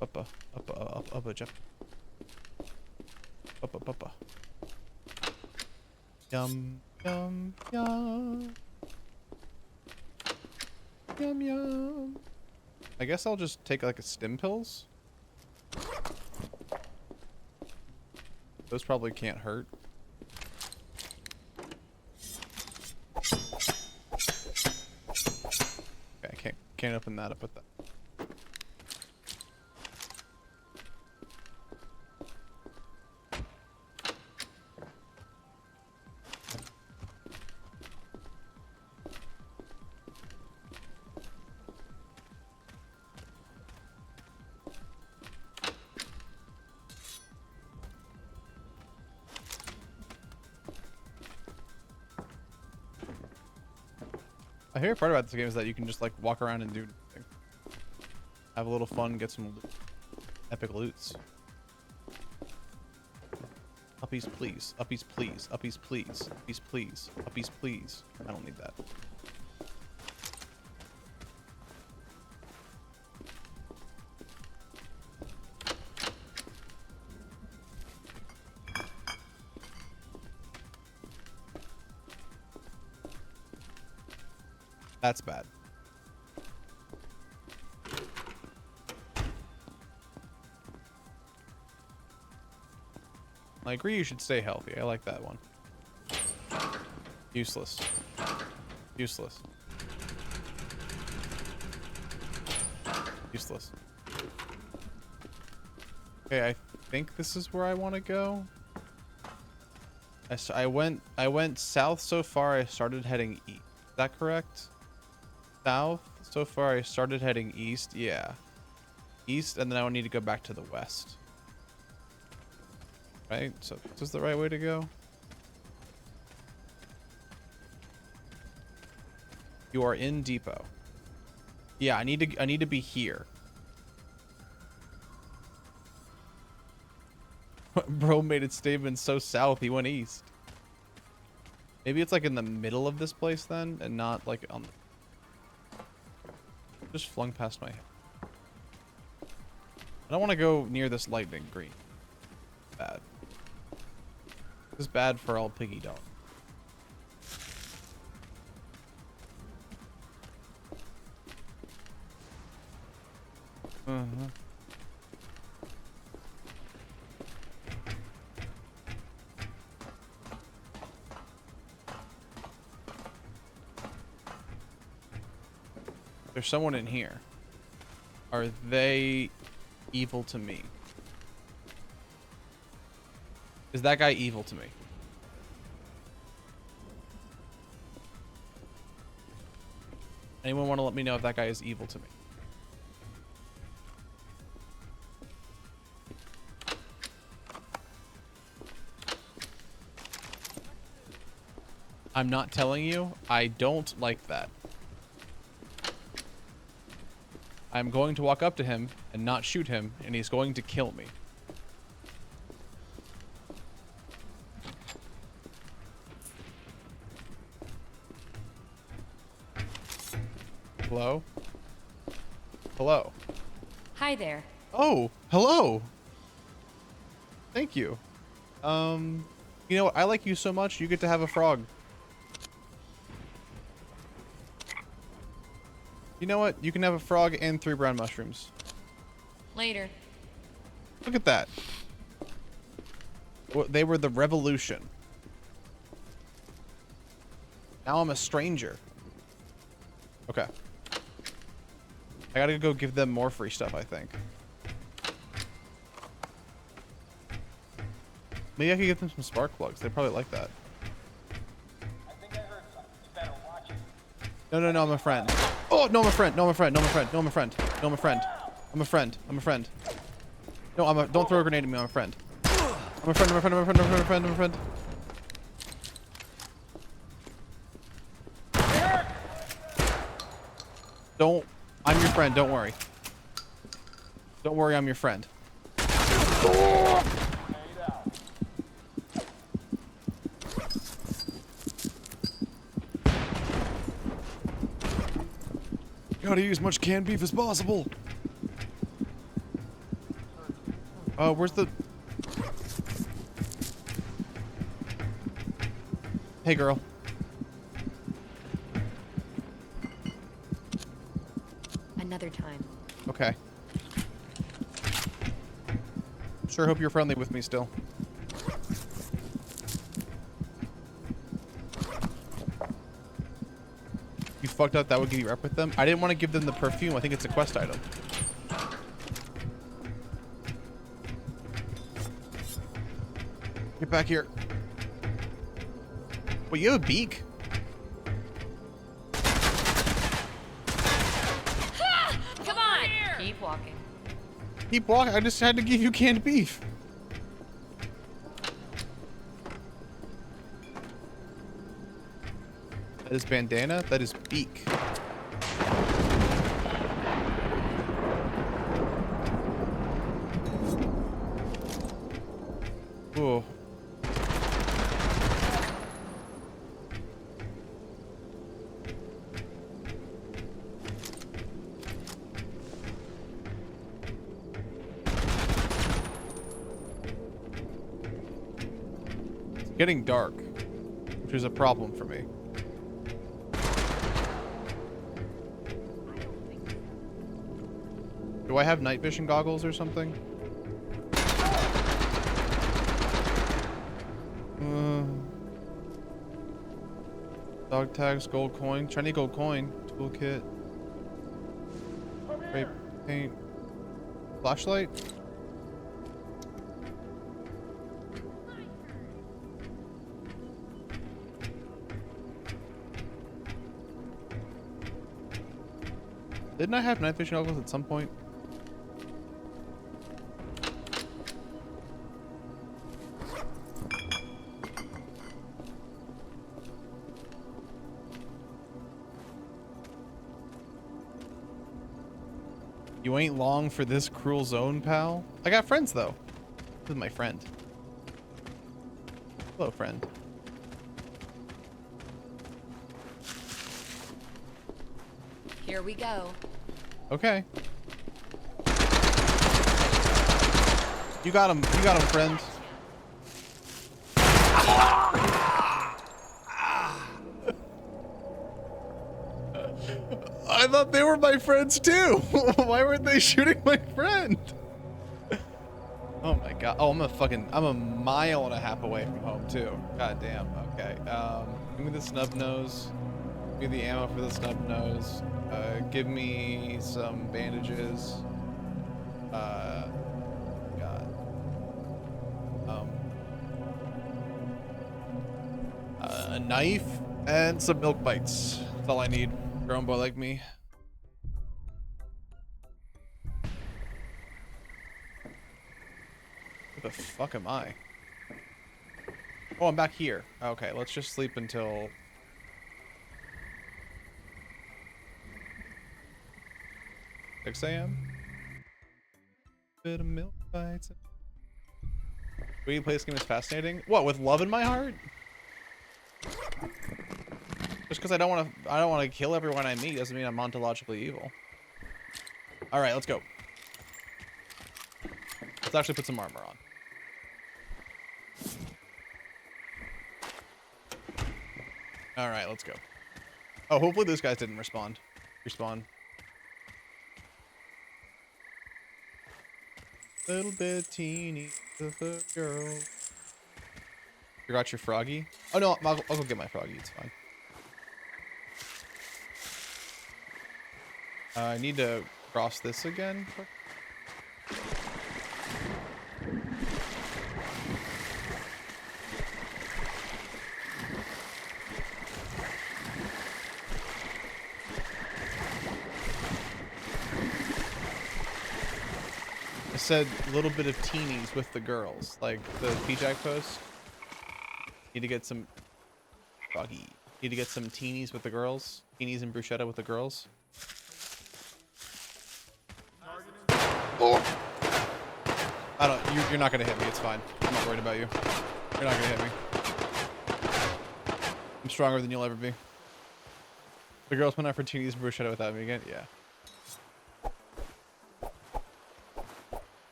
Uppa jump. Uppa. Yum, yum, yum. Yum, yum. I guess I'll just take like a stim pills. Those probably can't hurt. Okay, I can't open that up with that. My favorite part about this game is that you can just like walk around and do nothing. Have a little fun, get some epic loots. Uppies please, uppies please, uppies please, uppies please, uppies please. I don't need that. That's bad. I agree you should stay healthy. I like that one. Useless. Useless. Useless. Okay, I think this is where I want to go. I went south so far. I started heading east. Is that correct? South so far. I started heading east. Yeah, east, and then I would need to go back to the west. Right. So this is the right way to go. You are in depot. Yeah, I need to be here. Bro made it statement so south, he went east. Maybe it's like in the middle of this place then, and not like on the... Just flung past my head. I don't want to go near this lightning green. Bad. This is bad for all piggy dog. There's someone in here. Are they evil to me? Is that guy evil to me? Anyone want to let me know if that guy is evil to me? I'm not telling you. I don't like that. I'm going to walk up to him and not shoot him, and he's going to kill me. Hello? Hello? Hi there. Oh, hello. Thank you. You know what? I like you so much, you get to have a frog. You know what? You can have a frog and 3 brown mushrooms. Later. Look at that. They were the revolution. Now I'm a stranger. Okay. I gotta go give them more free stuff, I think. Maybe I could give them some spark plugs. They probably like that. I think I heard something. You better watch it. No, I'm a friend. Oh, no, I'm a friend. No, I'm a friend. No, I'm a friend. No, I'm a friend. No, I'm a friend. I'm a friend. I'm a friend. No, don't throw a grenade at me. I'm a friend. I'm a friend. I'm a friend. I'm a friend. I'm a friend. I'm a friend. Don't. I'm your friend. Don't worry. Don't worry. I'm your friend. Gotta use much canned beef as possible. Where's the... Hey, girl. Another time. Okay. Sure hope you're friendly with me still. You fucked up. That would give you rep with them. I didn't want to give them the perfume. I think it's a quest item. Get back here. Wait, you have a beak? Come on! Keep walking. Keep walking. I just had to give you canned beef. That is bandana. That is beak. Ooh. It's getting dark, which is a problem for me. Do I have night vision goggles or something? Dog tags, gold coin, shiny gold coin, toolkit, spray paint, flashlight. Didn't I have night vision goggles at some point? You ain't long for this cruel zone, pal. I got friends though. This is my friend. Hello, friend. Here we go. Okay. You got him. You got him, friend. I thought they were my friends too. Why weren't they shooting my friend? Oh my god. Oh, I'm a mile and a half away from home too. God damn. Okay. Give me the snub nose. Give me the ammo for the snub nose. Give me some bandages. God. A knife and some milk bites. That's all I need. Grown boy like me. Where the fuck am I? Oh, I'm back here. Okay, let's just sleep until 6 a.m. Bit of milk bites. Way you play this game is fascinating. What, with love in my heart? Just because I don't want to kill everyone I meet doesn't mean I'm ontologically evil. All right, let's go. Let's actually put some armor on. All right, let's go. Oh, hopefully those guys didn't respawn. Little bit teeny of a girl. You got your froggy? Oh no, I'll go get my froggy. It's fine. I need to cross this again. I said a little bit of teenies with the girls, like the PJAC post. Need to get some froggy. Need to get some teenies with the girls. Teenies and bruschetta with the girls. Oh. I don't. You're not gonna hit me. It's fine. I'm not worried about you. You're not gonna hit me. I'm stronger than you'll ever be. The girls went out for teenies and bruschetta without me again. Yeah.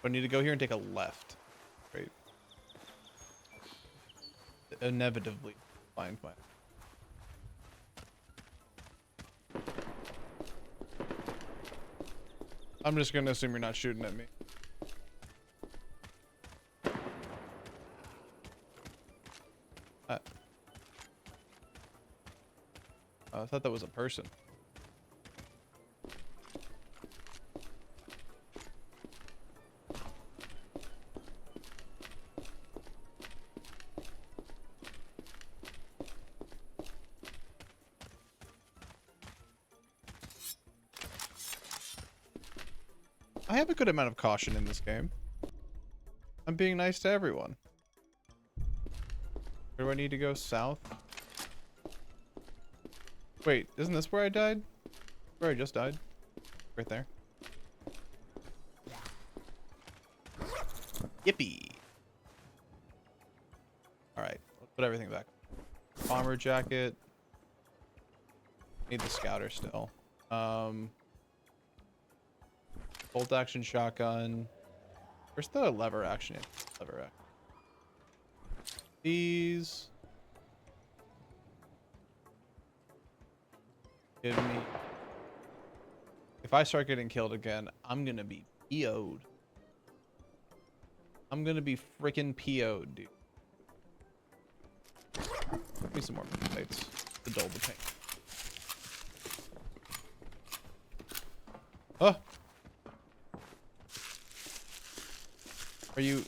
I need to go here and take a left. Right. Inevitably find my. I'm just gonna assume you're not shooting at me. I thought that was a person. I have a good amount of caution in this game. I'm being nice to everyone. Where do I need to go? South? Wait, isn't this where I died? Where I just died? Right there. Yippee! Alright, let's put everything back. Bomber jacket. Need the scouter still. Bolt action shotgun. Where's the lever action? Lever action. These. Give me. If I start getting killed again, I'm gonna be PO'd. I'm gonna be freaking PO'd, dude. Give me some more plates to dull the pain. Oh! Are you...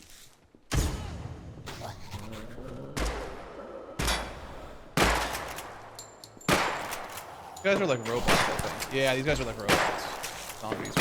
These guys are like robots, I think. Yeah, these guys are like robots. Zombies.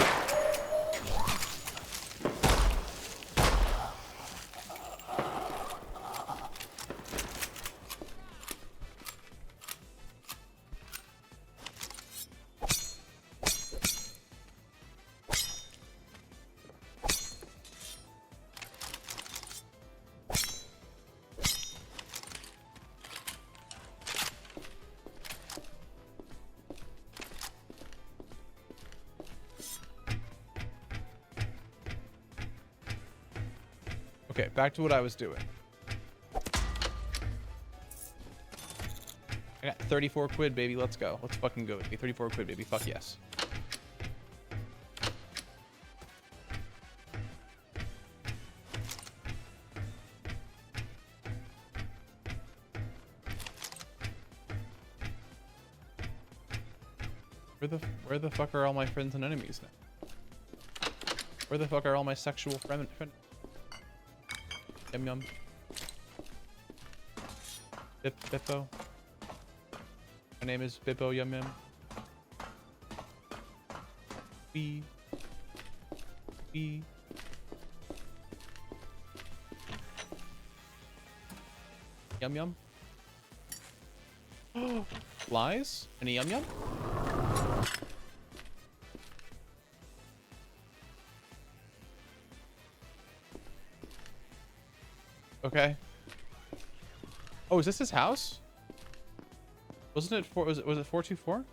Okay, back to what I was doing. I got 34 quid, baby. Let's go. Let's fucking go. 34 quid, baby. Fuck yes. Where the fuck are all my friends and enemies now? Where the fuck are all my sexual friends? Yum yum. Bippo. My name is Bippo Yum Yum. B. Yum yum. Lies? Any yum yum? Okay. Oh, is this his house? Wasn't it was it 424?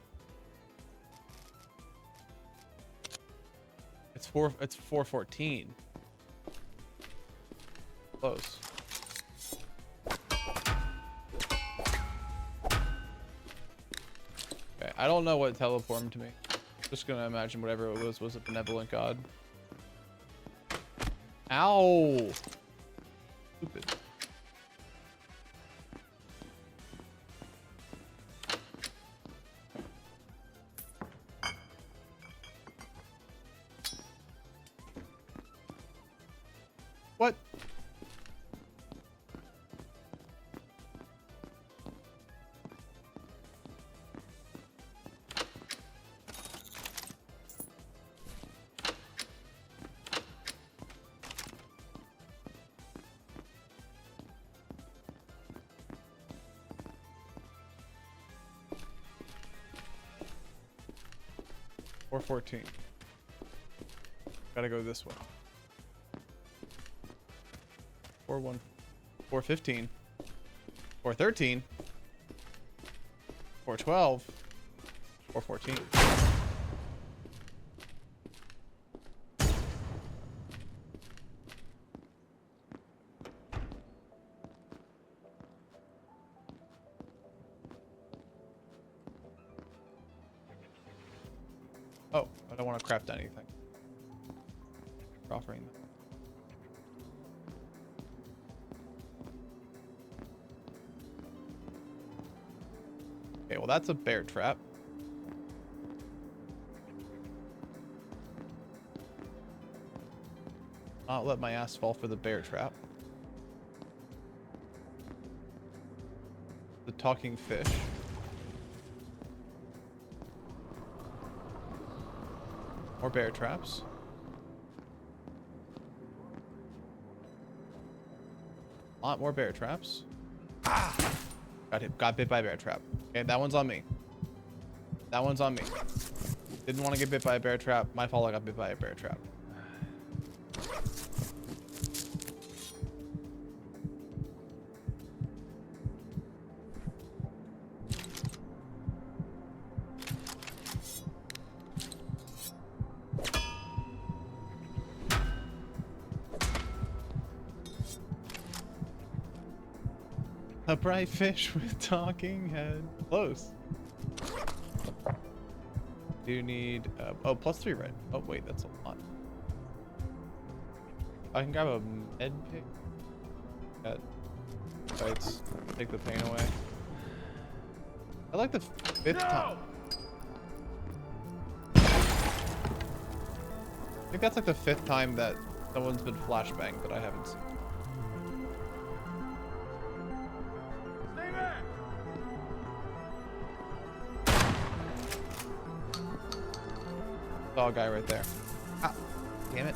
It's 414. Close. Okay, I don't know what teleported to me. Just gonna imagine whatever it was a benevolent god. Ow! Stupid. What? Or 14. Gotta go this way. 4-1. 4-15. 4-13. 4-12. 4-14. Oh, I don't want to craft anything. Offering them. Okay, well that's a bear trap. Not let my ass fall for the bear trap. The talking fish. More bear traps. A lot more bear traps. Got bit by a bear trap. Okay, that one's on me. That one's on me. Didn't want to get bit by a bear trap. My fault, I got bit by a bear trap. bright fish with talking head. Close. Do you need oh, +3 red. Oh wait, that's a lot. I can grab a med pick. That fights, take the pain away. I like the 5th time. I think that's like the 5th time that someone's been flashbanged that I haven't seen. Stay back! Saw a guy right there. Ah, damn it.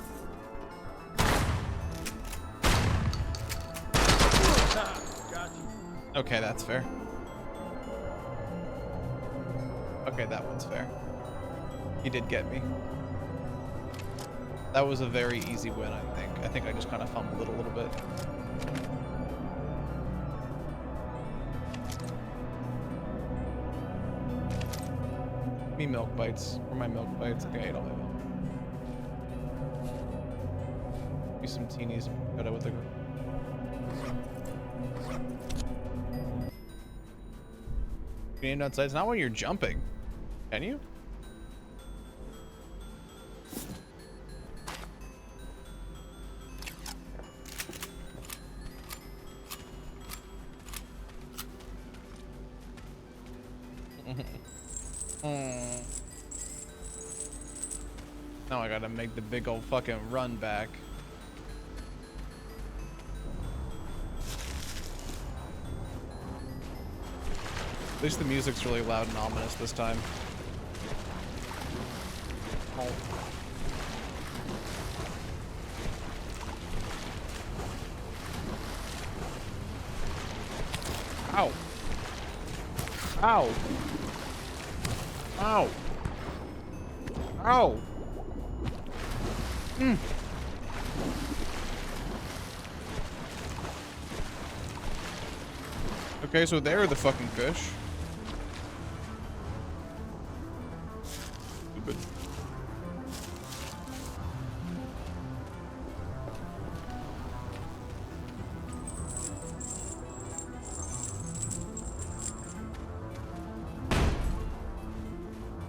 Got you. Okay, that's fair. Okay, that one's fair. He did get me. That was a very easy win, I think. I think I just kind of fumbled it a little bit. Me milk bites. Or my milk bites. I think I ate all my milk. Maybe some teenies. Got it with the group. You aim outside. It's not when you're jumping. Can you? Now I gotta make the big old fucking run back. At least the music's really loud and ominous this time. Oh. Ow. Ow. Ow. Ow. Mm. Okay, so they're the fucking fish. Stupid. I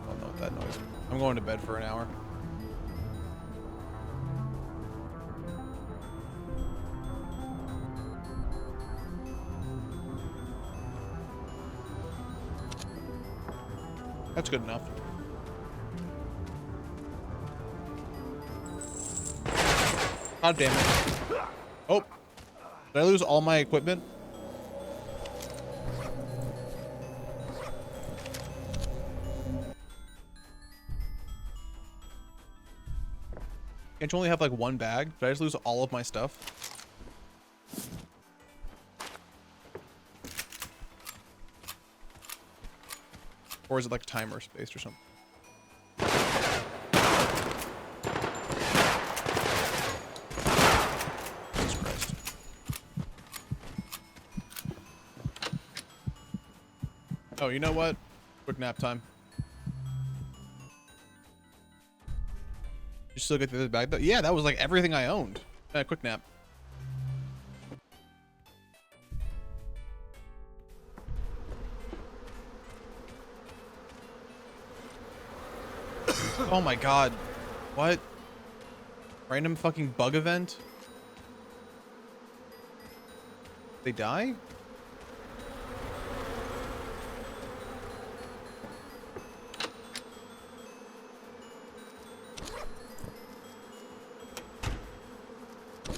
don't know what that noise is. I'm going to bed for an hour. That's good enough. God damn it. Oh. Did I lose all my equipment? Can't you only have like one bag? Did I just lose all of my stuff? Or is it like timer space or something? Jesus Christ. Oh, you know what? Quick nap time. You still get the other bag though? Yeah, that was like everything I owned. Quick nap. Oh my god. What? Random fucking bug event? They die? Oh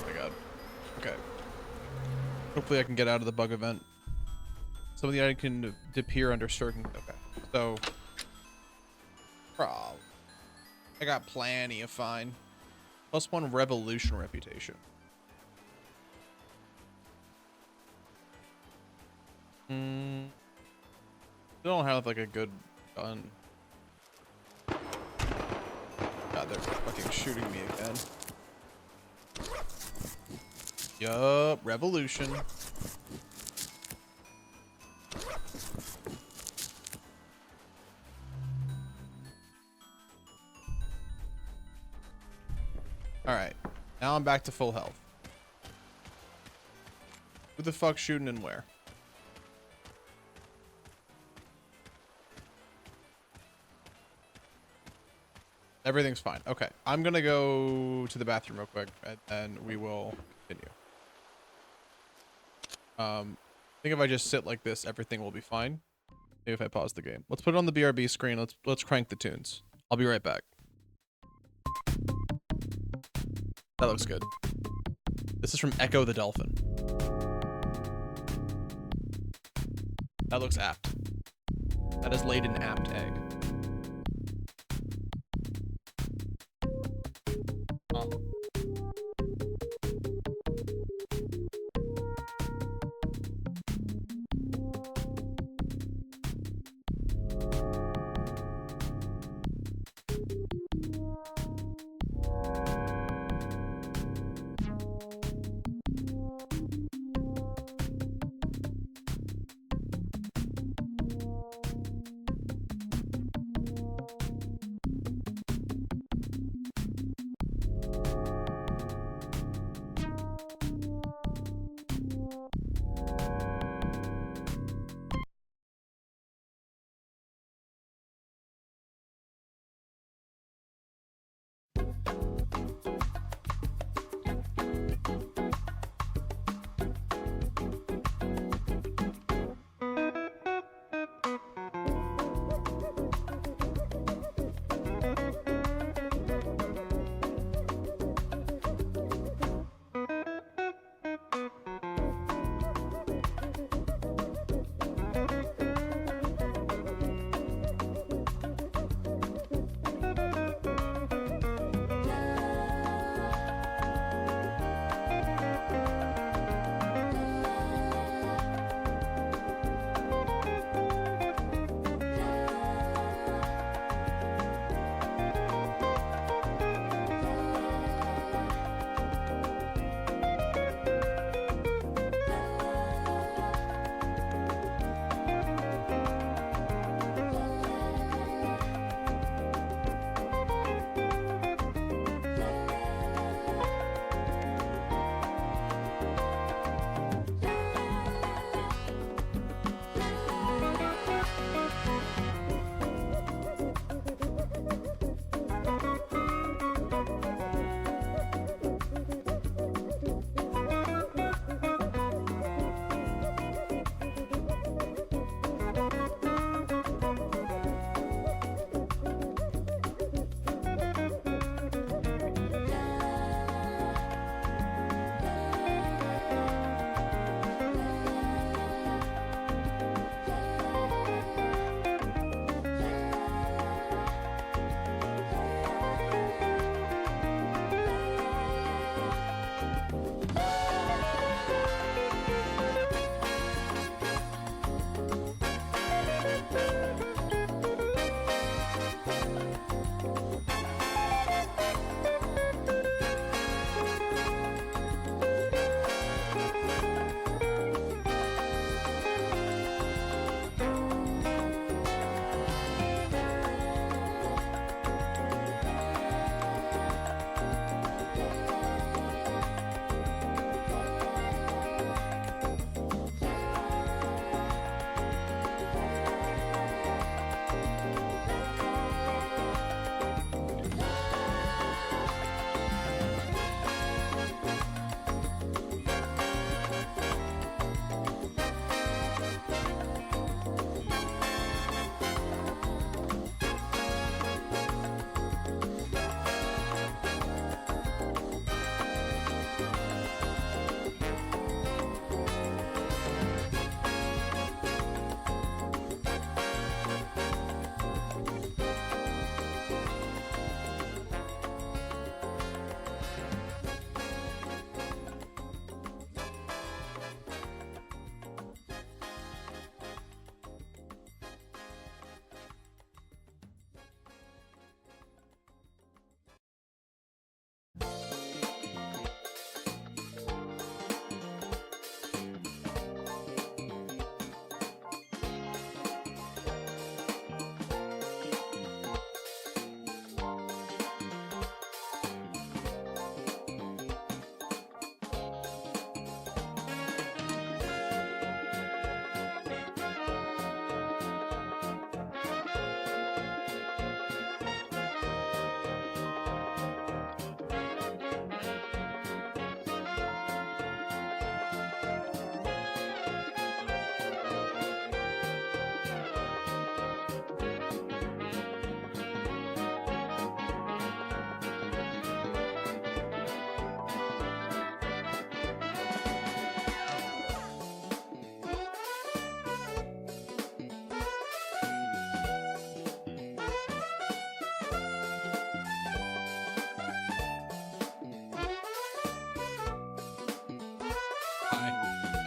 my god. Okay. Hopefully I can get out of the bug event. Some of the items can disappear under certain. Okay, so. I got plenty of fine. +1 revolution reputation. Still don't have like a good gun. God, they're fucking shooting me again. Yup, revolution. All right, now I'm back to full health. Who the fuck's shooting and where? Everything's fine. Okay. I'm gonna go to the bathroom real quick, and then we will continue. I think if I just sit like this, everything will be fine. Maybe if I pause the game. Let's put it on the BRB screen. Let's crank the tunes. I'll be right back. That looks good. This is from Echo the Dolphin. That looks apt. That has laid an apt egg.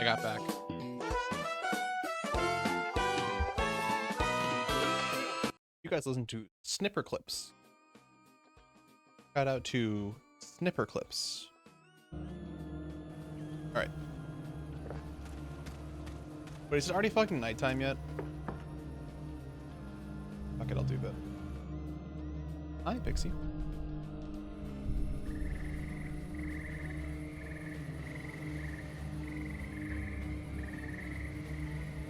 I got back. You guys listen to Snipper Clips. Shout out to Snipper Clips. Alright. Wait, is it already fucking nighttime yet? Fuck it, I'll do that. Hi, Pixie.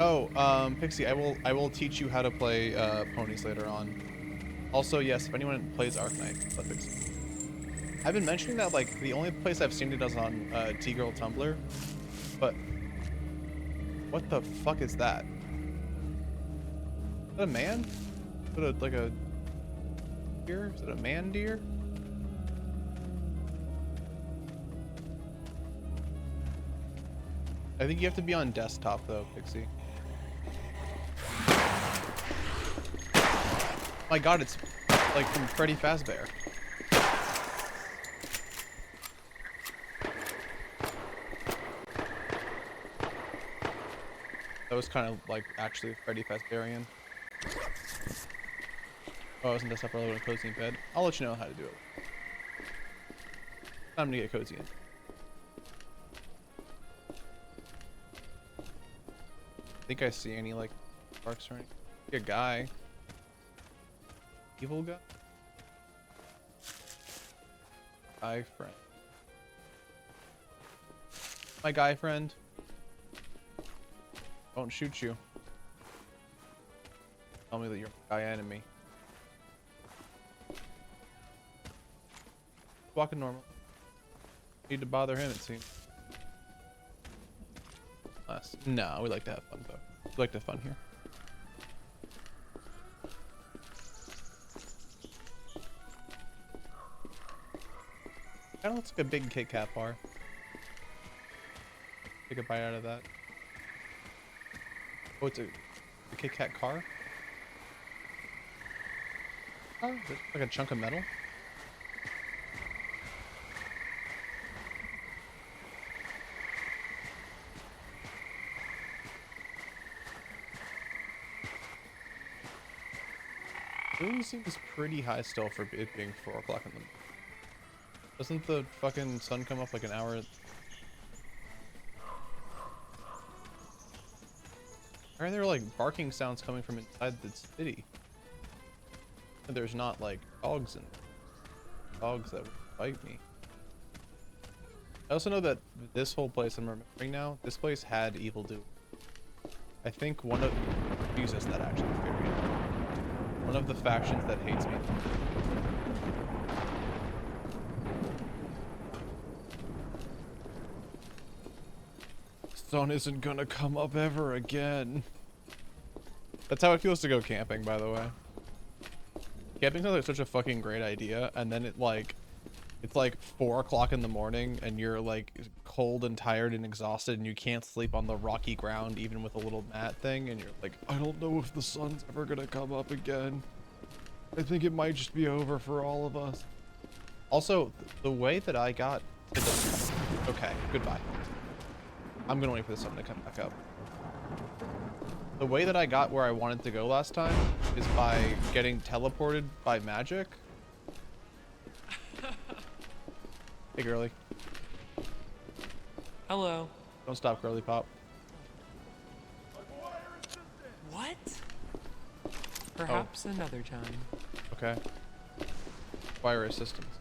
Oh, Pixie, I will teach you how to play ponies later on. Also, yes, if anyone plays Arknight, let Pixie. I've been mentioning that like the only place I've seen it is on T-Girl Tumblr, but what the fuck is that? Is that a man? Is it like a deer? Is it a man deer? I think you have to be on desktop though, Pixie. My god, it's like from Freddy Fazbear. That was kind of like actually Freddy Fazbearian. Oh, I wasn't desktop earlier when cozy in bed. I'll let you know how to do it. Time to get cozy in. I think I see any like sparks or anything. A guy. Evil guy? Guy friend. My guy friend. Won't shoot you. Tell me that you're my guy enemy. Walking normal. Need to bother him, it seems. No, we like to have fun though. We like to have fun here. Kinda looks like a big Kit Kat bar. Take a bite out of that. Oh, it's a Kit Kat car? Oh, is it like a chunk of metal? It seems pretty high still for it being 4 o'clock in the morning. Doesn't the fucking sun come up like an hour? Why are there like barking sounds coming from inside the city? And there's not like dogs that would bite me. I also know that this whole place I'm remembering now, this place had evil do. I think one of Jesus, that actually scared me. One of the factions that hates me. Sun isn't gonna come up ever again. That's how it feels to go camping, by the way. Camping sounds like such a fucking great idea, and then it's like 4 o'clock in the morning, and you're like cold and tired and exhausted, and you can't sleep on the rocky ground even with a little mat thing, and you're like, I don't know if the sun's ever gonna come up again. I think it might just be over for all of us. Also, the way that I got to the... Okay, goodbye. I'm gonna wait for the sun to come back up. The way that I got where I wanted to go last time is by getting teleported by magic. Hey, girly. Hello. Don't stop, girly pop. What? Perhaps another time. Okay. Wire assistance.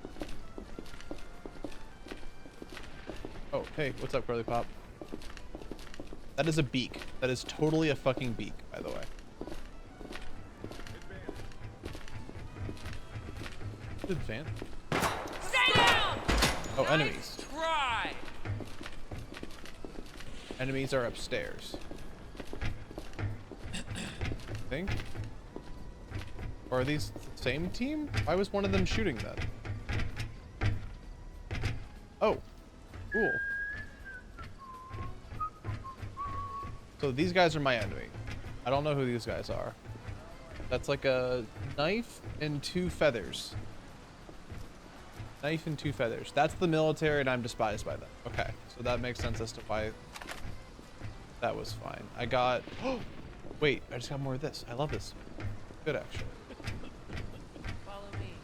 Oh, hey, what's up, girly pop? That is a beak. That is totally a fucking beak, by the way. Advance. Stay down! Oh, enemies. Try! Enemies are upstairs. I think. Or are these the same team? Why was one of them shooting that? Oh, cool. So these guys are my enemy. I don't know who these guys are. That's like a knife and 2 feathers. Knife and 2 feathers. That's the military, and I'm despised by them. Okay, so that makes sense as to why That was fine. I got... Oh! Wait, I just got more of this. I love this. Good, actually. Follow me.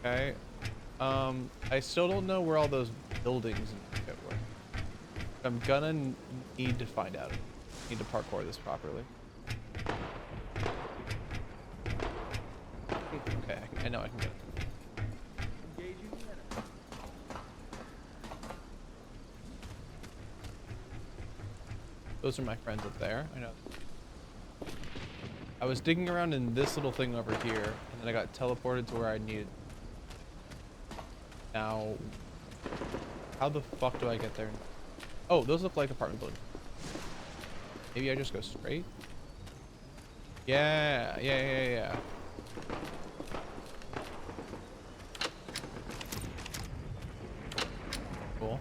Okay. I still don't know where all those buildings and shit were. I'm gonna need to find out. Need to parkour this properly. Okay, I know I can get it. Engaging the enemy. Those are my friends up there. I know. I was digging around in this little thing over here, and then I got teleported to where I needed. Now, how the fuck do I get there? Oh, those look like apartment buildings. Maybe I just go straight? Yeah. Cool.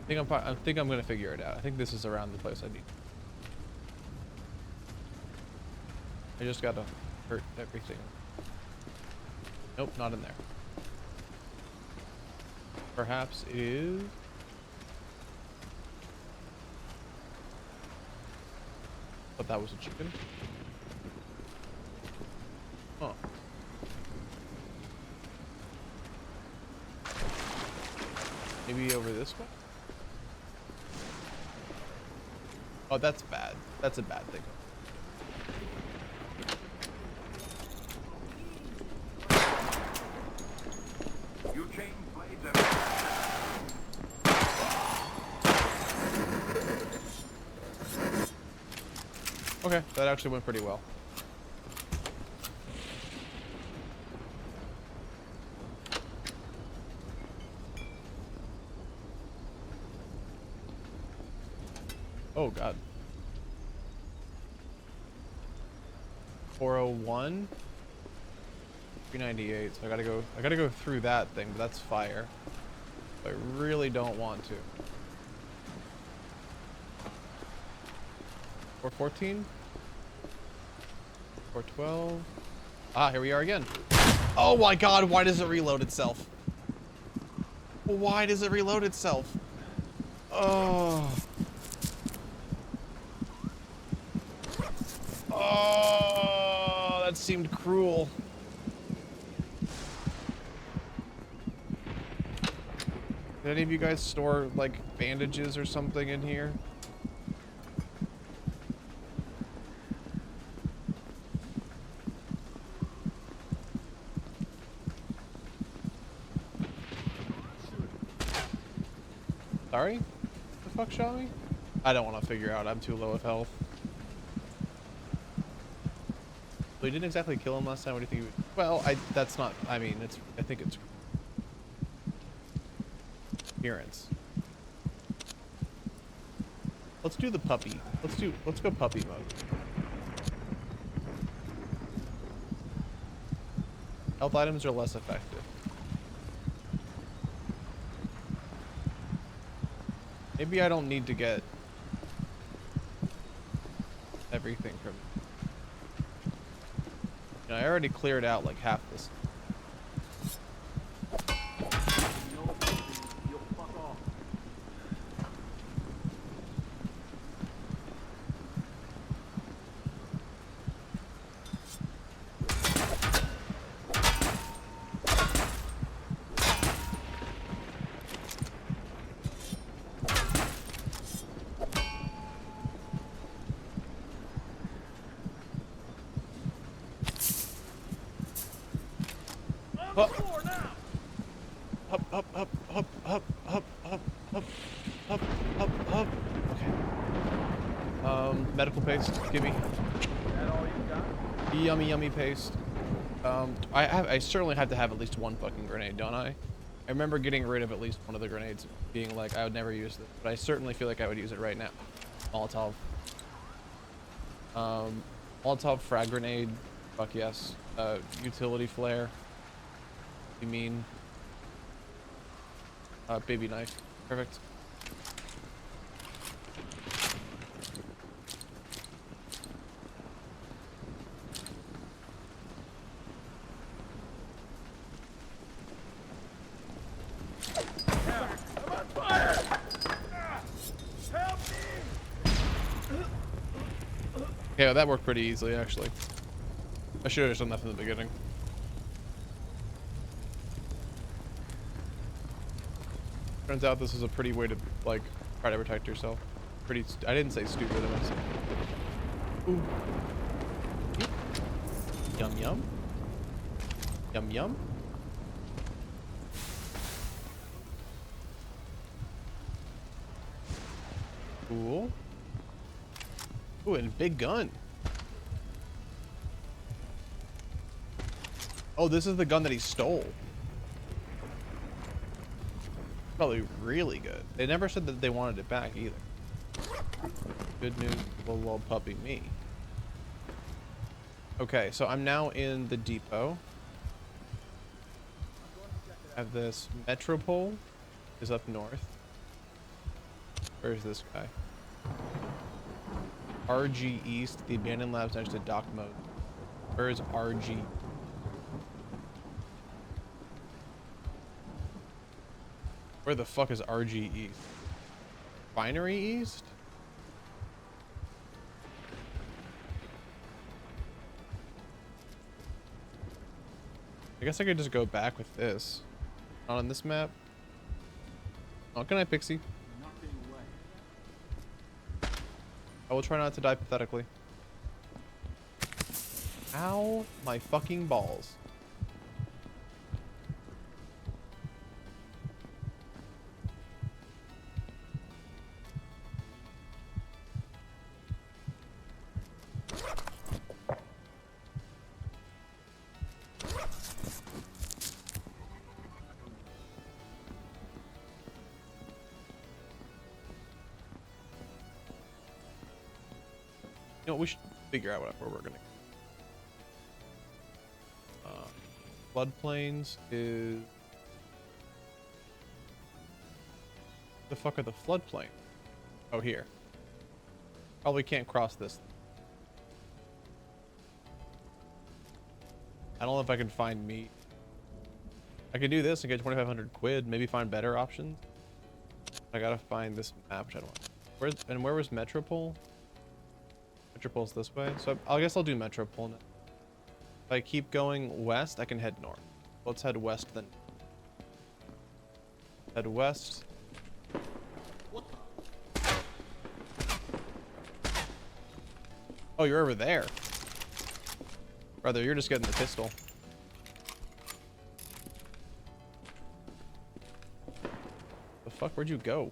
I think I'm gonna figure it out. I think this is around the place I need. I just gotta hurt everything. Nope, not in there. Perhaps it is. But that was a chicken. Huh. Maybe over this way? Oh, that's bad. That's a bad thing. You change blades and Okay, that actually went pretty well. Oh god. 401 398. So I gotta go through that thing, but that's fire. I really don't want to. 414 412. Ah, here we are again. Oh my god, why does it reload itself? Why does it reload itself? Oh. Oh, that seemed cruel. Did any of you guys store like bandages or something in here? Sorry? The fuck shot me? I don't want to figure out. I'm too low of health. We didn't exactly kill him last time. What do you think? He would... Well, that's not. I mean, it's. I think it's appearance. Let's do the puppy. Let's go puppy mode. Health items are less effective. Maybe I don't need to get everything from. You know, I already cleared out like half this. You'll fuck off. Up, up, up, up, up, up, up, up, up, up, up. Okay. Medical paste. Give me. That all you got? Yummy, yummy paste. I certainly have to have at least one fucking grenade, don't I? I remember getting rid of at least one of the grenades, being like, I would never use this, but I certainly feel like I would use it right now. Molotov. Molotov frag grenade. Fuck yes. Utility flare. You mean? Baby knife. Perfect. I'm on fire! Help me! Okay, well, that worked pretty easily, actually. I should have just done that from the beginning. Turns out this is a pretty way to, like, try to protect yourself. I didn't say stupid, I meant. Ooh. Yum yum. Yum yum. Cool. Ooh, and big gun. Oh, this is the gun that he stole. Probably really good. They never said that they wanted it back either. Good news, little puppy me. Okay, so I'm now in the depot. I have this Metropole is up north. Where's this guy? RG East, the abandoned labs next to dock mode. Where is RG? Where the fuck is RG East? Binary East? I guess I could just go back with this. Not on this map. Oh, can I, Pixie? I will try not to die pathetically. Ow, my fucking balls. You know, we should figure out where we're gonna. Floodplains is. The fuck are the floodplains? Oh, here. Probably can't cross this. I don't know if I can find meat. I can do this and get 2,500 quid. Maybe find better options. I gotta find this map, which I don't want. Where was Metropole? Metropole's this way, so I guess I'll do Metropole now. If I keep going west, I can head north. Let's head west then. Head west. Oh, you're over there. Brother, you're just getting the pistol. The fuck, where'd you go?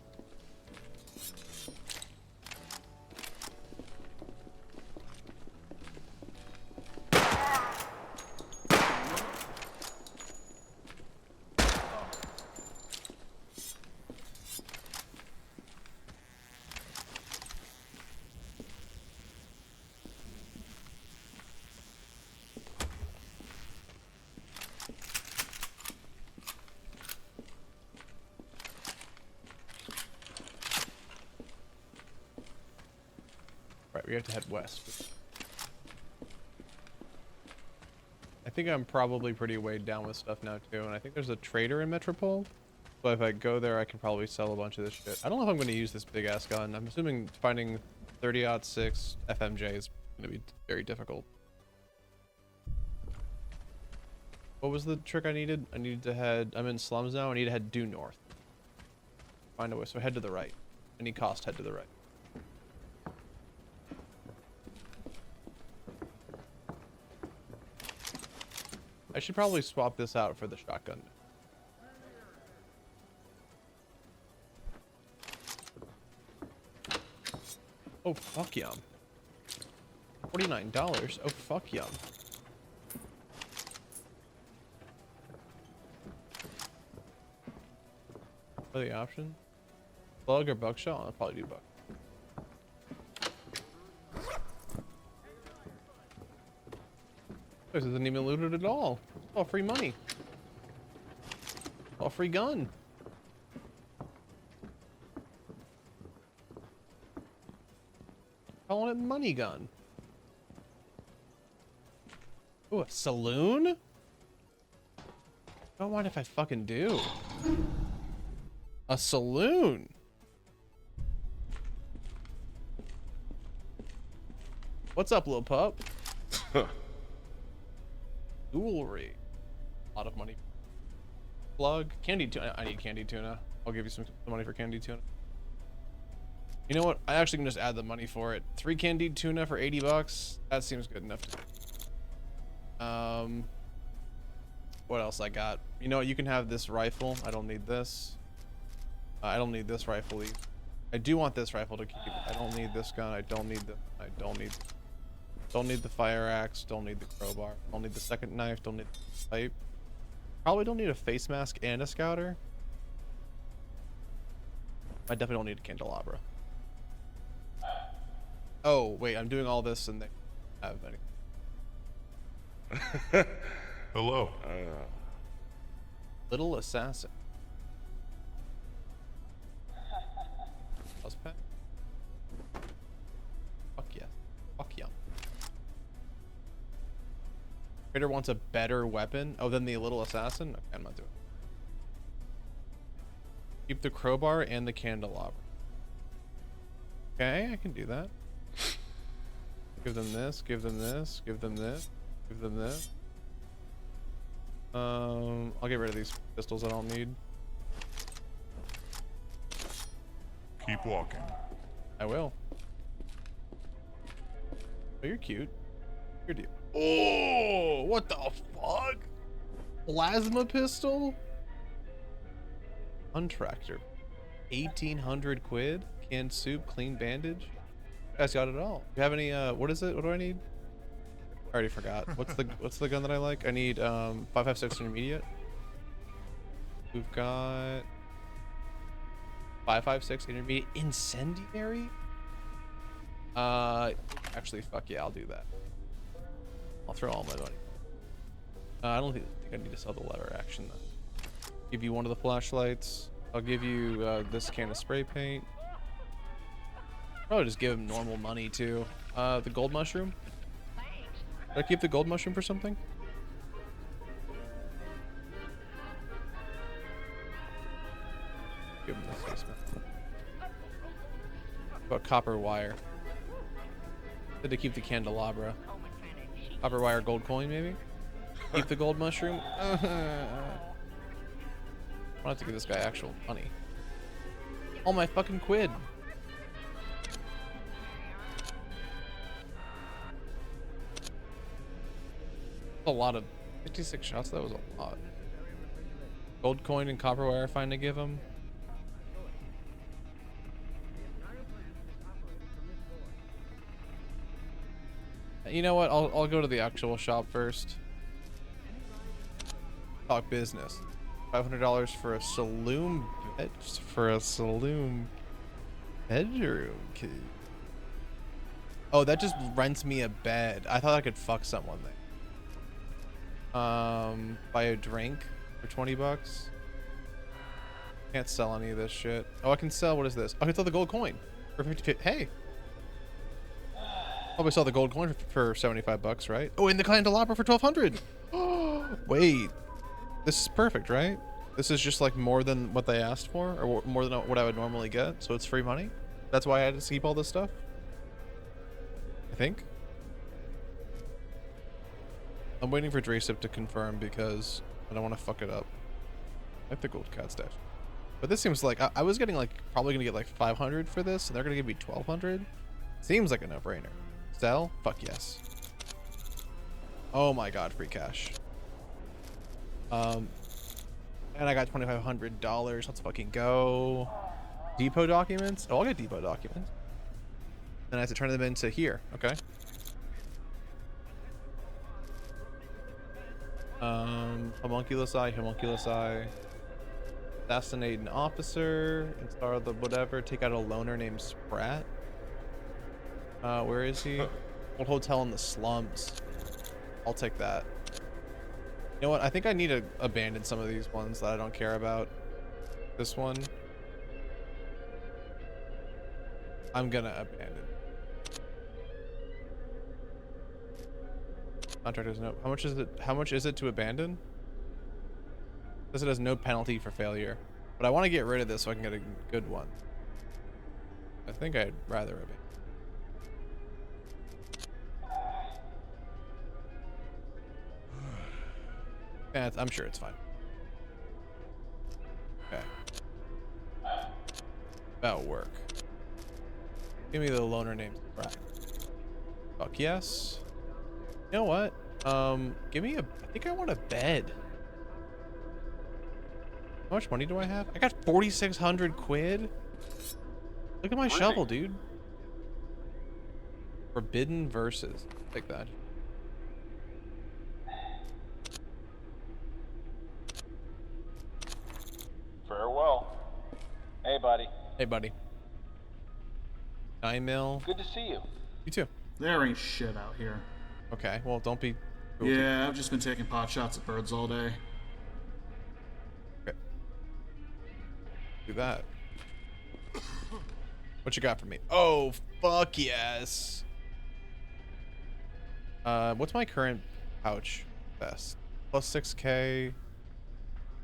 Right, we have to head west. I think I'm probably pretty weighed down with stuff now too, and I think there's a trader in Metropole. So if I go there, I can probably sell a bunch of this shit. I don't know if I'm going to use this big ass gun. I'm assuming finding 30-06 FMJ is going to be very difficult. What was the trick I needed? I needed to head. I'm in slums now. I need to head due north. Find a way. So head to the right. Any cost, head to the right. I should probably swap this out for the shotgun. Oh, fuck yum. $49. Oh, fuck yum. What are the options? Plug or buckshot? I'll probably do buck. This isn't even looted at all. It's all free money. All free gun. Calling it money gun. Ooh, a saloon? Don't mind if I fucking do. A saloon. What's up, little pup? Jewelry. A lot of money. Plug. Candied tuna. I need candied tuna. I'll give you some money for candied tuna. You know what? I actually can just add the money for it. 3 candied tuna for 80 bucks. That seems good enough to. What else I got? You know what? You can have this rifle. I don't need this. I don't need this rifle either. I do want this rifle to keep. I don't need this gun. I don't need the. I don't need. Don't need the fire axe. Don't need the crowbar. Don't need the second knife. Don't need the pipe. Probably don't need a face mask and a scouter. I definitely don't need a candelabra. Oh wait, I'm doing all this and they have any. Hello. Little assassin. Pet. Fuck yes. Fuck yeah. Critter wants a better weapon. Oh, than the little assassin? Okay, I'm not doing it. Keep the crowbar and the candelabra. Okay, I can do that. Give them this, give them this, give them this, give them this. I'll get rid of these pistols I don't need. Keep walking. I will. Oh, you're cute. You're cute. Oh, what the fuck? Plasma pistol? Untractor. 1,800 quid. Canned soup, clean bandage. You guys got it all. You have any? What is it? What do I need? I already forgot. What's the gun that I like? I need 5.56 intermediate. We've got 5.56 intermediate incendiary. Actually, fuck yeah, I'll do that. I'll throw all my money. I don't think I need to sell the lever action though. Give you one of the flashlights. I'll give you this can of spray paint. Probably just give him normal money too. The gold mushroom. Did I keep the gold mushroom for something? Give him this face mask. About copper wire. Did to keep the candelabra. Copper wire, gold coin, maybe? Keep the gold mushroom. I'll have to give this guy actual money. All my fucking quid. A lot of 56 shots. That was a lot. Gold coin and copper wire fine to give him. You know what? I'll go to the actual shop first. Talk business. $500 for a saloon bedroom key. Oh, that just rents me a bed. I thought I could fuck someone there. Buy a drink for 20 bucks. Can't sell any of this shit. Oh, I can sell. What is this? I can sell the gold coin for 50. Hey. Probably sell the gold coin for 75 bucks, right? Oh, and the candelabra for 1,200. Wait, this is perfect, right? This is just like more than what they asked for, or more than what I would normally get. So it's free money. That's why I had to keep all this stuff. I think. I'm waiting for Dracip to confirm because I don't want to fuck it up. I like the gold cat stash. But this seems like I was getting like probably gonna get like 500 for this, and they're gonna give me 1,200. Seems like a no-brainer. Sell? Fuck yes. Oh my god, free cash. And I got $2,500. Let's fucking go. Depot documents? Oh, I'll get depot documents. Then I have to turn them into here. Okay. Homunculus eye, homunculus eye. Assassinate an officer. Install the whatever. Take out a loner named Sprat. Where is he? Old hotel in the slums. I'll take that. You know what? I think I need to abandon some of these ones that I don't care about. This one. I'm gonna abandon. Contractor's note. How much is it? How much is it to abandon? Says it has no penalty for failure. But I want to get rid of this so I can get a good one. I think I'd rather abandon. Yeah, I'm sure it's fine. Okay. That'll work. Give me the loner name. Right. Fuck yes. You know what? Give me a. I think I want a bed. How much money do I have? I got 4,600 quid. Look at my shovel, dude. Forbidden verses. Take that. Farewell. Hey, buddy. Hey, buddy. 9 mil. Good to see you. You too. There ain't shit out here. Okay. Well, don't be. cruel to- Yeah, I've just been taking pot shots at birds all day. Okay. Do that. What you got for me? Oh, fuck yes. What's my current pouch best? Plus 6k,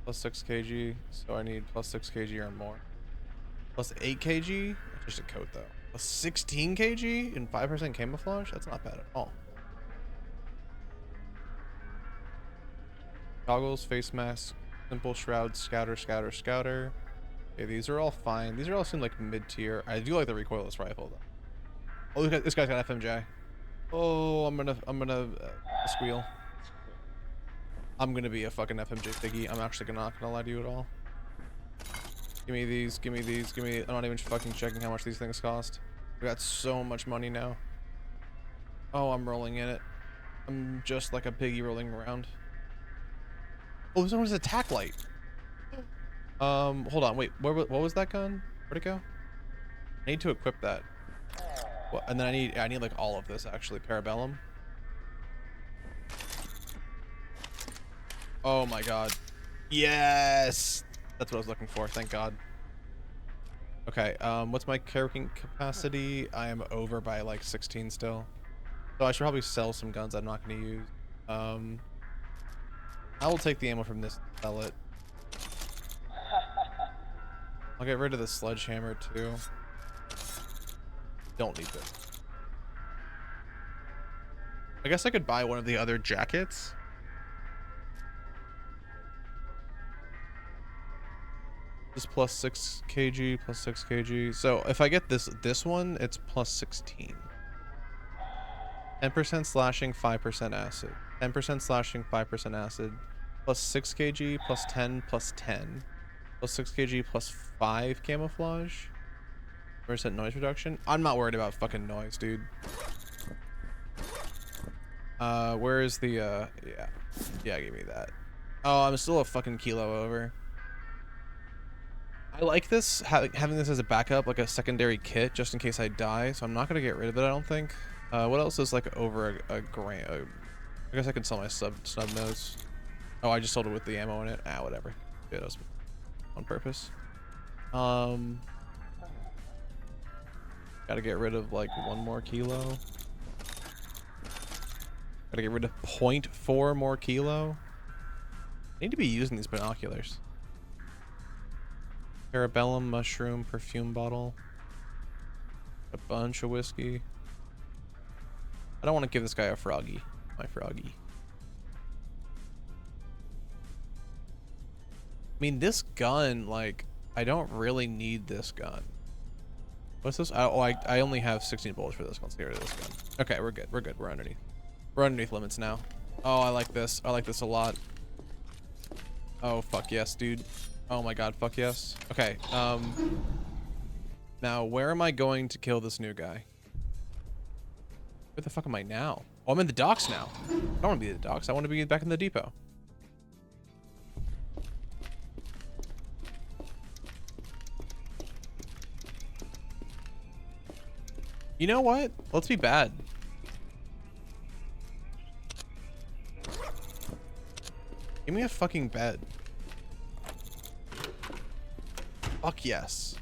plus 6 kg. So I need plus 6 kg or more. Plus 8 kg. Just a coat though. Plus 16 kg and 5% camouflage. That's not bad at all. Goggles, face mask, simple shroud, scouter. Okay, these are all fine. These are all seem like mid-tier. I do like the recoilless rifle though. Oh, look at this guy's got FMJ. Oh, I'm gonna squeal. I'm gonna be a fucking FMJ piggy. I'm actually not gonna lie to you at all. Give me these. Give me these. Give me. I'm not even fucking checking how much these things cost. We got so much money now. Oh, I'm rolling in it. I'm just like a piggy rolling around. Oh, this one was attack light. Hold on, wait, what was that gun? Where'd it go? I need to equip that. What, and then I need like all of this actually. Parabellum. Oh my god. Yes! That's what I was looking for, thank god. Okay, what's my carrying capacity? I am over by like 16 still. So I should probably sell some guns I'm not gonna use. I will take the ammo from this and sell it. I'll get rid of the sledgehammer too. Don't need this. I guess I could buy one of the other jackets. This plus 6 kg, plus 6 kg. So if I get this one, it's plus 16. 10% slashing, 5% acid. 10% slashing, 5% acid. Plus 6 kg, plus 10, plus 10. Plus 6 kg, plus 5 camouflage. % noise reduction. I'm not worried about fucking noise, dude. Where is the, yeah, give me that. Oh, I'm still a fucking kilo over. I like this, having this as a backup, like a secondary kit, just in case I die, so I'm not gonna get rid of it, I don't think. What else is like over a grand? I guess I can sell my snub nose. Oh, I just sold it with the ammo in it. Ah, whatever. Yeah, that was on purpose. Gotta get rid of like 1 more kilo. Gotta get rid of 0.4 more kilo. I need to be using these binoculars. Parabellum, mushroom, perfume bottle. A bunch of whiskey. I don't want to give this guy a froggy. My froggy. I mean, this gun, like, I don't really need this gun. What's this? I only have 16 bullets for this. Let's get rid of this gun. Okay, we're good. We're good. We're underneath. We're underneath limits now. Oh, I like this. I like this a lot. Oh, fuck yes, dude. Oh my god, fuck yes. Okay, now, where am I going to kill this new guy? Where the fuck am I now? Oh, I'm in the docks now. I don't want to be in the docks. I want to be back in the depot. You know what? Let's be bad. Give me a fucking bed. Fuck yes.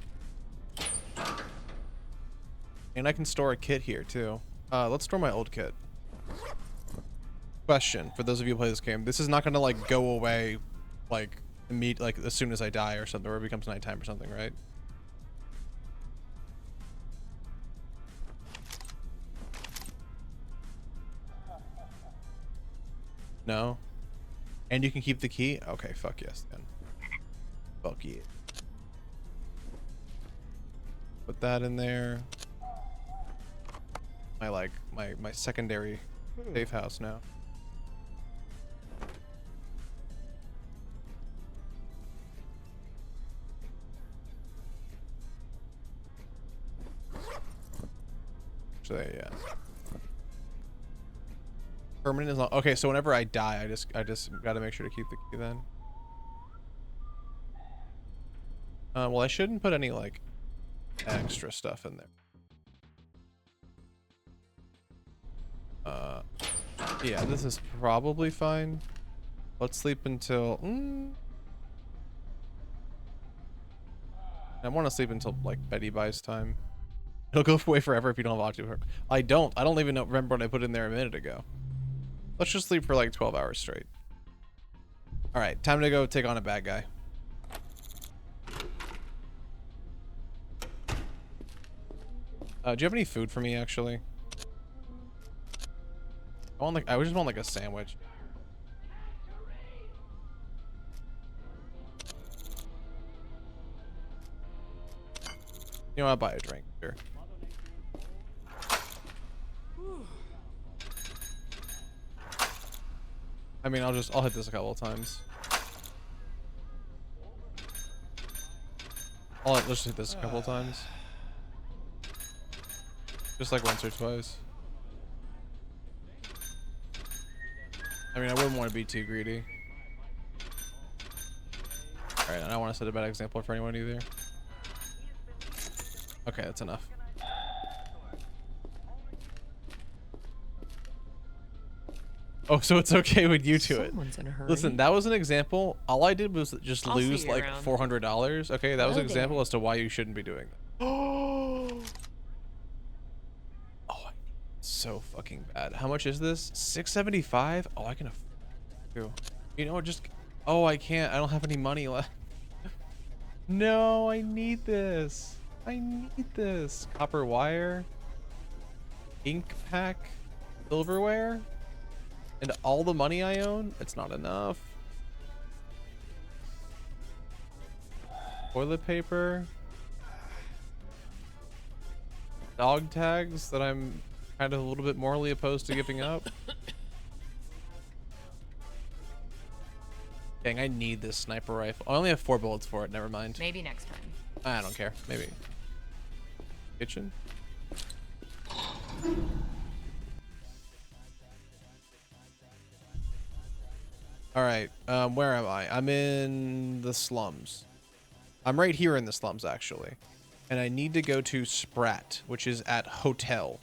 And I can store a kit here too. Let's store my old kit. Question for those of you who play this game: this is not gonna like go away, like like as soon as I die or something, or it becomes nighttime or something, right? No. And you can keep the key? Okay, fuck yes then. Fuck yeah. Put that in there. My secondary safe house now. Actually, yeah. Permanent is not okay. So whenever I die, I just gotta make sure to keep the key then. Well, I shouldn't put any like extra stuff in there. Yeah, this is probably fine. Let's sleep until. I want to sleep until like Betty buys time. It'll go away forever if you don't have October. I don't even remember what I put in there a minute ago. Let's just sleep for like 12 hours straight. All right, time to go take on a bad guy. Do you have any food for me, actually? I just want like a sandwich. You know, I'll buy a drink. Sure. I mean, I'll hit this a couple of times. Let's just hit this a couple of times. Just like once or twice. I mean, I wouldn't want to be too greedy. Alright, I don't want to set a bad example for anyone either. Okay, that's enough. Oh, so it's okay with you to it. Someone's in a hurry. Listen, that was an example. All I did was just I'll see lose you like around. $400. Okay, that was an Hello example there. as to why you shouldn't be doing that. Oh, so fucking bad. How much is this? $675? Oh, I can afford to. You know, just. Oh, I can't. I don't have any money left. No, I need this. I need this. Copper wire, ink pack, silverware, and all the money I own. It's not enough. Toilet paper, dog tags that I'm kind of a little bit morally opposed to giving up. Dang, I need this sniper rifle. I only have 4 bullets for it. Never mind. Maybe next time. I don't care. Maybe. Kitchen. All right. Where am I? I'm in the slums. I'm right here in the slums, actually. And I need to go to Sprat, which is at Hotel.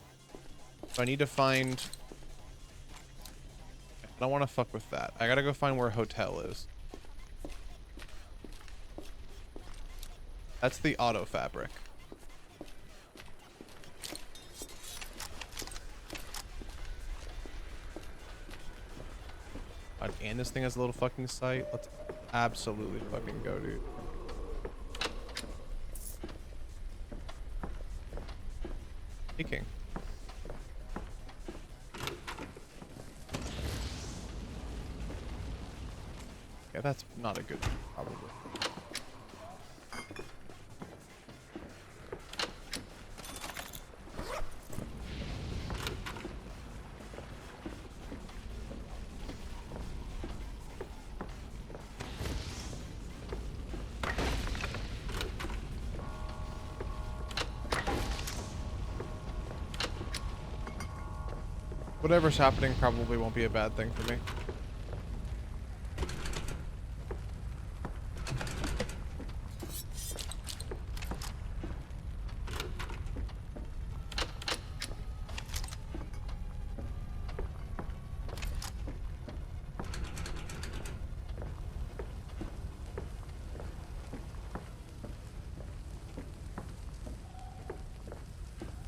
So I need to find... I don't want to fuck with that. I gotta go find where Hotel is. That's the auto fabric. And this thing has a little fucking site. Let's absolutely fucking go, dude. Speaking. Yeah, that's not a good thing, probably. Whatever's happening probably won't be a bad thing for me.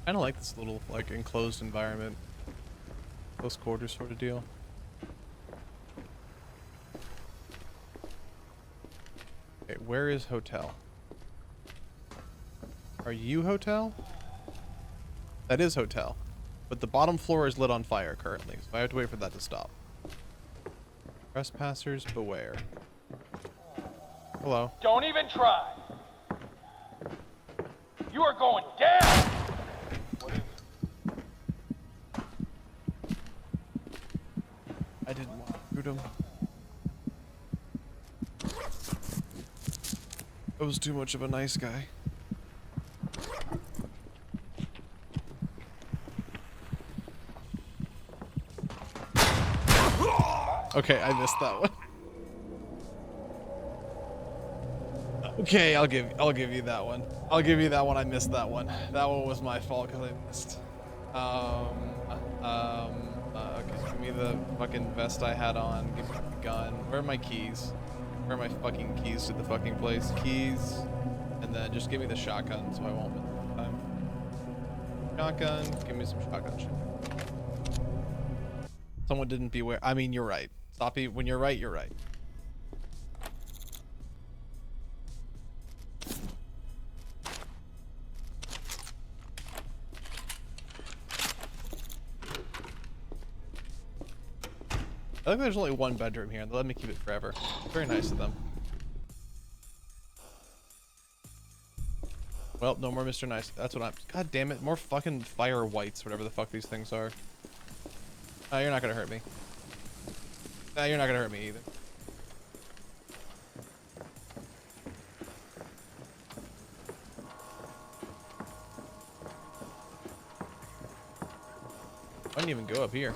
I kind of like this little like enclosed environment. Close quarters sort of deal. Okay, where is Hotel? Are you Hotel? That is Hotel. But the bottom floor is lit on fire currently, so I have to wait for that to stop. Trespassers beware. Hello. Don't even try. You are going down. What is it? I didn't want to shoot him. I was too much of a nice guy. Okay, I missed that one. Okay, I'll give you that one. I'll give you that one. I missed that one. That one was my fault because I missed. Okay, give me the fucking vest I had on. Give me the gun. Where are my keys? Where are my fucking keys to the fucking place? Keys, and then just give me the shotgun so I won't miss the time. Shotgun. Give me some shotgun shit. Someone didn't beware. I mean, you're right. Soppy, when you're right, you're right. I think there's only one bedroom here, and they let me keep it forever. Very nice of them. Well, no more Mr. Nice. That's what I'm... God damn it. More fucking fire whites, whatever the fuck these things are. You're not gonna hurt me. You're not gonna hurt me either. I didn't even go up here.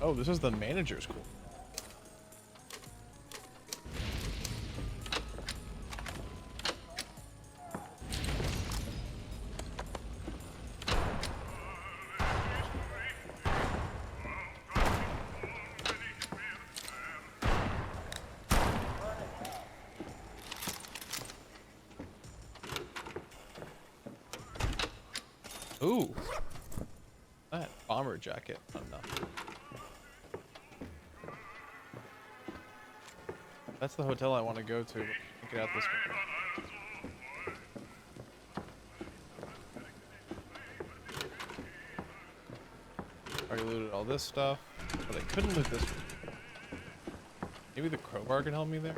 Oh, this is the manager's cool. Ooh. That bomber jacket. Oh, no. That's the hotel I want to go to. Get out this way. Already looted all this stuff. But I couldn't loot this one. Maybe the crowbar can help me there?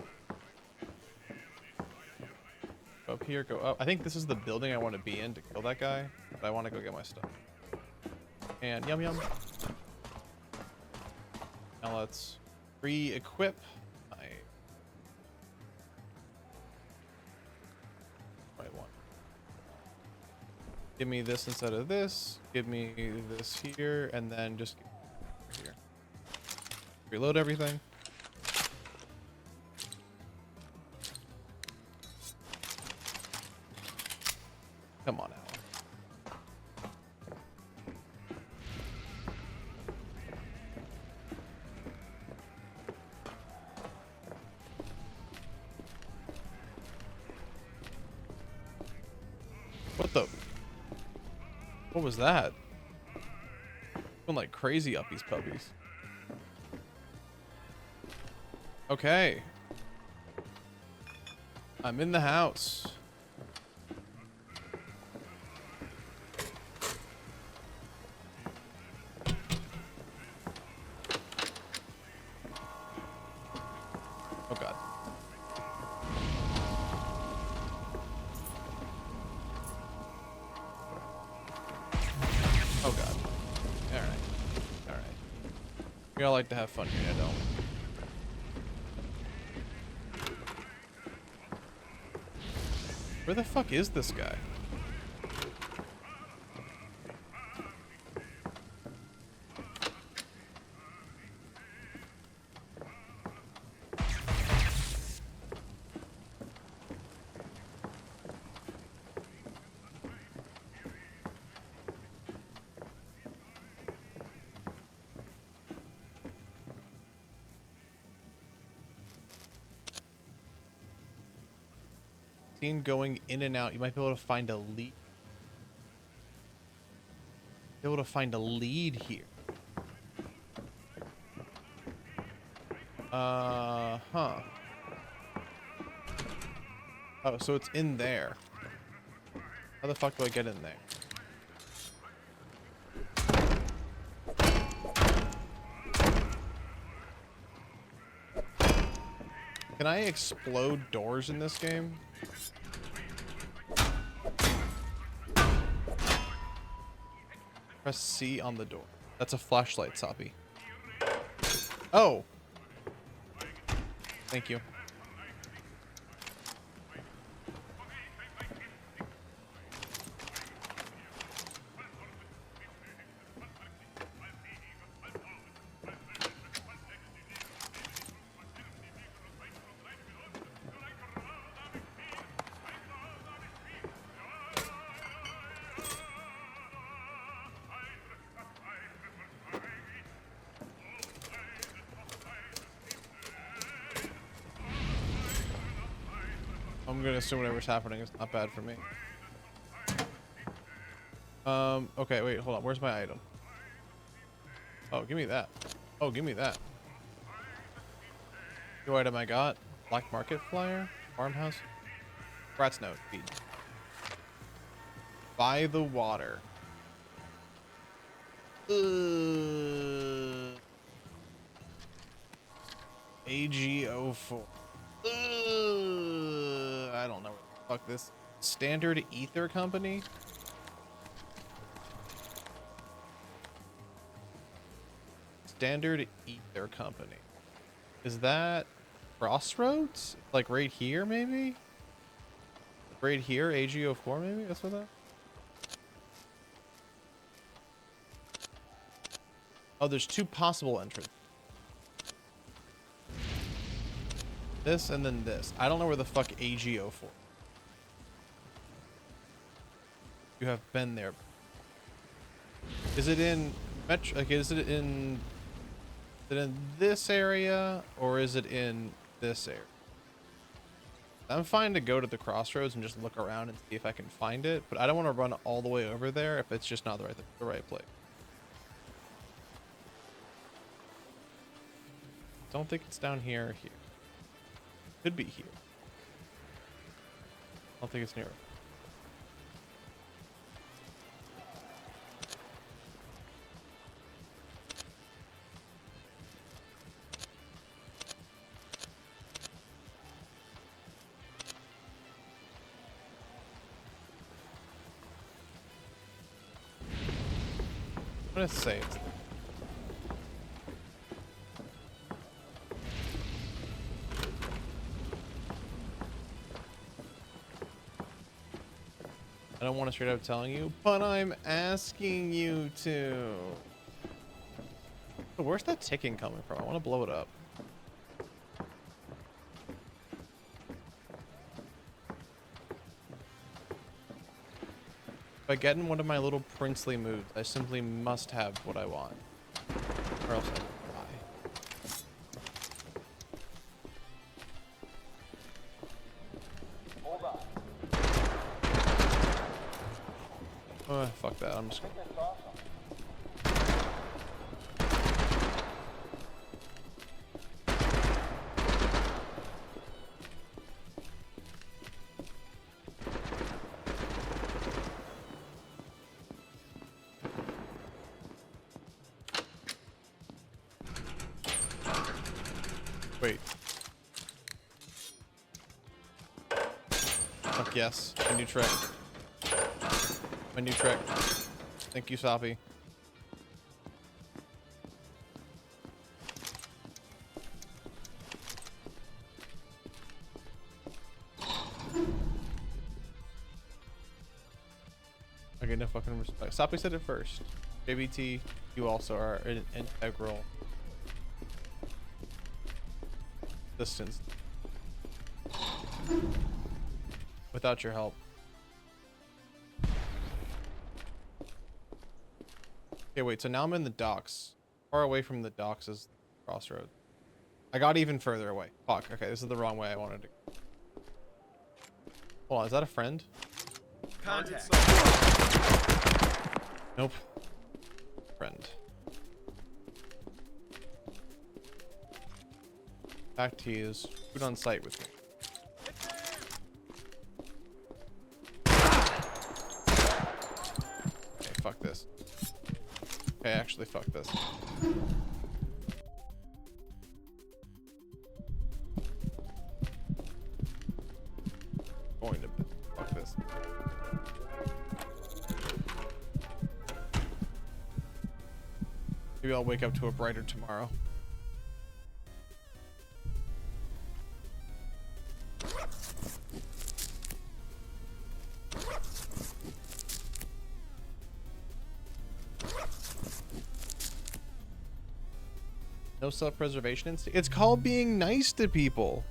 Go up here, go up. I think this is the building I want to be in to kill that guy. But I want to go get my stuff. And yum yum. Now let's re-equip my... Right one. Give me this instead of this. Give me this here, and then just here. Reload everything. Come on, Alan. What the? What was that? Going like crazy up these puppies. Okay. I'm in the house. Oh God. Oh God. Alright. Alright. We all like to have fun here, don't we? Where the fuck is this guy? Seen going in and out. You might be able to find a leak. Be able to find a lead here. Huh. Oh, so it's in there. How the fuck do I get in there? Can I explode doors in this game? Press C on the door. That's a flashlight, Soppy. Oh! Thank you. I'm gonna assume whatever's happening is not bad for me. Okay, wait, hold on. Where's my item? Oh, give me that. Oh, give me that. New item I got. Black market flyer. Farmhouse. Rat's note. Feed. By the water. AG04. I don't know what the fuck this. Standard Ether Company? Standard Ether Company. Is that Crossroads? Like right here, maybe? Right here, AG04, maybe? That's what that? Oh, there's two possible entrances. This and then this. I don't know where the fuck AG04. You have been there. Is it in Metro? Okay, is it in this area or is it in this area? I'm fine to go to the crossroads and just look around and see if I can find it, but I don't want to run all the way over there if it's just not the right place. Don't think it's down here or here. Could be here. I don't think it's near it. I'm gonna say it's there. I don't want to straight up telling you, but I'm asking you to. But where's that ticking coming from? I want to blow it up. If I get in one of my little princely moods, I simply must have what I want. Or else I will die. Hold on. Oh, fuck that. I'm just gonna... That's awesome. Wait. Fuck yes. A new trick. My new trick. Thank you, Soppy. Okay, no fucking respect. Soppy said it first. JBT, you also are an integral distance. Without your help. Okay, wait, so now I'm in the docks. Far away from the docks is the crossroad. I got even further away. Fuck, okay, this is the wrong way I wanted to go. Hold on, is that a friend? Contact. Nope. Friend. Back to use food on site with me. Okay, fuck this. Okay, actually, fuck this. Going to fuck this. Maybe I'll wake up to a brighter tomorrow. No self-preservation instinct. It's called being nice to people.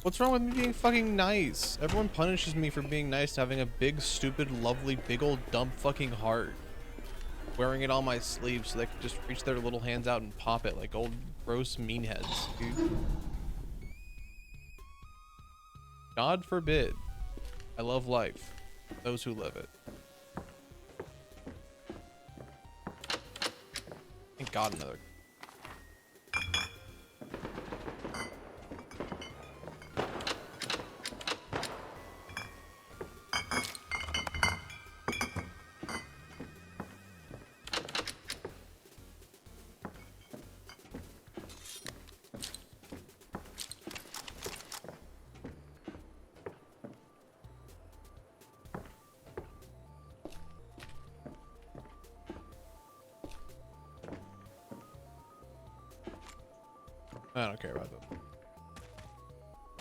What's wrong with me being fucking nice? Everyone punishes me for being nice to having a big, stupid, lovely, big old dumb fucking heart. Wearing it on my sleeve so they can just reach their little hands out and pop it like old gross mean heads, dude. God forbid. I love life. Those who live it. Thank God another. I don't care about that.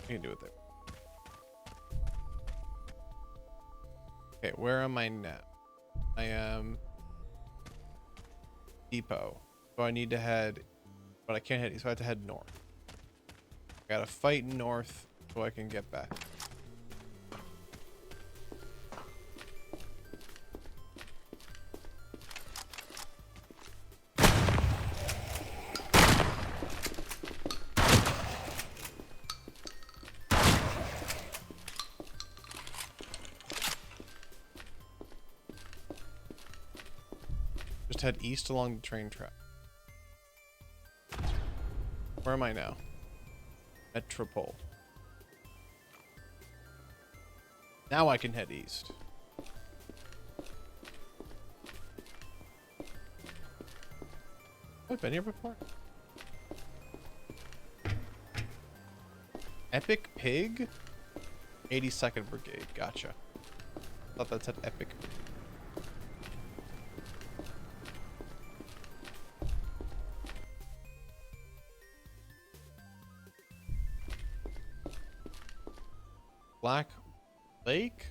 You can do it there. Okay, where am I now? I am depot. So I need to head, but I can't head, so I have to head north. I gotta fight north so I can get back. Just head east along the train track. Where am I now? Metropole. Now I can head east. I've been here before. Epic Pig? 82nd Brigade. Gotcha. Thought that said Epic. Black Lake?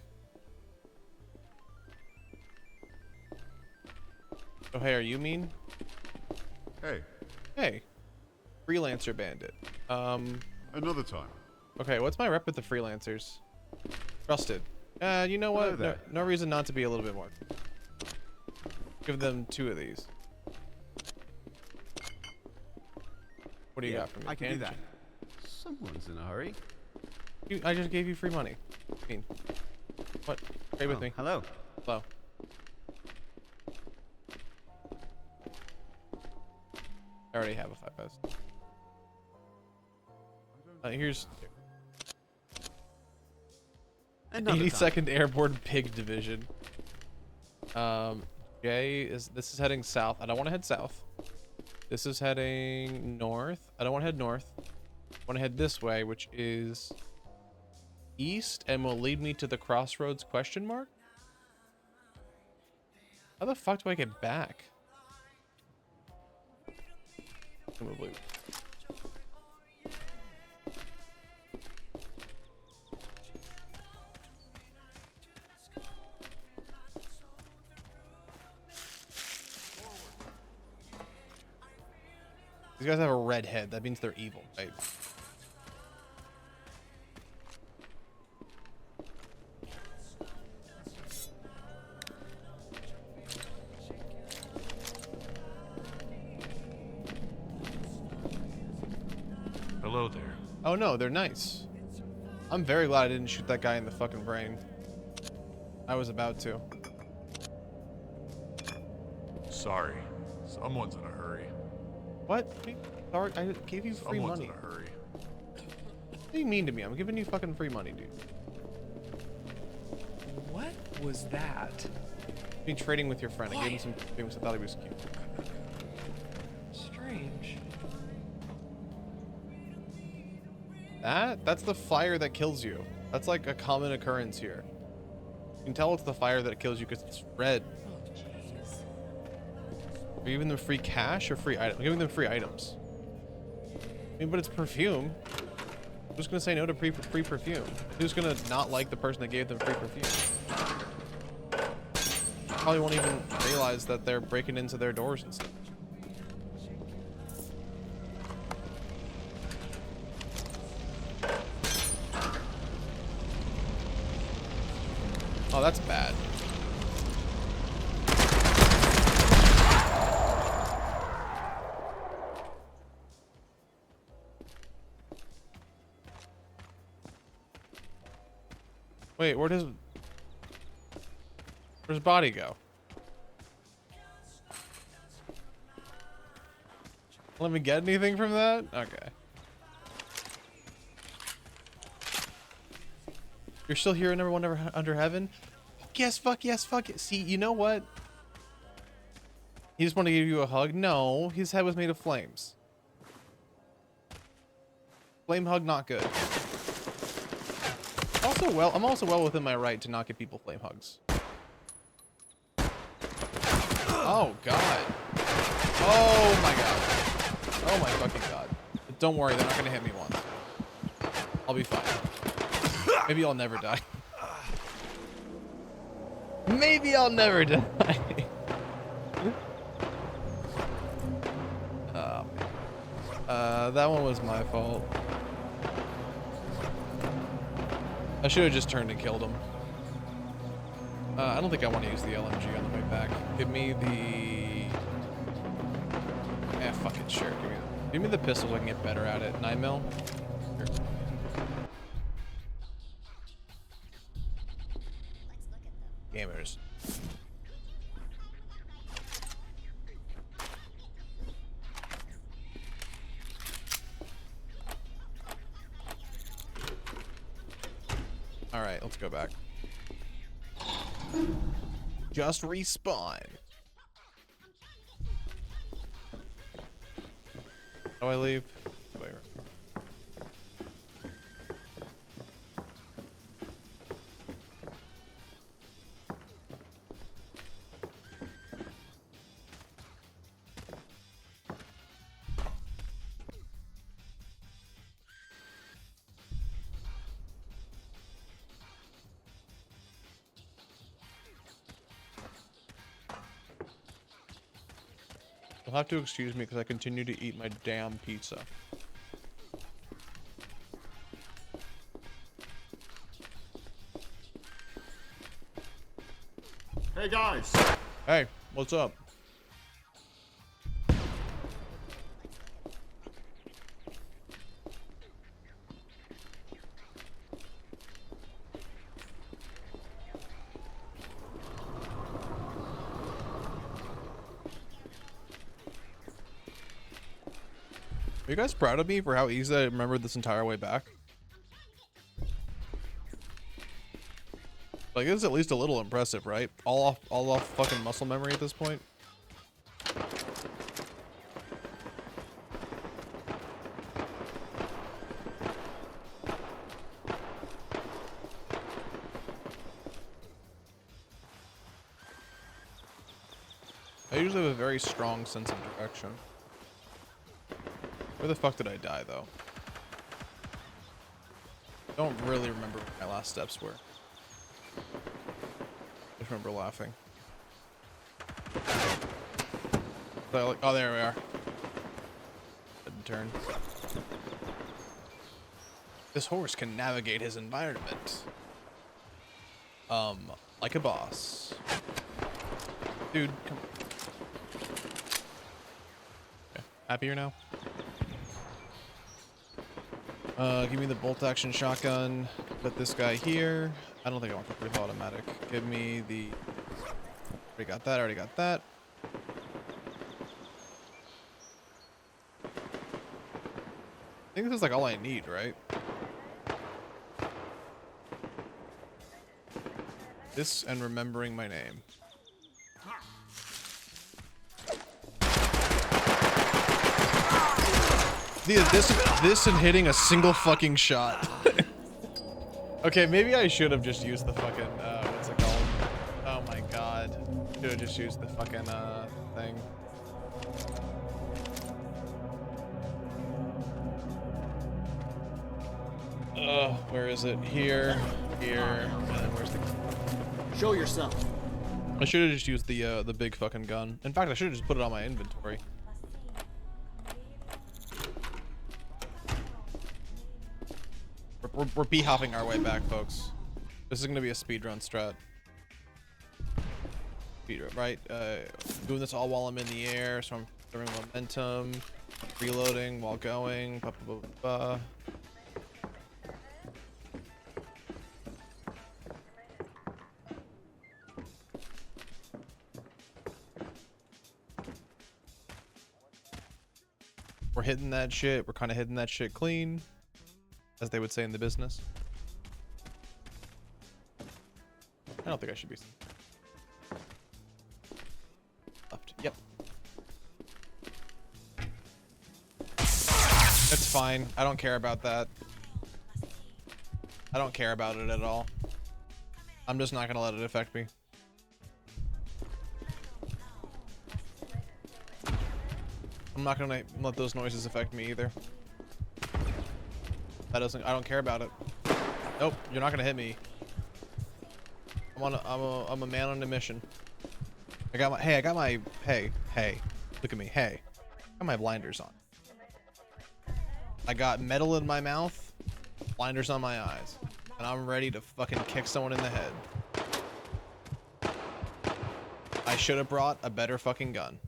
Oh, hey, are you mean? Hey, Hey. Freelancer Bandit. another time. Okay, what's my rep with the freelancers? Trusted. You know Hello what? there. No reason not to be a little bit more. Give them 2 of these. What do you got for me? I can do Can't that. Someone's in a hurry. I just gave you free money. I mean, what? Trade with Oh, me. hello. Hello. I already have a 5S. Here's Another 82nd Airborne Pig Division. This is heading south. I don't want to head south. This is heading north. I don't want to head north. I want to head this way, which is east and will lead me to the crossroads question mark. How the fuck do I get back? Presumably. These guys have a red head. That means they're evil, right? Hello there. Oh no, they're nice. I'm very glad I didn't shoot that guy in the fucking brain. I was about to. Sorry. Someone's in a hurry. What? Sorry, I gave you free Someone's money. in a hurry. What do you mean to me? I'm giving you fucking free money, dude. What was that? Me trading with your friend. I gave him some things I thought he was cute. Strange. That's the fire that kills you. That's like a common occurrence here. You can tell it's the fire that kills you because it's red. Oh, jeez. Are you giving them free cash or free items? I'm giving them free items. I mean, but it's perfume. Who's gonna say no to free perfume? Who's gonna not like the person that gave them free perfume? Probably won't even realize that they're breaking into their doors and stuff. Oh, that's bad. Wait, where's body go? Let me get anything from that? Okay. You're still here and everyone under heaven? Yes, fuck yes, fuck it. See, you know what? He just wanted to give you a hug? No, his head was made of flames. Flame hug, not good. I'm also well within my right to not give people flame hugs. Oh god. Oh my god. Oh my fucking god. But don't worry, they're not gonna hit me once. I'll be fine. Maybe I'll never die. Maybe I'll never die. Oh man. That one was my fault. I should have just turned and killed him. I don't think I want to use the LMG on the way back. Give me the... fuck it, sure. Give me the pistol so I can get better at it. 9mm? Sure. Gamers. Alright, let's go back. Just respawn. How do I leave? Wait. You'll have to excuse me because I continue to eat my damn pizza. Hey guys! Hey, what's up? Are you guys proud of me for how easy I remembered this entire way back? Like, it's at least a little impressive, right? All off fucking muscle memory at this point. I usually have a very strong sense of direction. Where the fuck did I die, though? Don't really remember what my last steps were. Just remember laughing. So oh, there we are. Didn't turn. This horse can navigate his environment. Like a boss. Dude, come on. Okay. Happier now? Give me the bolt action shotgun. Put this guy here. I don't think I want the full automatic. Give me the... Already got that, already got that. I think this is like all I need, right? This and remembering my name. This and hitting a single fucking shot. Okay, maybe I should have just used the fucking, what's it called? Oh my god. Should have just used the fucking, thing. Where is it? Here, here, and then where's the... Show yourself. I should have just used the big fucking gun. In fact, I should have just put it on my inventory. We're bee-hopping our way back, folks. This is gonna be a speedrun strat. Speedrun, right? Doing this all while I'm in the air, so I'm throwing momentum, reloading while going. Blah, blah, blah, blah. We're hitting that shit. We're kind of hitting that shit clean, as they would say in the business. I don't think I should be. Left. Yep. That's fine. I don't care about that. I don't care about it at all. I'm just not gonna let it affect me. I'm not gonna let those noises affect me either. That doesn't. I don't care about it. Nope, you're not gonna hit me. I'm a man on a mission. I got my. Hey, I got my. Hey, look at me. Hey, I got my blinders on. I got metal in my mouth, blinders on my eyes, and I'm ready to fucking kick someone in the head. I should have brought a better fucking gun.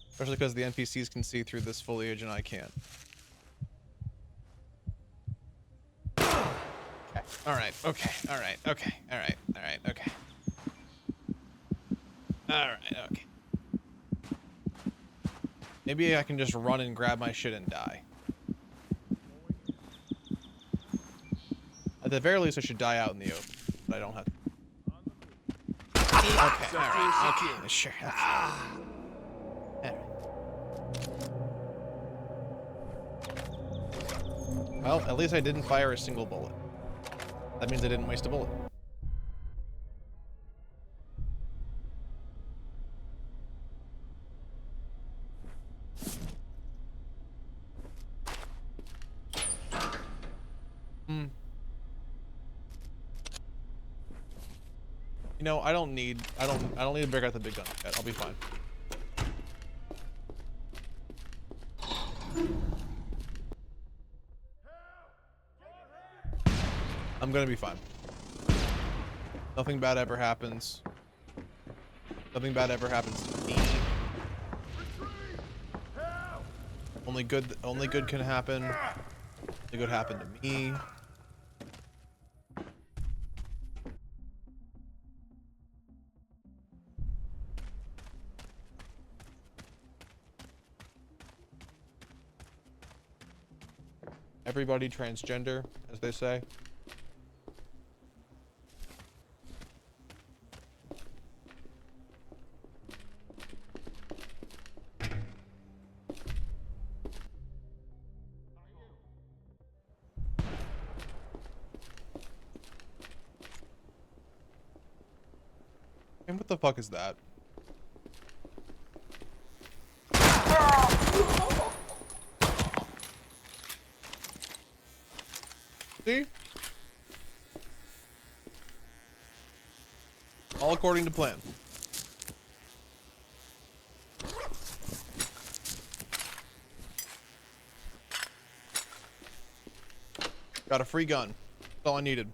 Especially because the NPCs can see through this foliage and I can't. Okay. Alright, okay, alright, okay, alright, alright, okay. Alright, okay. Maybe I can just run and grab my shit and die. At the very least, I should die out in the open, but I don't have to. Okay, alright, okay, sure. Okay. Well, at least I didn't fire a single bullet. That means I didn't waste a bullet. You know, I don't need to break out the big gun yet. I'll be fine. I'm gonna be fine. Nothing bad ever happens. Nothing bad ever happens to me. Only good can happen. Only good happened to me. Everybody transgender, as they say. And what the fuck is that? See? All according to plan. Got a free gun. That's all I needed.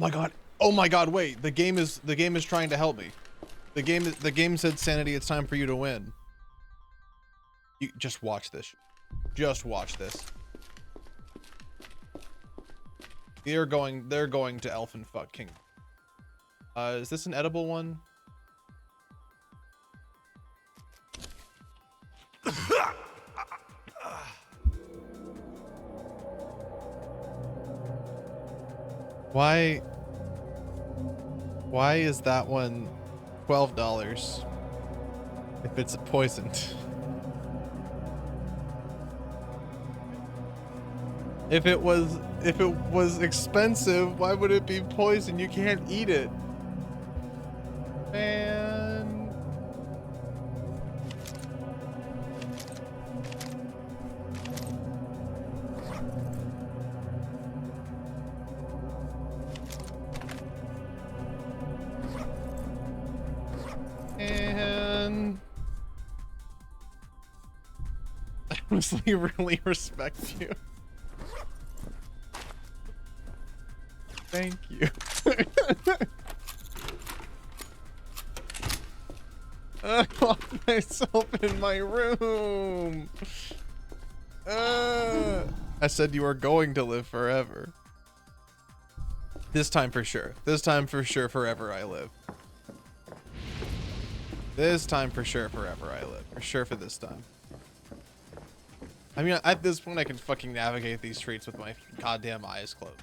my god. Oh my god, wait. The game is trying to help me. The game said sanity, it's time for you to win. You just watch this. Just watch this. They're going to Elfin Fuck Kingdom. Is this an edible one? Why is that one $12 if it's poisoned? If it was expensive, why would it be poison? You can't eat it. Man. And I honestly really respect you. Thank you. I locked myself in my room. I said you are going to live forever. This time for sure. This time for sure, forever I live. This time for sure, forever I live. For sure for this time. I mean, at this point, I can fucking navigate these streets with my goddamn eyes closed.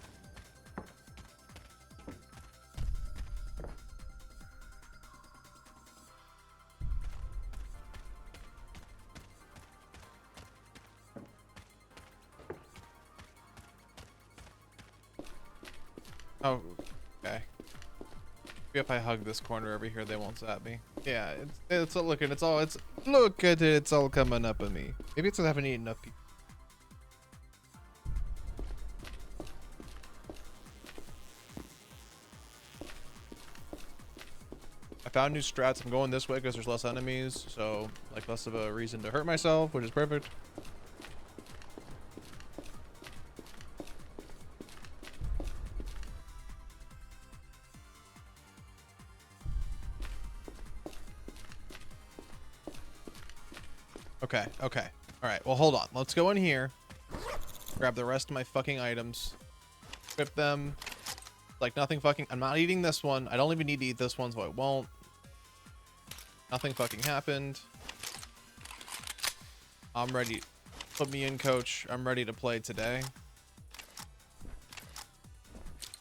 Oh, okay. If I hug this corner over here, they won't zap me. Yeah, it's all looking. It's look at it. It's all coming up at me. Maybe it's 'cause I haven't eaten enough people. I found new strats. I'm going this way because there's less enemies, so like less of a reason to hurt myself, which is perfect. Okay, okay. Alright, well hold on. Let's go in here. Grab the rest of my fucking items. Equip them. Like nothing fucking... I'm not eating this one. I don't even need to eat this one, so I won't. Nothing fucking happened. I'm ready. Put me in, coach. I'm ready to play today.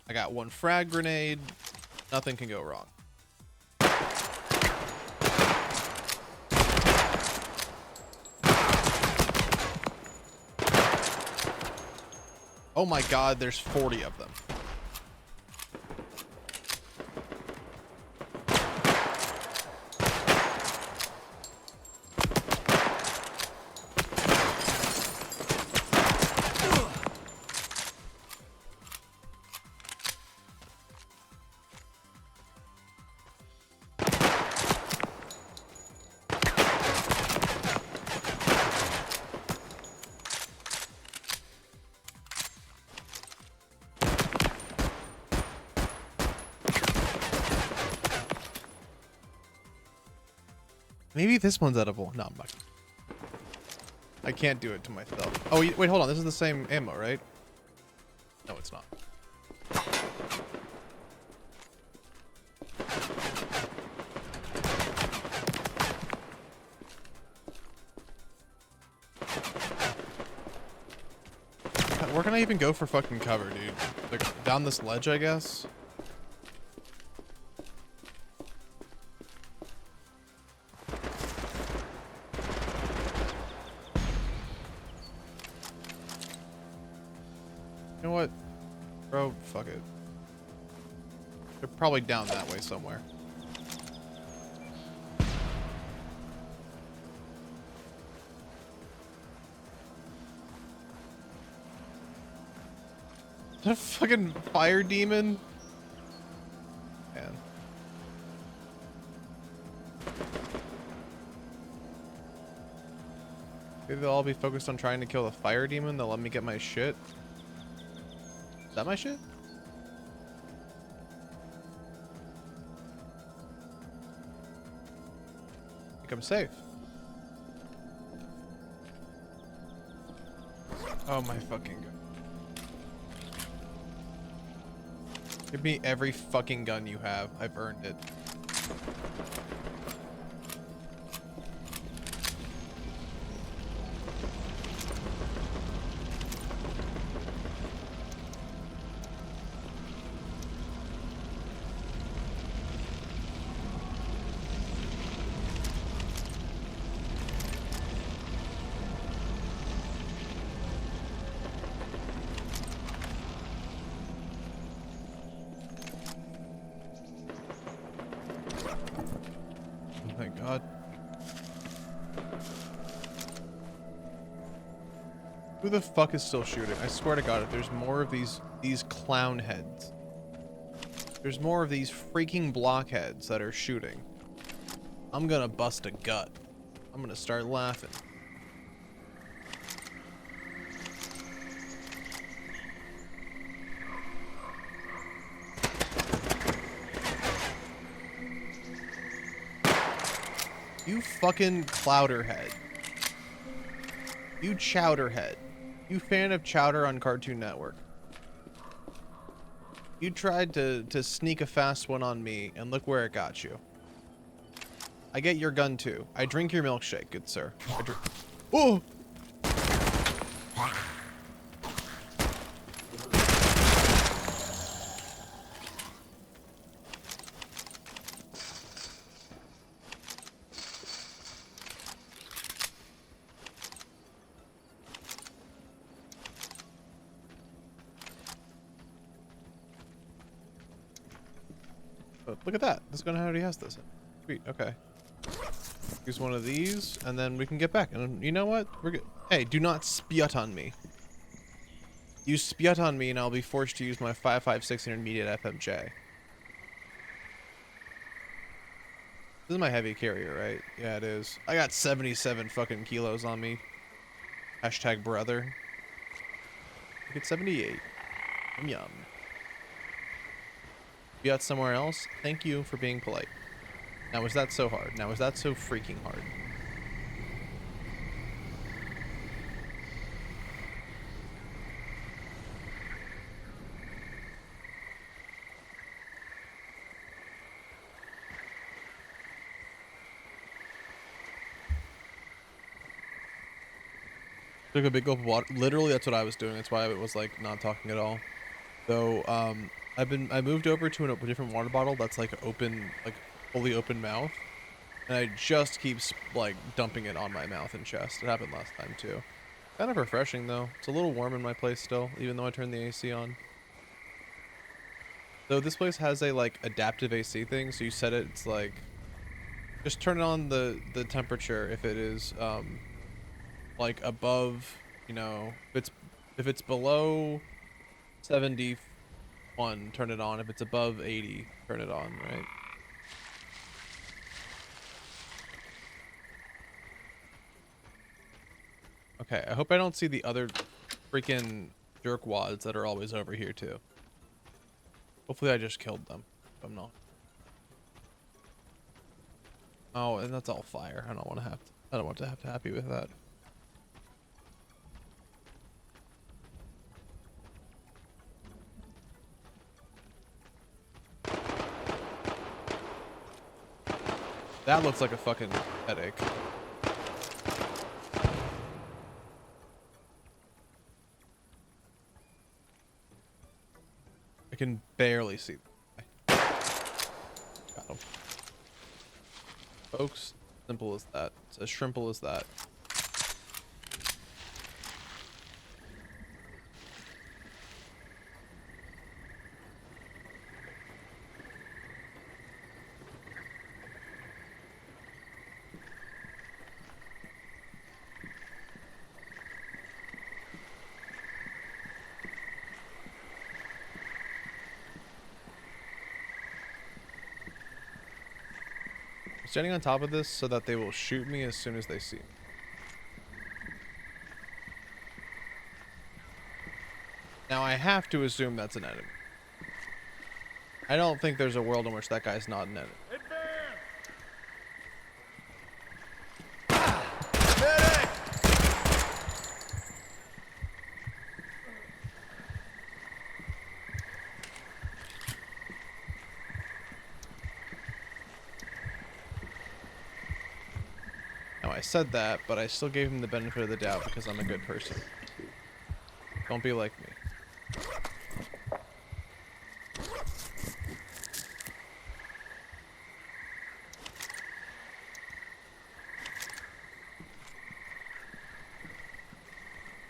I got one frag grenade. Nothing can go wrong. Oh my god, there's 40 of them. Maybe this one's edible. No, I'm not. I can't do it to myself. Oh, wait, hold on. This is the same ammo, right? No, it's not. Where can I even go for fucking cover, dude? Like, down this ledge, I guess? You know what? Bro, fuck it. They're probably down that way somewhere. Is that a fucking fire demon? Man. Maybe they'll all be focused on trying to kill the fire demon. They'll let me get my shit. Is that my shit? I'm safe. Oh my fucking god. Give me every fucking gun you have. I've earned it. Oh, thank God. Who the fuck is still shooting? I swear to God, if there's more of these clown heads. There's more of these freaking blockheads that are shooting. I'm gonna bust a gut. I'm gonna start laughing. You fucking clouderhead. You chowderhead. You fan of Chowder on Cartoon Network. You tried to sneak a fast one on me, and look where it got you. I get your gun too. I drink your milkshake, good sir. Oh! But look at that. This gun already has this. Sweet. Okay. Use one of these, and then we can get back. And you know what? We're good. Hey, do not spit on me. You spit on me, and I'll be forced to use my 5.56 intermediate FMJ. This is my heavy carrier, right? Yeah, it is. I got 77 fucking kilos on me. Hashtag brother. I get 78. Yum. You got somewhere else? Thank you for being polite. Now, was that so hard? Now, was that so freaking hard? Took a big gulp of water. Literally, that's what I was doing. That's why I was like not talking at all. Though, I moved over to a different water bottle that's like open, like fully open mouth, and I just keep like dumping it on my mouth and chest. It happened last time too. Kind of refreshing though. It's a little warm in my place still, even though I turned the AC on. Though this place has a like adaptive AC thing, so you set it. It's like just turn it on the temperature if it is like above, you know, if it's below 71, turn it on. If it's above 80, turn it on, right? Okay, I hope I don't see the other freaking jerkwads that are always over here too. Hopefully I just killed them. If I'm not. Oh, and that's all fire. I don't want to have to happy with that. That looks like a fucking headache. I can barely see. Got him. Folks, simple as that. It's as simple as that. Standing on top of this so that they will shoot me as soon as they see me. Now I have to assume that's an enemy. I don't think there's a world in which that guy's not an enemy. No, I said that, but I still gave him the benefit of the doubt because I'm a good person. Don't be like me.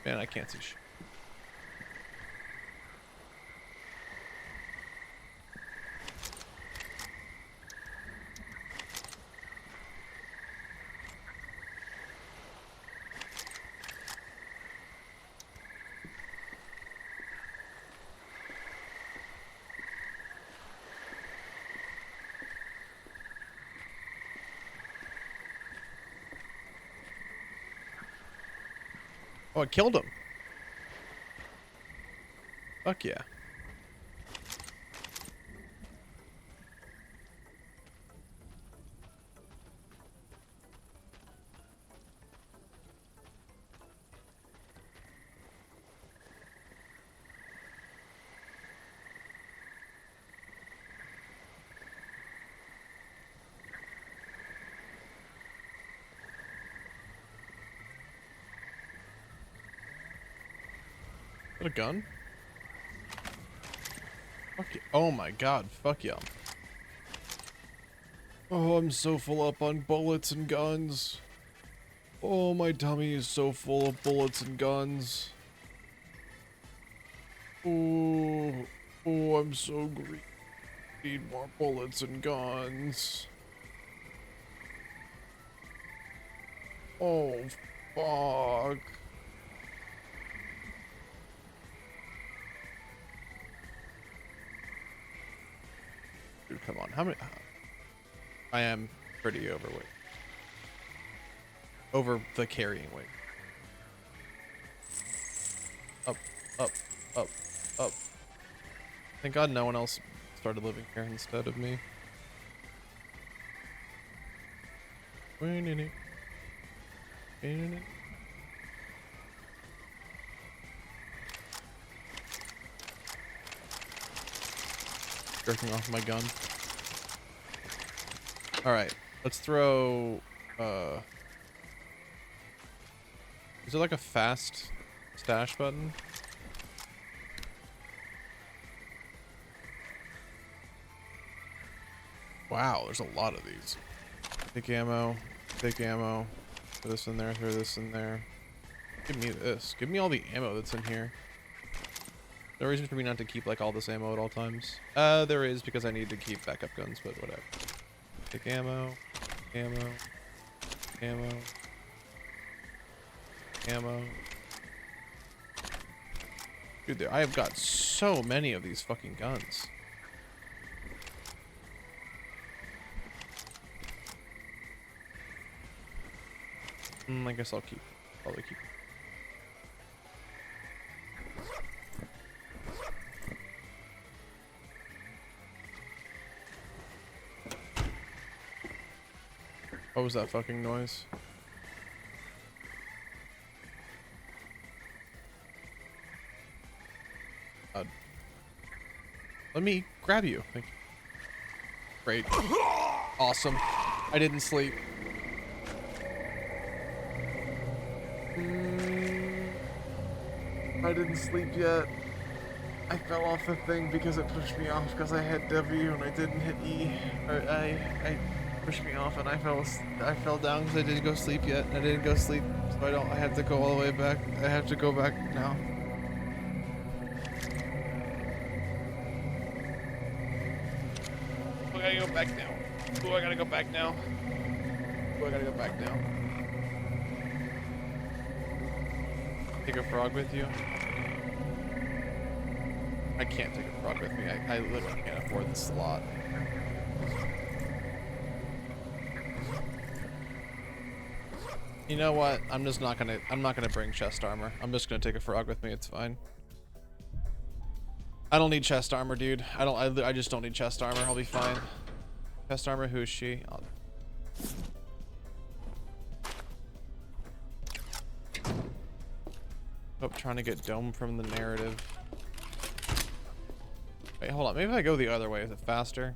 Man, I can't see shit. Oh, I killed him. Fuck yeah. What a gun? Fuck yeah. Oh my god, fuck yeah. Oh, I'm so full up on bullets and guns. Oh, my tummy is so full of bullets and guns. Oh, oh, I'm so greedy. Need more bullets and guns. Oh, fuck. Dude, come on. How many? I am pretty overweight. Over the carrying weight. Up, up, up, up. Thank God no one else started living here instead of me. Jerking off my gun. Alright, let's throw, is there like a fast stash button? Wow, there's a lot of these. Take ammo, take ammo. Throw this in there, throw this in there. Give me this. Give me all the ammo that's in here. No reason for me not to keep like all this ammo at all times. There is because I need to keep backup guns, but whatever. Take ammo, ammo, ammo, ammo. Dude, I have got so many of these fucking guns. I guess I'll probably keep. What was that fucking noise? Let me grab you. Thank you. Great. Awesome. I didn't sleep. I didn't sleep yet. I fell off the thing because it pushed me off because I hit W and I didn't hit E. Or I pushed me off and I fell down because I didn't go sleep yet. I didn't go sleep, so I have to go all the way back. I have to go back now. Oh, I gotta go back now. Oh, I gotta go back now. Oh, I gotta go back now. Take a frog with you? I can't take a frog with me. I literally can't afford the slot. You know what? I'm not gonna bring chest armor. I'm just gonna take a frog with me. It's fine. I don't need chest armor, dude. I just don't need chest armor. I'll be fine. Chest armor, who is she? I'm trying to get dome from the narrative. Wait, hold on. Maybe if I go the other way, is it faster?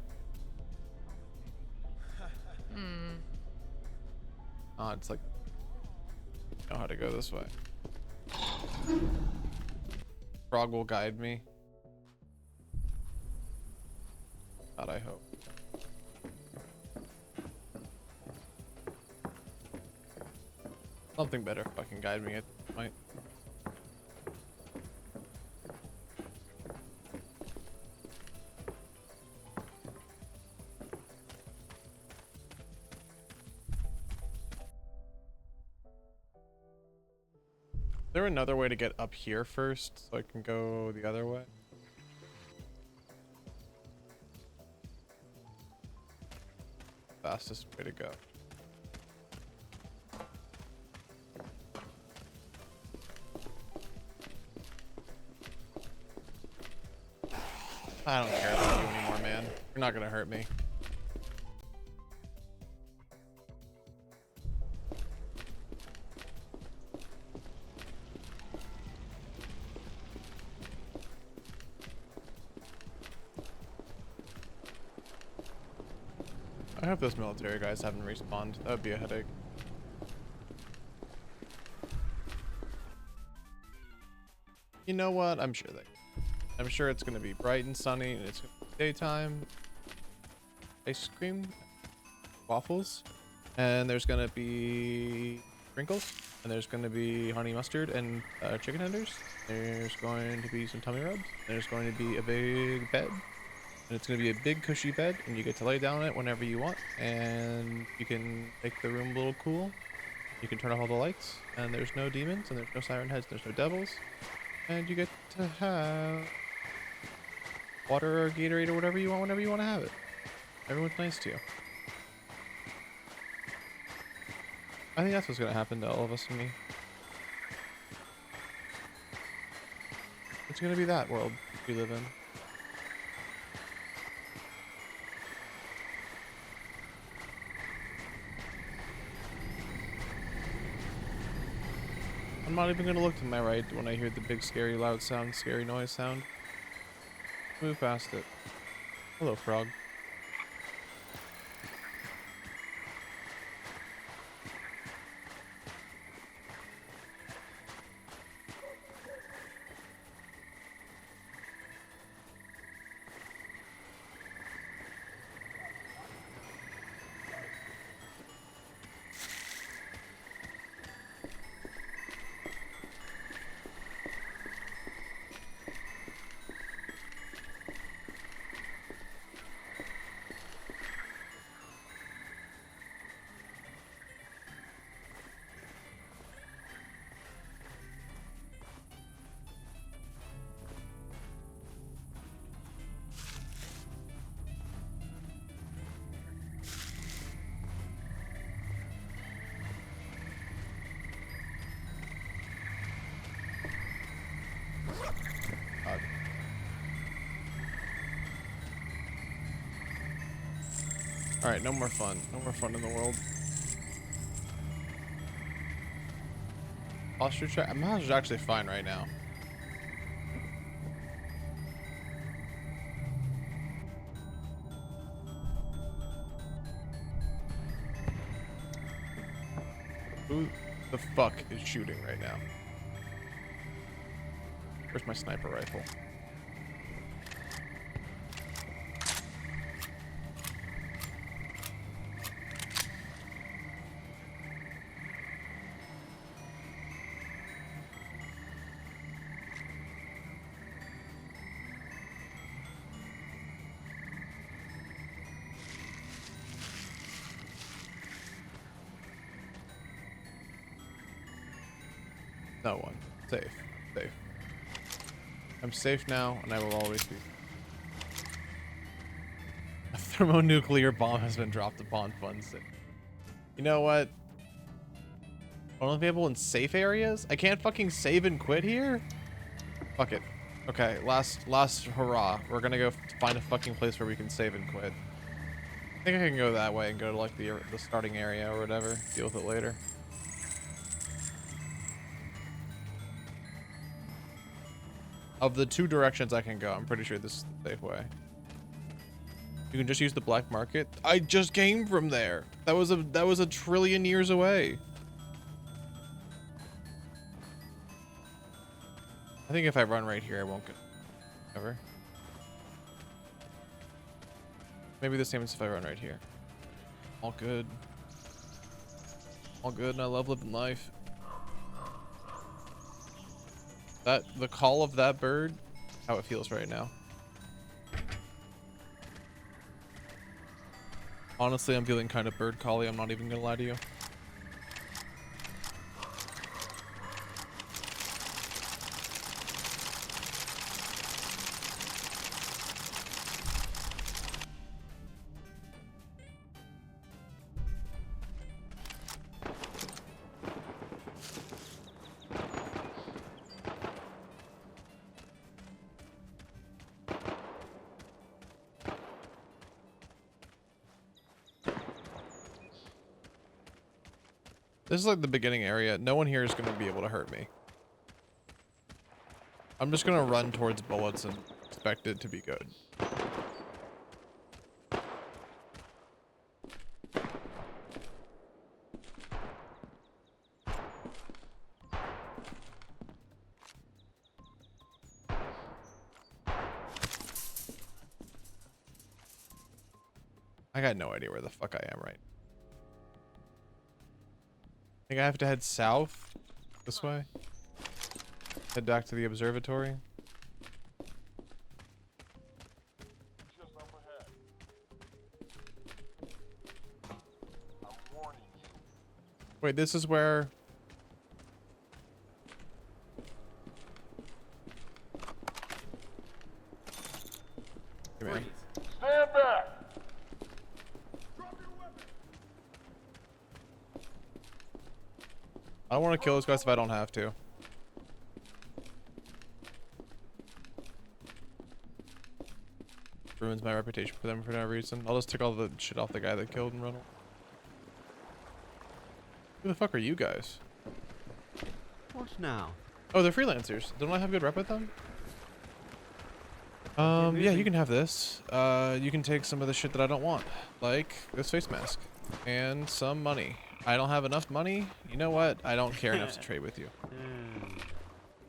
Oh, it's like know how to go this way. Frog will guide me. God, I hope. Something better fucking guide me at this point. Is there another way to get up here first so I can go the other way? Fastest way to go. I don't care about you anymore, man. You're not gonna hurt me. I hope those military guys haven't respawned. That would be a headache. You know what? I'm sure it's gonna be bright and sunny, and it's gonna be daytime. Ice cream, waffles, and there's gonna be sprinkles, and there's gonna be honey mustard and chicken tenders. There's going to be some tummy rubs. There's going to be a big bed, and it's gonna be a big cushy bed, and you get to lay down on it whenever you want, and you can make the room a little cool. You can turn off all the lights, and there's no demons, and there's no siren heads, there's no devils, and you get to have water or Gatorade or whatever you want whenever you want to have it. Everyone's nice to you. I think that's what's gonna happen to all of us and me. It's gonna be that world we live in. I'm not even gonna look to my right when I hear the big scary loud sound, scary noise sound. Move past it. Hello, frog. Alright, no more fun. No more fun in the world. Posture check. My posture's actually fine right now. Who the fuck is shooting right now? Where's my sniper rifle? No one. Safe. Safe. I'm safe now, and I will always be. A thermonuclear bomb has been dropped upon Fun City. You know what? Only people in safe areas? I can't fucking save and quit here? Fuck it. Okay, last hurrah. We're gonna go find a fucking place where we can save and quit. I think I can go that way and go to like the starting area or whatever. Deal with it later. Of the two directions I can go, I'm pretty sure this is the safe way. You can just use the black market. I just came from there. That was a trillion years away. I think if I run right here, I won't get ever. Maybe the same as if I run right here. All good. All good, and I love living life. The call of that bird, how it feels right now. Honestly, I'm feeling kind of bird collie. I'm not even gonna lie to you. This is like the beginning area. No one here is going to be able to hurt me. I'm just going to run towards bullets and expect it to be good. I got no idea where the fuck I am right. I think I have to head south this way. Head back to the observatory. Just up ahead. I'm warning you. Wait, this is where... Come here. Stand back! Drop your weapon! I don't want to kill those guys if I don't have to. Ruins my reputation for them for no reason. I'll just take all the shit off the guy that killed and run. Who the fuck are you guys? What now? Oh, they're freelancers. Don't I have good rep with them? Yeah, you can have this. You can take some of the shit that I don't want, like this face mask and some money. I don't have enough money. You know what? I don't care enough to trade with you.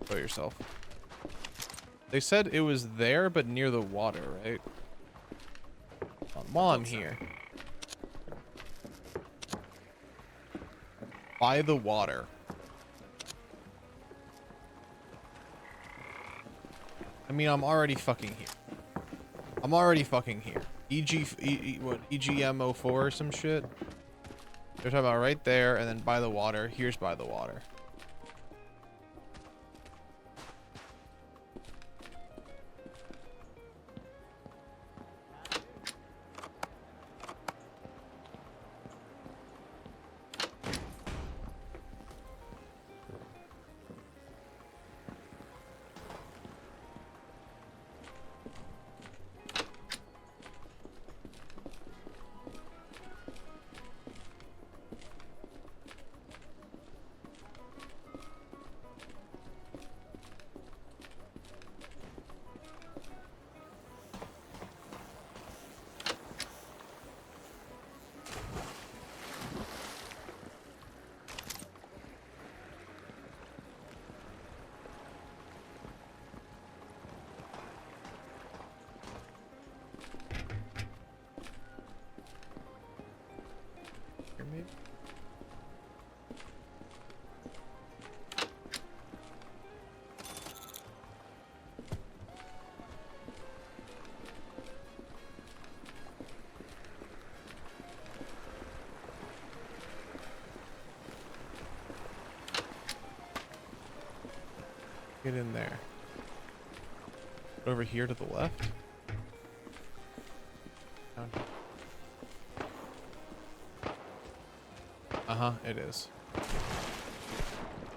Show yourself. They said it was there, but near the water, right? While I'm here. By the water. I mean, I'm already fucking here. I'm already fucking here. What, EGM04 or some shit? They're talking about right there, and then by the water. Here's by the water. Here, maybe? Get in there. Over here to the left. Down here. Uh-huh, it is.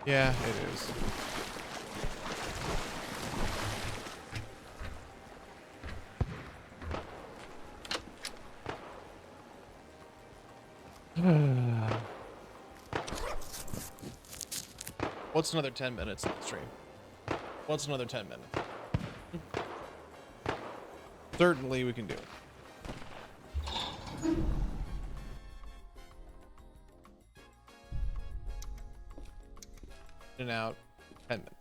Yeah, it is. What's another 10 minutes in the stream? What's another 10 minutes? Certainly we can do it. In and out, 10 minutes.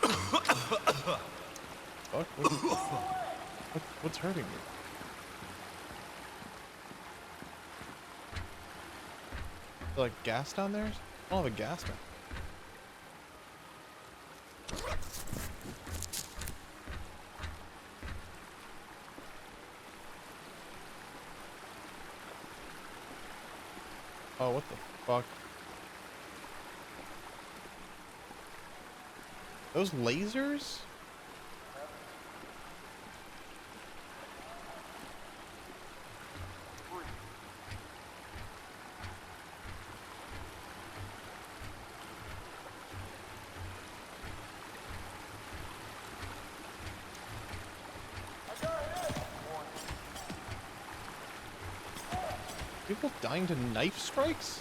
Fuck? What's hurting you? Is there, like gas down there? I don't have a gas man. Oh, what the fuck? Those lasers? People dying to knife strikes?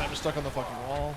I'm stuck on the fucking wall.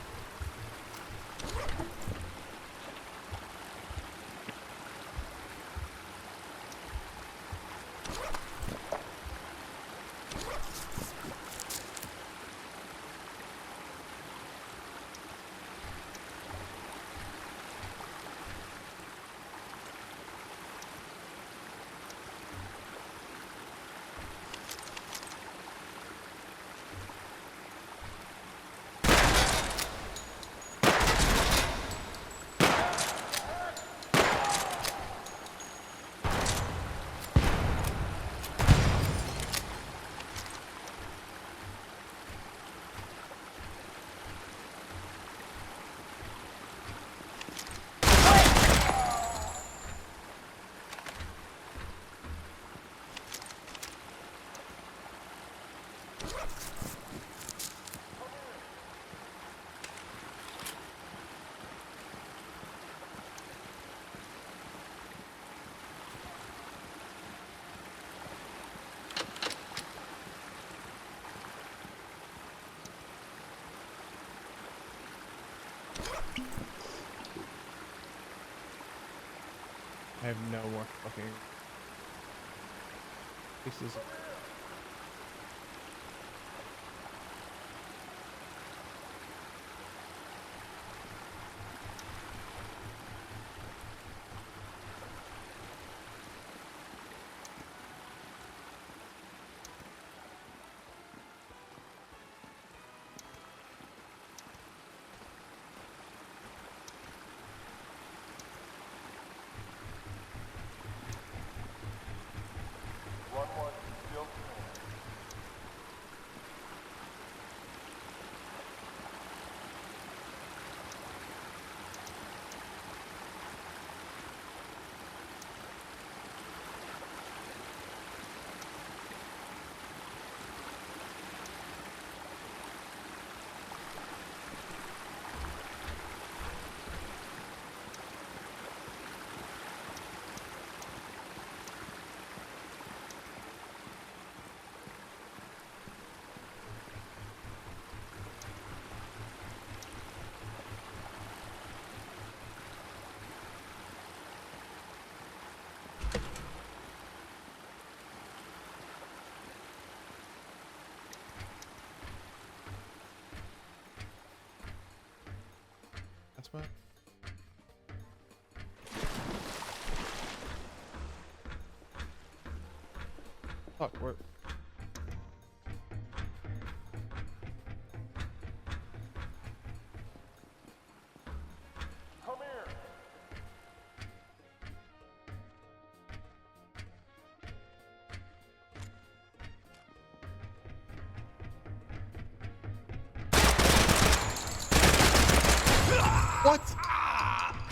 I have no more fucking pieces. Run one, still clear. That's what. Fuck, where? Come here. What?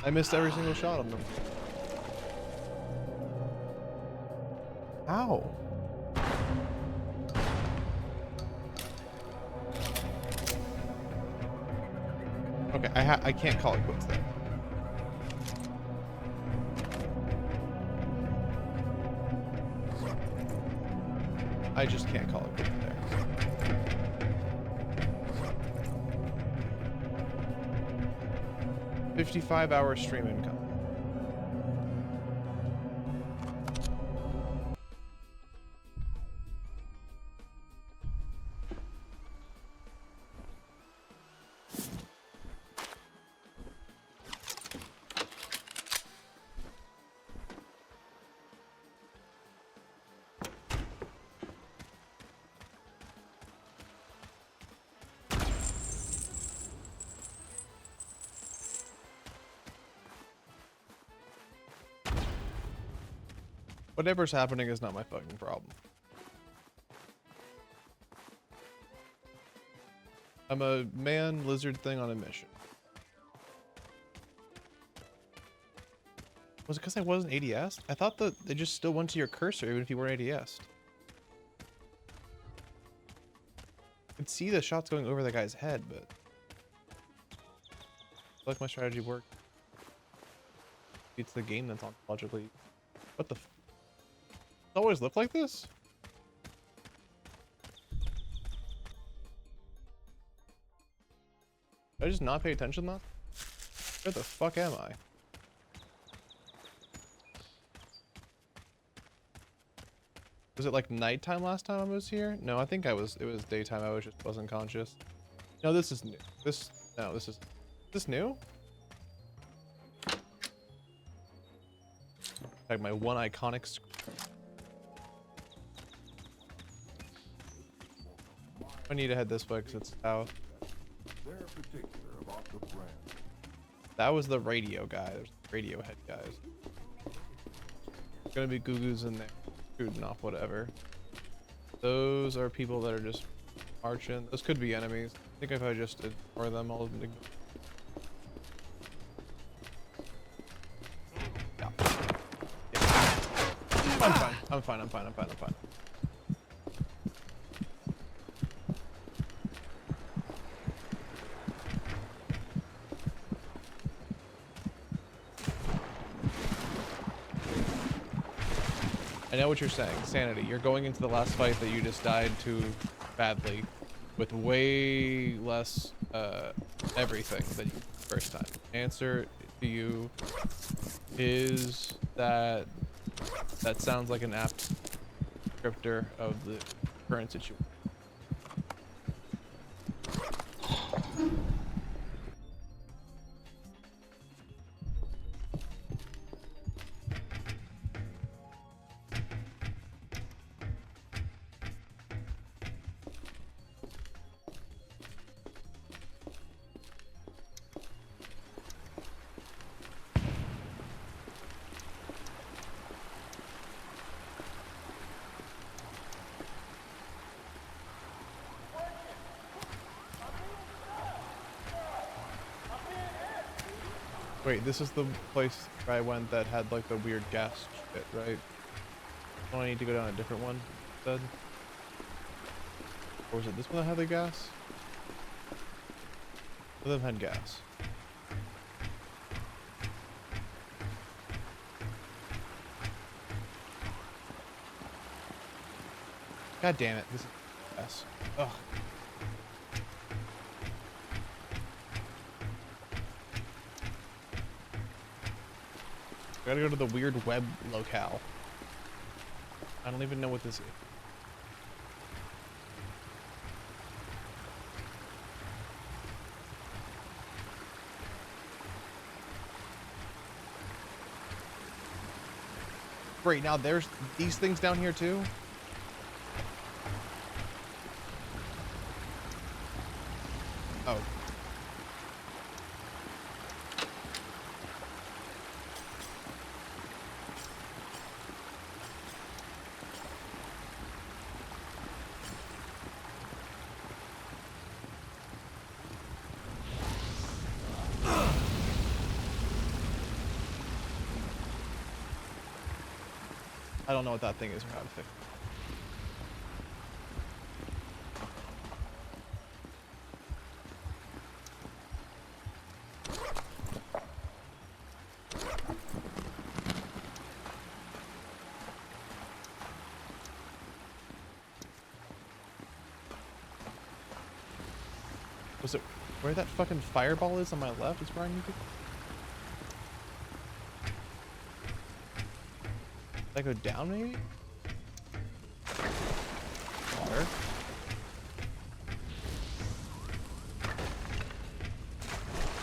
I missed every single shot on them. How? Okay, I can't call it quits there. I just can't call it quits there. 55-hour stream income. Whatever's happening is not my fucking problem. I'm a man lizard thing on a mission. Was it because I wasn't ADS'd? I thought that they just still went to your cursor even if you weren't ADS'd. I could see the shots going over the guy's head, but I feel like my strategy worked. It's the game that's ontologically. What the? It always looked like this? Did I just not pay attention though? Where the fuck am I? Was it like nighttime last time I was here? No, I think it was daytime. I wasn't conscious. No, this is new. This is new? Like my one iconic I need to head this way because it's south. They're particular about the brand. That was the radio guy. There's the radio head guys. Gonna be goo-goos in there. Shooting off whatever. Those are people that are just marching. Those could be enemies. I think if I just ignore them, I'll ignore. Yeah. Yeah. I'm fine. I know what you're saying. Sanity. You're going into the last fight that you just died to badly with way less everything than you first time. Answer to you is that sounds like an apt descriptor of the current situation. Wait, this is the place where I went that had like the weird gas shit, right? Don't I need to go down a different one instead? Or was it this one that had the gas? Both of them had gas. God damn it, this is gas. Ugh. Gotta go to the weird web locale. I don't even know what this is. Great, now there's these things down here too? Oh. I don't know what that thing is or how to fix it. Was it where that fucking fireball is on my left is where I need to go? Did I go down maybe? Water.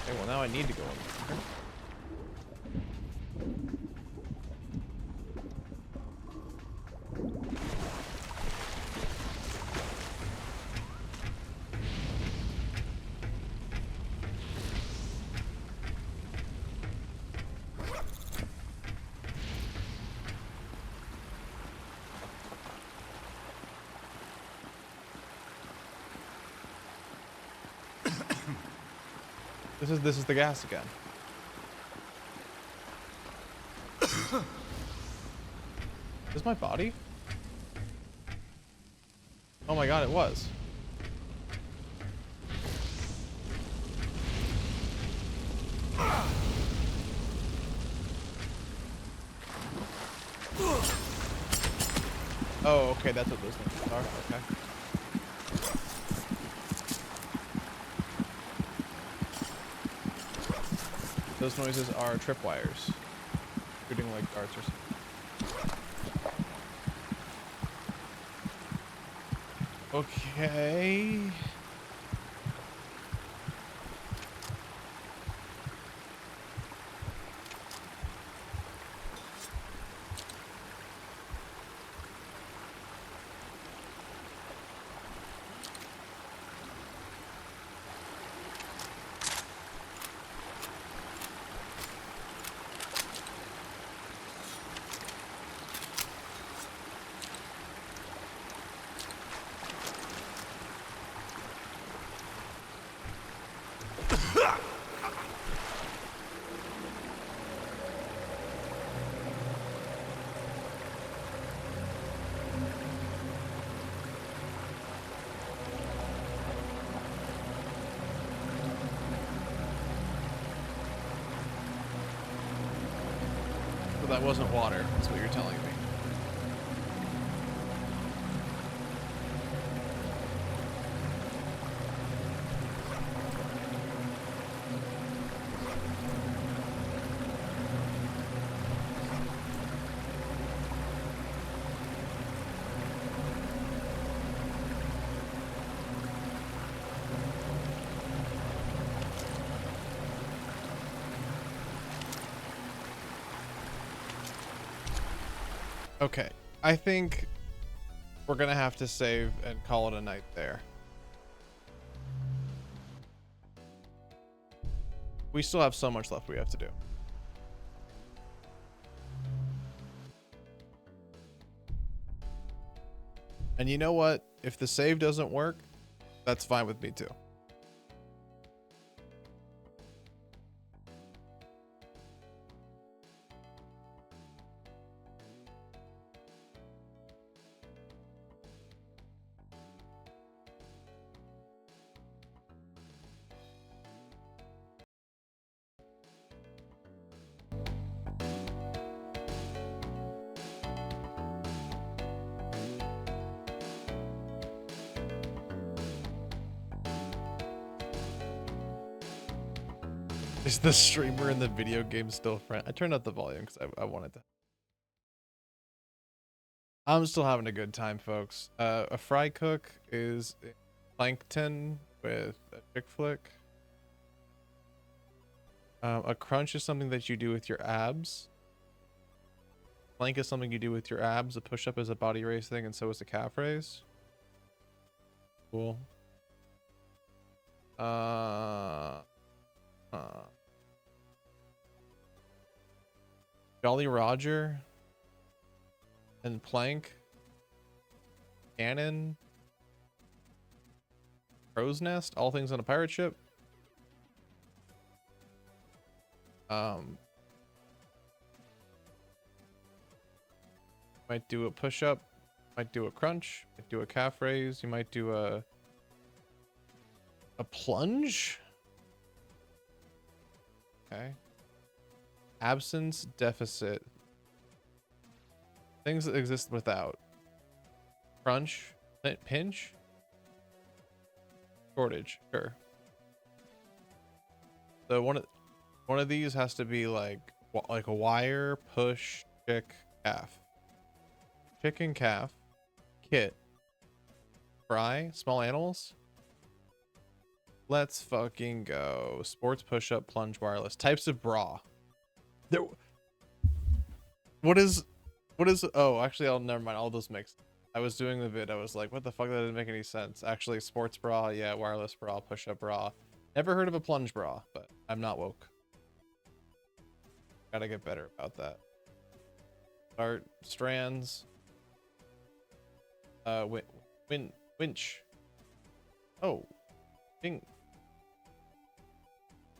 Okay, well now I need to go in there. This is the gas again. Is my body? Oh my god, it was. Oh, okay, that's what those things are. Okay. Those noises are tripwires. Shooting like darts or something. Okay. So that wasn't water, that's what you're telling me. Okay, I think we're gonna have to save and call it a night there. We still have so much left we have to do. And you know what? If the save doesn't work, that's fine with me too. Is the streamer in the video game still friend? I turned up the volume because I wanted to. I'm still having a good time, folks. A fry cook is plankton with a chick flick. A crunch is something that you do with your abs. Plank is something you do with your abs. A push-up is a body raise thing, and so is a calf raise. Cool. Jolly Roger and plank, cannon, crow's nest, all things on a pirate ship. Might do a push-up, might do a crunch, might do a calf raise, you might do a plunge. Okay. Absence, deficit. Things that exist without. Crunch, pinch, shortage, sure. So one of these has to be like a wire, push, chick, calf. Chicken, calf, kit, fry, small animals. Let's fucking go. Sports, push-up, plunge, wireless. Types of bra. There. What is? Oh, actually, never mind. All those mixed. I was doing the vid. I was like, what the fuck? That didn't make any sense. Actually, sports bra, yeah, wireless bra, push-up bra. Never heard of a plunge bra, but I'm not woke. Gotta get better about that. Start strands. Winch. Oh, ding.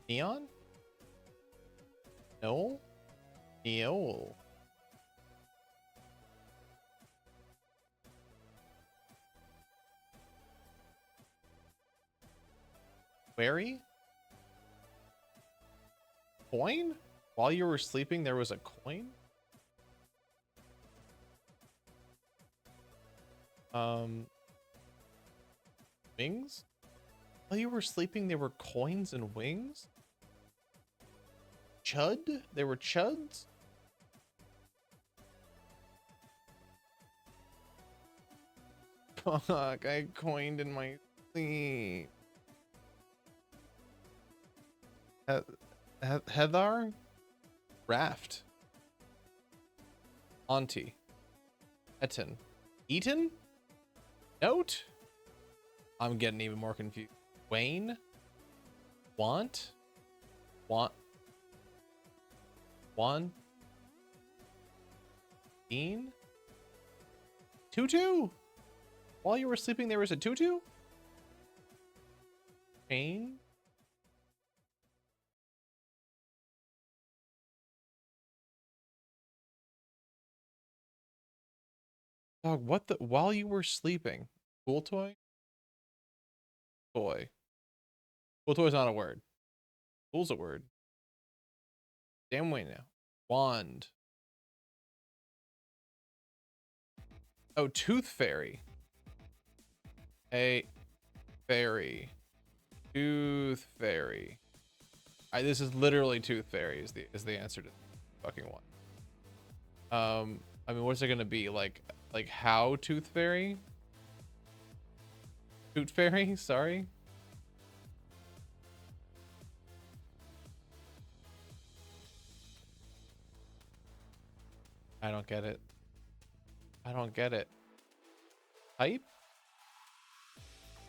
Neon? No? No. Wary? Coin? While you were sleeping, there was a coin? Wings? While you were sleeping, there were coins and wings? Chud? There were chuds? Fuck, I coined in my sleep. Heather? Raft. Auntie. Eton. Eaton? Note? I'm getting even more confused. Wayne? Want? Want? Dean? Tutu? While you were sleeping, there was a tutu? Chain? Dog, what the? While you were sleeping. Cool toy? Toy. Cool toy is not a word. Cool's a word. Damn way now. Wand. Oh, tooth fairy. A fairy. Tooth fairy. This is literally tooth fairy is the answer to the fucking one. I mean, what's it gonna be like how tooth fairy? Tooth fairy? Sorry. I don't get it. I don't get it. Type?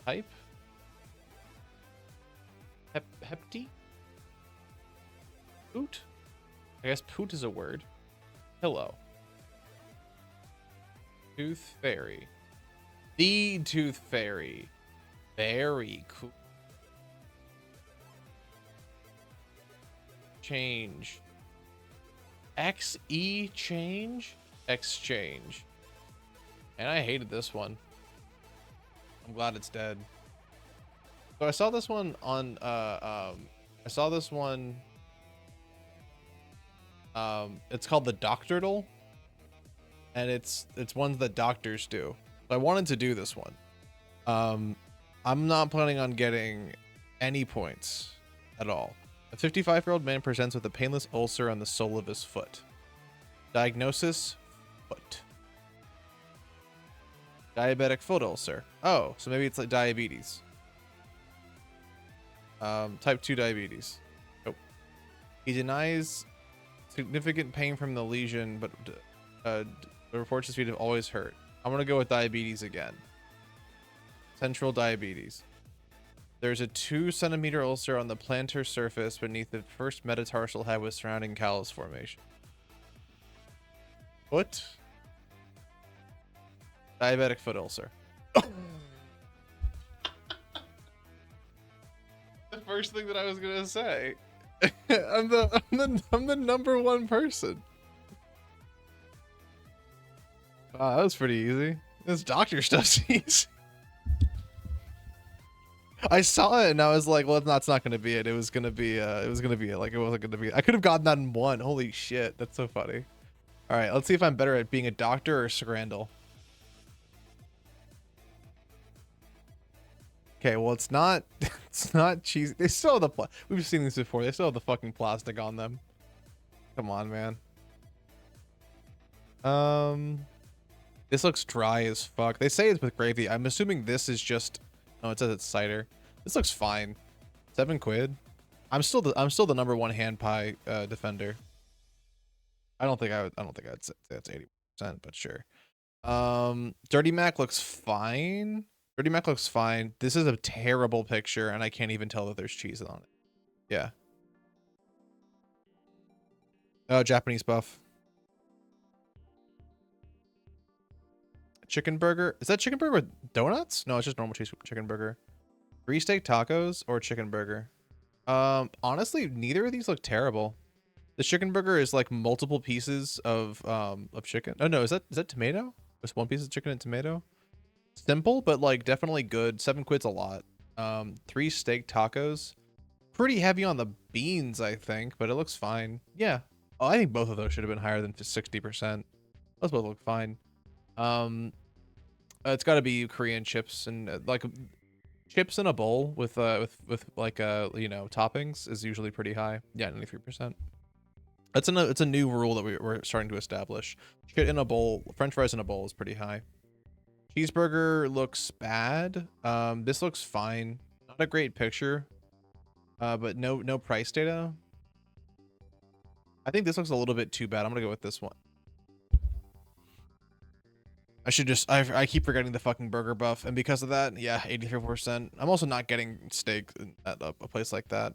Type? Hepty? Poot? I guess poot is a word. Pillow. Tooth fairy. The tooth fairy. Very cool. Change. XE change? Exchange. And I hated this one. I'm glad it's dead. So I saw this one on it's called the Doctortle. And it's ones that doctors do. So I wanted to do this one. I'm not planning on getting any points at all. A 55-year-old man presents with a painless ulcer on the sole of his foot. Diagnosis: foot. Diabetic foot ulcer. Oh, so maybe it's like diabetes. Type 2 diabetes. Nope. He denies significant pain from the lesion, but the reports his feet have always hurt. I'm gonna go with diabetes again. Central diabetes. There's a 2-centimeter ulcer on the plantar surface beneath the first metatarsal head with surrounding callus formation. Foot. Diabetic foot ulcer. The first thing that I was gonna say. I'm the number one person. Wow, that was pretty easy. This doctor stuff's easy. I saw it and I was like, well, that's not gonna be it. It was gonna be like it wasn't gonna be. I could have gotten that in one. Holy shit, that's so funny. All right, let's see if I'm better at being a doctor or Scrandle. Okay, well, it's not cheesy. They still have we've seen these before. They still have the fucking plastic on them. Come on, man. This looks dry as fuck. They say it's with gravy. I'm assuming this is just. Oh, it says it's cider. This looks fine. 7 quid. I'm still the number one hand pie defender. I don't think I'd say that's 80%, but sure. Dirty Mac looks fine. Dirty Mac looks fine. This is a terrible picture, and I can't even tell that there's cheese on it. Yeah. Oh, Japanese buff. Chicken burger. Is that chicken burger with donuts? No, it's just normal cheese chicken burger. 3 steak tacos or chicken burger? Honestly, neither of these look terrible. The chicken burger is like multiple pieces of chicken. Oh no, is that tomato? Just one piece of chicken and tomato? Simple, but like definitely good. 7 quid's a lot. 3 steak tacos. Pretty heavy on the beans, I think, but it looks fine. Yeah. Oh, I think both of those should have been higher than 60%. Those both look fine. It's got to be Korean chips and like chips in a bowl with like you know, toppings is usually pretty high. Yeah, 93%. It's a new rule that we're starting to establish. Shit in a bowl, French fries in a bowl is pretty high. Cheeseburger looks bad. This looks fine. Not a great picture. But no price data. I think this looks a little bit too bad. I'm gonna go with this one. I keep forgetting the fucking burger buff, and because of that, yeah, 83%. I'm also not getting steak at a place like that.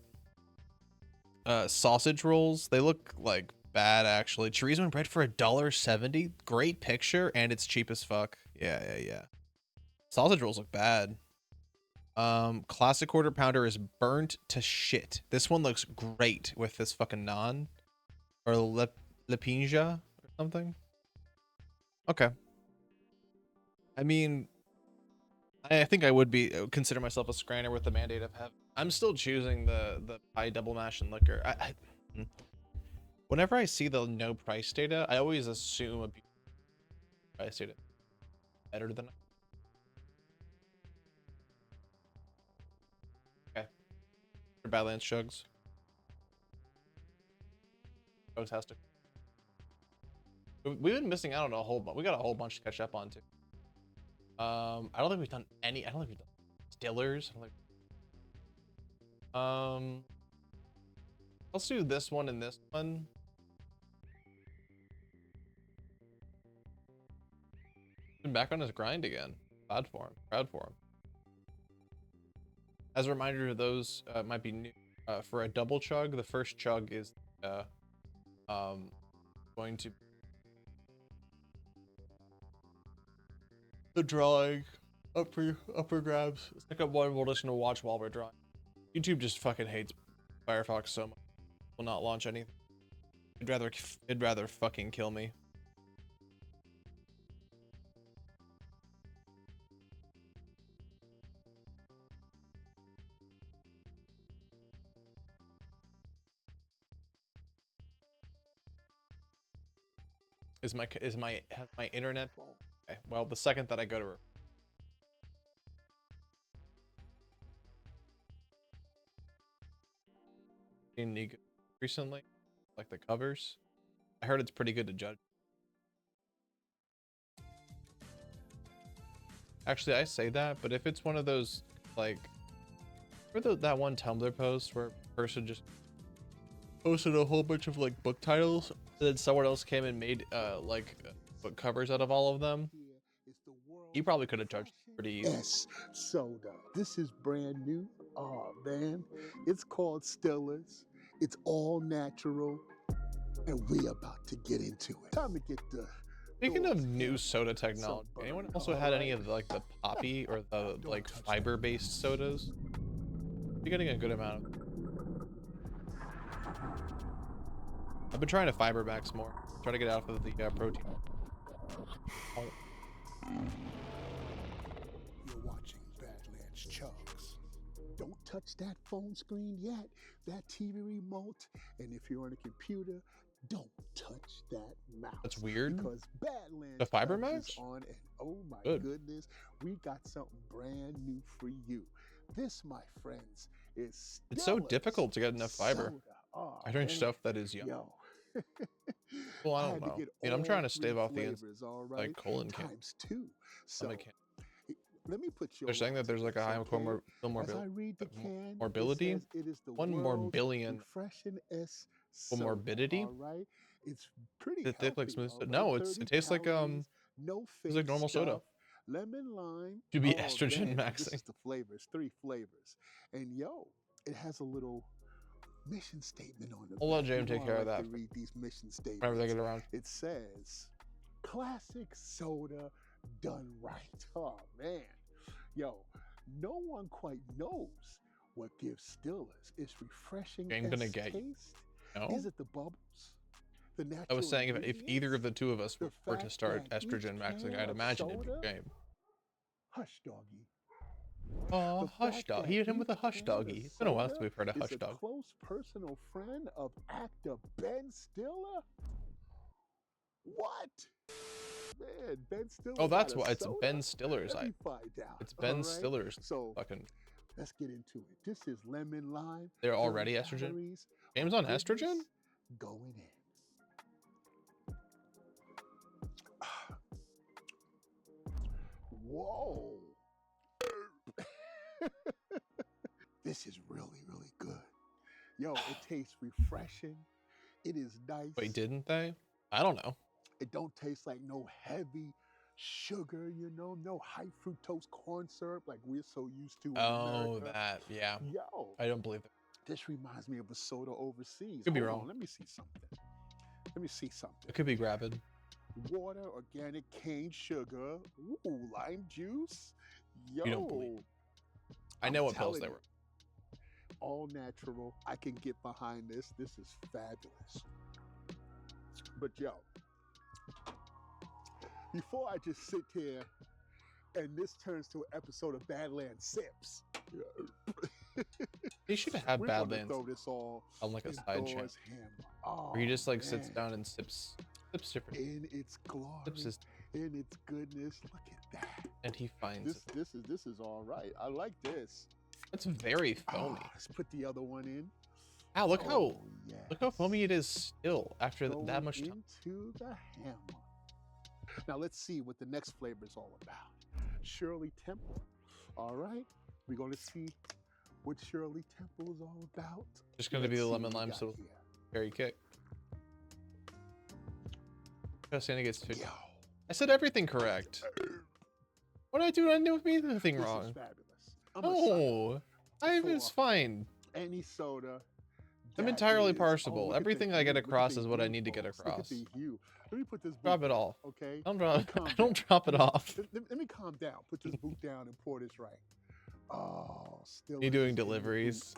Sausage rolls, they look like bad actually. Chorizo and bread for $1.70. Great picture, and it's cheap as fuck. Yeah. Sausage rolls look bad. Classic quarter pounder is burnt to shit. This one looks great with this fucking naan or lepinja or something. Okay. I mean, I think I would consider myself a scranner with the mandate of heaven. I'm still choosing the pie double mash and liquor. Whenever I see the no price data, I always assume a price data better than. Okay. Badlands Shugs. Shugs has to. We've been missing out on a whole bunch. We got a whole bunch to catch up on too. I don't think we've done any. I don't think we've done Stillers. Let's do this one and this one. Been back on his grind again. Proud for him. Proud for him. As a reminder to those might be new, for a double chug, the first chug is going to the drawing upper grabs. Pick up one we'll listen to watch while we're drawing. YouTube just fucking hates Firefox so much. Will not launch anything. It'd rather fucking kill me. Has my internet? Okay. Well, the second that I go to recently, like the covers, I heard it's pretty good to judge. Actually, I say that, but if it's one of those like, that one Tumblr post where a person just posted a whole bunch of like book titles, and then someone else came and made like book covers out of all of them. He probably could have judged pretty easy. Yes, soda. This is brand new. Oh man, it's called Stillers. It's all natural, and we about to get into it. Time to get the. Speaking of new soda technology, anyone also had any of like the poppy or the like fiber-based sodas? You're getting a good amount. I've been trying to fiber max more. Try to get out of the protein. You're watching Badlands Chugs. Don't touch that phone screen yet. That TV remote, and if you're on a computer, don't touch that mouse. That's weird. Because Badlands the fiber Chugs max is on, and oh my Good. goodness, we got something brand new for you. This, my friends, is It's so Stellar's difficult to get enough fiber. soda. Oh, I drink man. stuff that is young. Yo. Well, I I don't had to know. get You know, I'm all trying to 3 stave off the flavors, all right? like colon cancer. Times 2. So Stomach cancer. let me put you. They're saying that there's like a high morbidity. 1 more billion comorbidity. All right, it's pretty. It tastes like healthy, smooth all soda. right? No, it tastes like no it's like normal soda. Lemon lime. To be Oh, estrogen man, This maxing. is the flavors, 3 flavors, and yo, it has a little mission statement on it. I'll let James take care of that. Read these mission statements. Whenever they get around. It says, "Classic soda done right." Oh man, yo, no one quite knows What gives Stillers its refreshing I'm gonna get you. taste? No? Is it the bubbles? The natural I was saying if either of the two of us The were to fact start that each estrogen maxing, can I'd of imagine it'd be soda- game. Hush, doggy. Oh, The hush fact dog. that He hit him with a each hush can of doggy. It's been a while since soda we've heard a is hush dog. close personal friend of actor Ben Stiller. What? Man, Ben Stiller. Oh, that's got a why it's soda? Ben Stiller's. Let me find out. It's Ben all right? Stiller's. So Fucking. let's get into it. This is lemon lime. They're no already estrogen? calories, Game's on estrogen? goodness going in. Whoa. This is really, really good. Yo, it tastes refreshing. It is nice. Wait, didn't they? I don't know. It don't taste like no heavy sugar, you know, no high fructose corn syrup like we're so used to in Oh, America. that. Yeah. Yo, I don't believe it. this reminds me of a soda overseas. Could be Hold wrong. on, let me see something. Let me see something. It could be gravid. Water, organic cane sugar, ooh, lime juice. Yo, You don't believe I I'm know what pills telling they you, were. all natural. I can get behind this. This is fabulous. But yo, before I just sit here and this turns to an episode of Badlands Sips, He should have we're gonna Badlands throw this all on like a in side channel. Thor's hammer. Oh, Where he just like sits man. down and sips different. In its glory, Sips his, in its goodness. Look at that. and he finds it. This is all right. I like this. It's very foamy. Let's put the other one in. Wow, look Oh, yes. how foamy it is still after that Going much time. into the hammer. Now let's see what the next flavor is all about. Shirley Temple. All right, we're gonna see what Shirley Temple is all about. Just gonna be Let's the see lemon what we lime got soda here. cherry kick. Santa gets 50. Yo, I said everything correct. What did I do? I knew anything this wrong. is fabulous. I'm a sucker No, I was for fine. any soda. I'm that entirely is- partial. look at Everything the I get hue, look at across the is what I hue, need to get folks. Look at across. the hue. Let me put this Drop boot it down, all. okay? I don't Let me drop. calm I don't down. drop it off. Let me calm down. Put this boot down and pour this right. Oh, still. You doing deliveries?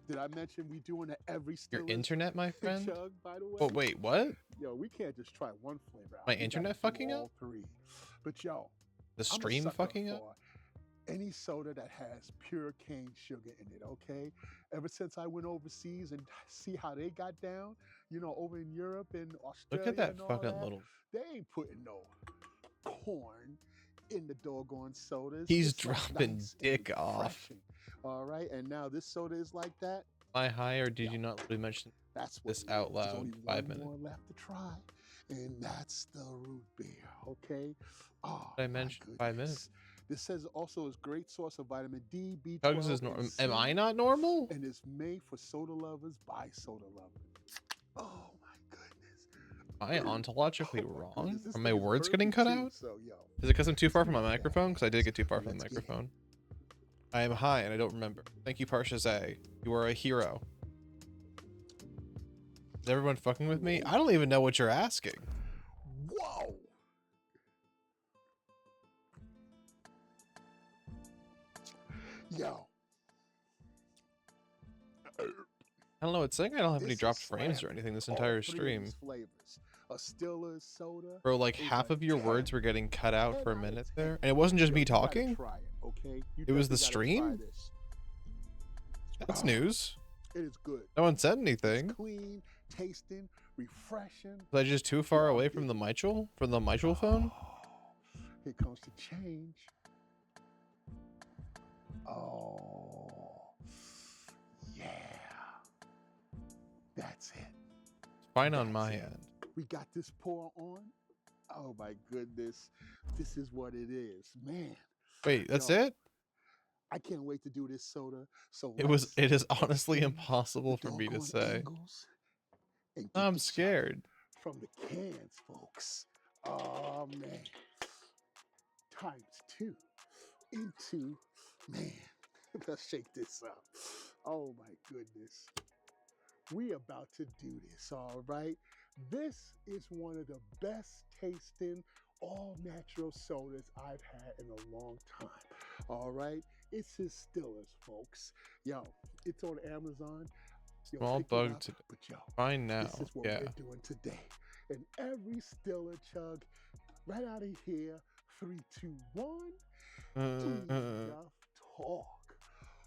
Did I mention we doing it every Your Stillers internet, my friend? chug, by the way? Oh wait, what? Yo, we can't just try one flavor out. My We gotta internet do fucking all up? three. But yo, The I'm a stream sucker fucking up? for any soda that has pure cane sugar in it, okay? Ever since I went overseas and see how they got down, you know, over in Europe and Australia. Look at that and all fucking that, little. They ain't putting no corn in the doggone sodas. He's It's like dropping nice and dick off. refreshing. All right, and now this soda is like that. Am I high or did you not really mention? That's what This it out is. There's loud, only 5 one minutes. more left to try, and that's the root beer. Okay. Oh, I my mentioned 5 minutes. goodness. This says also is great source of vitamin D, B12, Tugs is and normal. C, Am I not normal? and it's made for soda lovers by soda lovers. Oh my goodness. Am I ontologically Oh my wrong? goodness, this Are my thing is words getting cut perfect too, out? So yo, Is it because I'm too far from my microphone? Because I did get too far from the Let's get it. microphone. I am high and I don't remember. Thank you, Parsha. You are a hero. Is everyone fucking with me? I don't even know what you're asking. whoa. Yo. I don't know. It's saying I don't have any This dropped is frames or slamming. anything this All entire three of stream. these flavors. A Stiller's soda. Bro, like is half a of your 10. words were getting cut out for a 10 out of minute 10. there. And it wasn't just Yo, me you gotta talking. try it, okay? You It was the definitely gotta try stream? this. That's Oh, news. It is good. No one said It's anything. clean, tasting, refreshing. Was I just too far away from the mitral? From the mitral phone? Oh, here comes the change. Oh, yeah. That's it. Fine on That's my it. end. We got this pour on. Oh my goodness. This is what it is. Man, Wait, that's Yo, it? I can't wait to do this soda. So It was. let's It is get honestly in impossible the for me to doggone say. angles and get I'm the chug scared. from the cans, folks. Oh man. Times two into, man. Let's shake this up. Oh my goodness. We about to do this, all right? This is one of the best tasting all natural sodas I've had in a long time. All right. It's his Stillers, folks. Yo, it's on Amazon. Yo, Small pick it bug up. to But yo, find now. this is what Yeah. we're doing today. And every Stiller chug, right out of here. 3, 2, 1. Enough talk.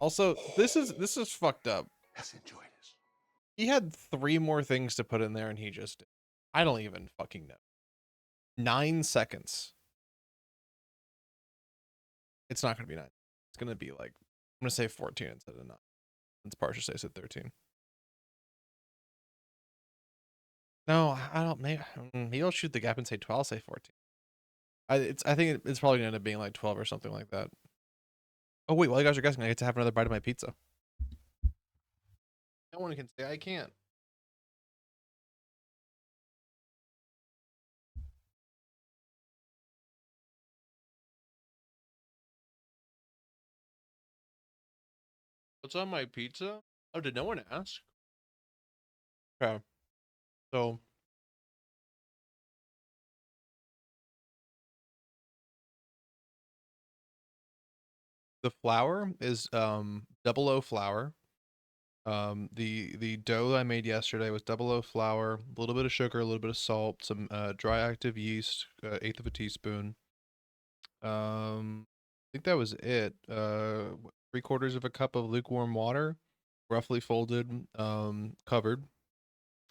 Also, this is fucked up. Let's enjoy this. He had 3 more things to put in there, and he just did. I don't even fucking know. 9 seconds. It's not gonna be 9. It's gonna be like, I'm gonna say 14 instead of 9. Since Parsha said 13. No, I don't. Maybe he'll shoot the gap and say 12. I'll say 14. I think it's probably gonna end up being like 12 or something like that. Oh wait, while you guys are guessing, I get to have another bite of my pizza. No one can say I can't. What's on my pizza? Oh, did no one ask? Okay. So the flour is 00 flour. The dough I made yesterday was 00 flour, a little bit of sugar, a little bit of salt, some dry active yeast, 1/8 of a teaspoon. I think that was it. 3/4 of a cup of lukewarm water, roughly folded, covered,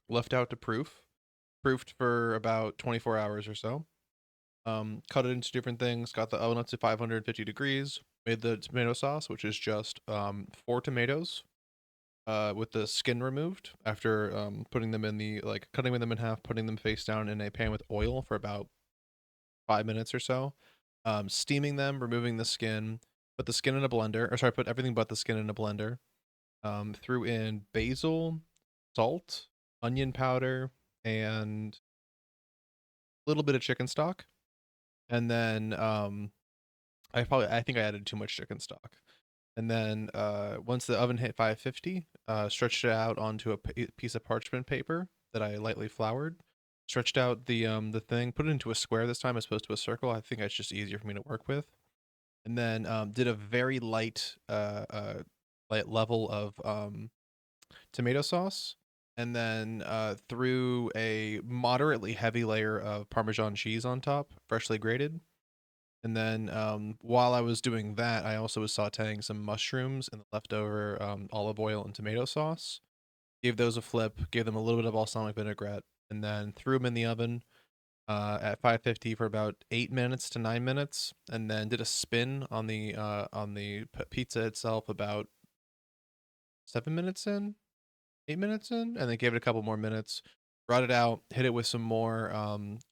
left out to proof. Proofed for about 24 hours or so. Cut it into different things, got the oven up to 550 degrees, made the tomato sauce, which is just 4 tomatoes with the skin removed after putting them in the, like, cutting them in half, putting them face down in a pan with oil for about 5 minutes or so, steaming them, removing the skin, put the skin in a blender, or sorry, put everything but the skin in a blender, threw in basil, salt, onion powder, and a little bit of chicken stock. And then I think I added too much chicken stock. And then once the oven hit 550, stretched it out onto a piece of parchment paper that I lightly floured. Stretched out the thing, put it into a square this time as opposed to a circle. I think it's just easier for me to work with. And then did a very light level of tomato sauce, and then threw a moderately heavy layer of Parmesan cheese on top, freshly grated. And then while I was doing that, I also was sauteing some mushrooms in the leftover olive oil and tomato sauce. Gave those a flip, gave them a little bit of balsamic vinaigrette, and then threw them in the oven at 550 for about 8 minutes to 9 minutes, and then did a spin on the pizza itself about 7 minutes in, 8 minutes in, and then gave it a couple more minutes. Brought it out, hit it with some more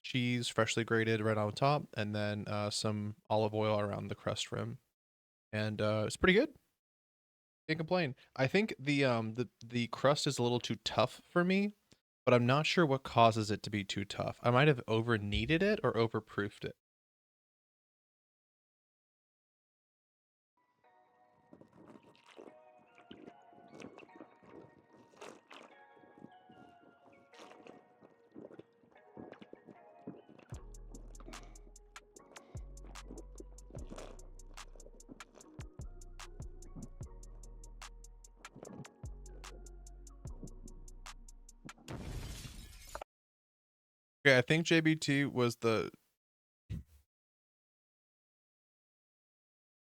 cheese, freshly grated, right on top, and then some olive oil around the crust rim, and it's pretty good. Can't complain. I think the crust is a little too tough for me, but I'm not sure what causes it to be too tough. I might have over kneaded it or overproofed it. Okay, I think JBT was the.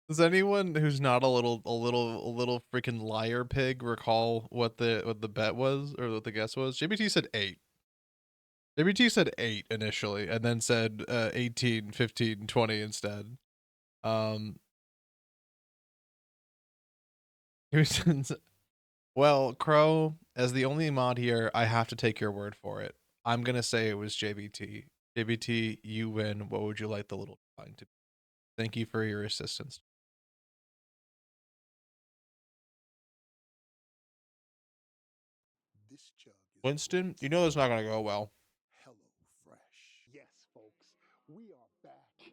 Does anyone who's not a little freaking liar pig recall what the bet was or what the guess was? JBT said 8. JBT said 8 initially and then said 18, 15, 20 instead. Well, Crow, as the only mod here, I have to take your word for it. I'm gonna say it was JBT. JBT, you win. What would you like the little line to be? Thank you for your assistance. This chug is Winston, you know that's not gonna go well. Hello Fresh. Yes, folks, we are back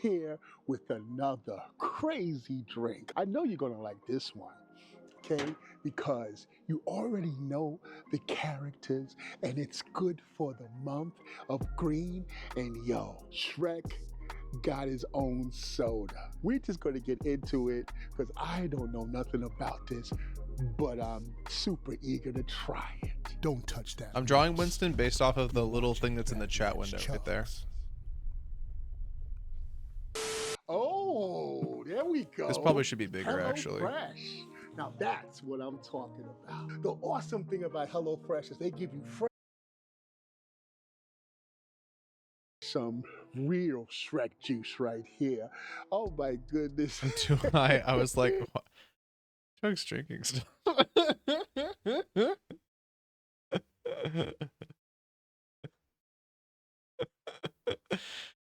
here with another crazy drink. I know you're gonna like this one, okay? Because you already know the characters, and it's good for the month of green. And yo, Shrek, got his own soda. We're just going to get into it because I don't know nothing about this, but I'm super eager to try it. Don't touch that. I'm drawing Winston based off of the little thing that's in the chat window right there. Oh, there we go. This probably should be bigger, Hello actually. Fresh. Now that's what I'm talking about. The awesome thing about HelloFresh is they give you some real Shrek juice right here. Oh my goodness. Too high. I was like, what? Chuck's drinking stuff.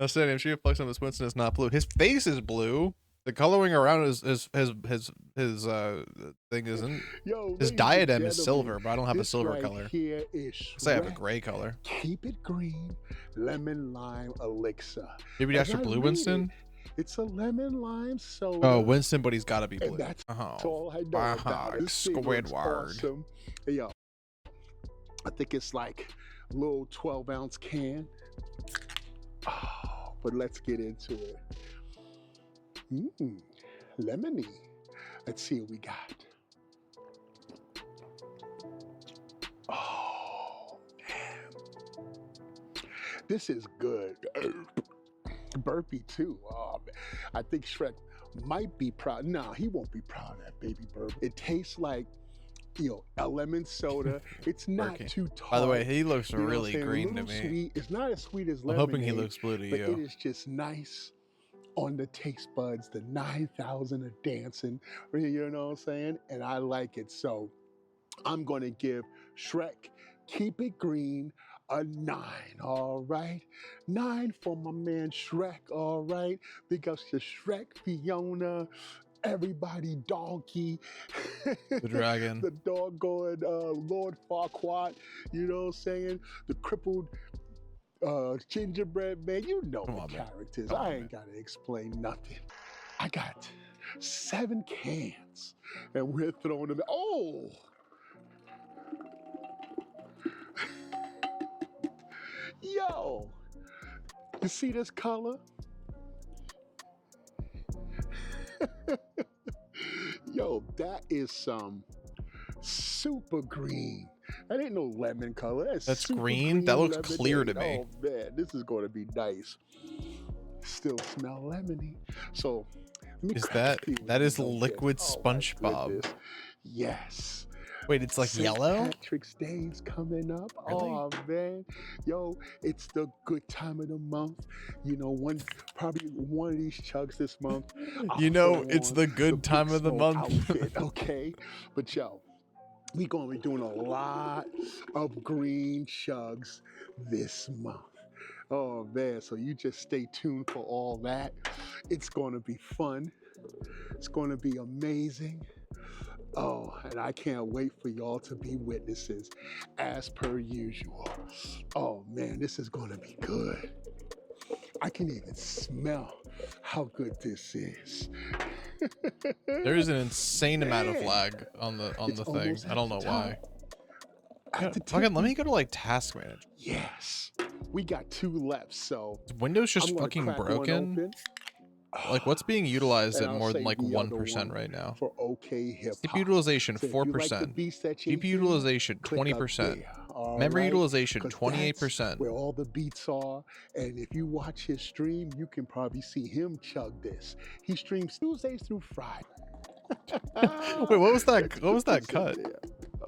Now, Sandy, I'm sure you flex on this Winston is not blue. His face is blue. The coloring around his thing isn't. Yo, his diadem is silver, but I don't have a silver right color. Here is I have a gray color. Keep it green, lemon lime elixir. Maybe that's your blue Winston. It's a lemon lime soda. Oh, Winston, but he's got to be blue. And that's all I know about it. Squidward. Awesome. Yo, I think it's like a little 12-ounce can. Oh, but let's get into it. Lemony. Let's see what we got. Oh, man. This is good. Burpee, too. Oh, man. I think Shrek might be proud. No, he won't be proud of that baby burp. It tastes like, a lemon soda. It's not too tart. By the way, he looks really green to me. Sweet. It's not as sweet as lemonade. I'm hoping he looks blue to but you. It is just nice on the taste buds. The 9,000 are dancing. You know what I'm saying? And I like it. So I'm going to give Shrek Keep It Green a 9. All right. 9 for my man Shrek. All right. Because the Shrek, Fiona, everybody, Donkey, the dragon, the doggone Lord Farquaad, you know what I'm saying? The crippled gingerbread man, you know the characters. I ain't got to explain nothing. I got 7 cans and we're throwing them. Oh! Yo! You see this color? Yo, that is some super green. That ain't no lemon color. That's green? That looks clear to me. Oh man, this is going to be nice. Still smell lemony. So is that is liquid SpongeBob? Yes. Wait, it's like yellow? Patrick's Day is coming up. Really? Oh man, yo, it's the good time of the month. Probably one of these chugs this month. It's the good time of the month. Outfit, okay, but yo, we gonna be doing a lot of green chugs this month. Oh man, so you just stay tuned for all that. It's gonna be fun. It's gonna be amazing. Oh, and I can't wait for y'all to be witnesses as per usual. Oh man, this is gonna be good. I can even smell how good this is. There is an insane amount of lag on the thing. I don't know why. Let me go to like task manager. Yes, we got 2 left. So is Windows just fucking broken? Like, what's being utilized at more than like 1% right now? For OK Hip Hop. CPU utilization 4%. GPU utilization 20%. Memory utilization 28%. Where all the beats are, and if you watch his stream, you can probably see him chug this. He streams Tuesdays through Friday. Wait, what was that? What was that cut?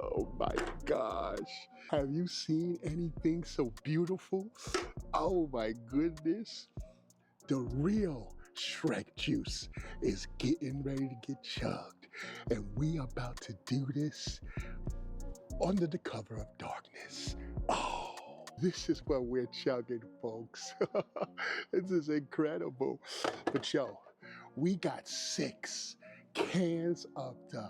Oh my gosh. Have you seen anything so beautiful? Oh my goodness. The real Shrek juice is getting ready to get chugged, and we about to do this under the cover of darkness. Oh, this is what we're chugging, folks. This is incredible. But yo, we got 6 cans of the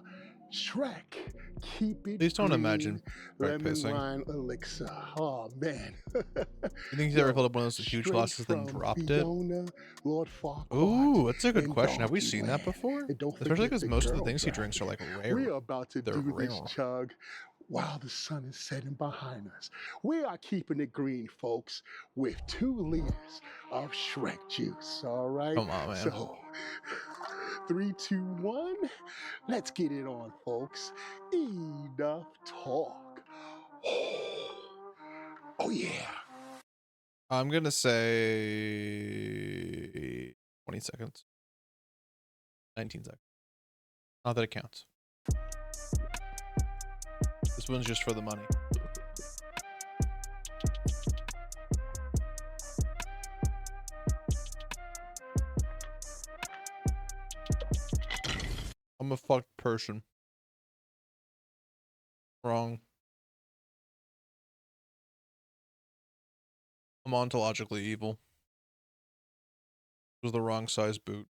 Shrek Keep It Please don't Green imagine Shrek lemon pissing. lime elixir. Oh man. You think he's ever filled up one of those huge glasses then dropped Fiona, Lord Farquaad, Ooh, that's a good and question. Have we Donkey seen Man. that before? And don't Especially forget because the most of the girl things he dragon. drinks are like rare. We're about to They're do this rare. chug while the sun is setting behind us. We are keeping it green, folks, with 2 liters of Shrek juice. All right. Come on, man. So, 3, 2, 1. Let's get it on, folks. Enough talk. Oh yeah. I'm gonna say 20 seconds. 19 seconds. Not that it counts. This one's just for the money. I'm a fucked person. Wrong. I'm ontologically evil. It was the wrong size boot.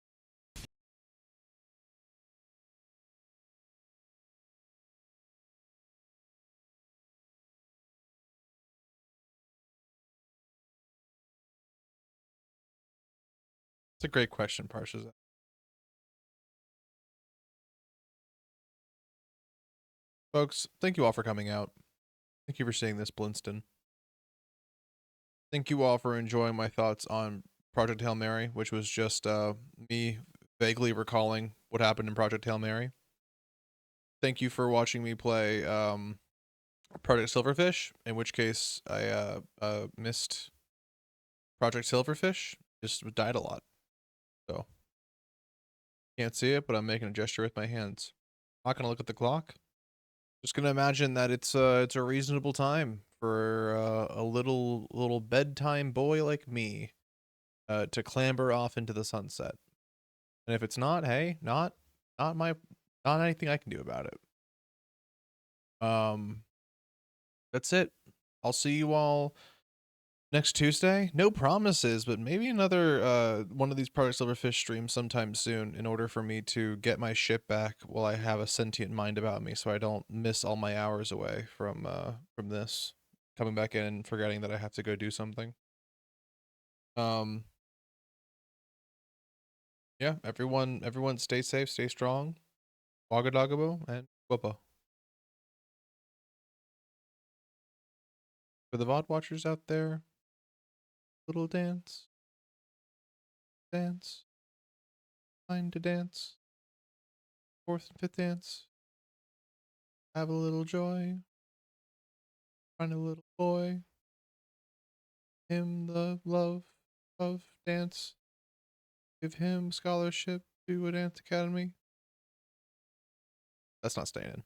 It's a great question, Parsha. Folks, thank you all for coming out. Thank you for seeing this, Blinston. Thank you all for enjoying my thoughts on Project Hail Mary, which was just me vaguely recalling what happened in Project Hail Mary. Thank you for watching me play Project Silverfish, in which case I missed Project Silverfish, just died a lot. So, can't see it, but I'm making a gesture with my hands. Not gonna look at the clock. Just gonna imagine that it's a reasonable time for a little bedtime boy like me to clamber off into the sunset. And if it's not, hey, not anything I can do about it. That's it. I'll see you all next Tuesday. No promises, but maybe another one of these Project Silverfish streams sometime soon in order for me to get my ship back while I have a sentient mind about me, so I don't miss all my hours away from this. Coming back in and forgetting that I have to go do something. Yeah, everyone stay safe, stay strong. Wagadagabo and Bobo. For the VOD watchers out there, little dance. Dance. Time to dance. 4th and 5th dance. Have a little joy. Find a little boy. Him the love of dance. Give him scholarship to a dance academy. That's not staying in.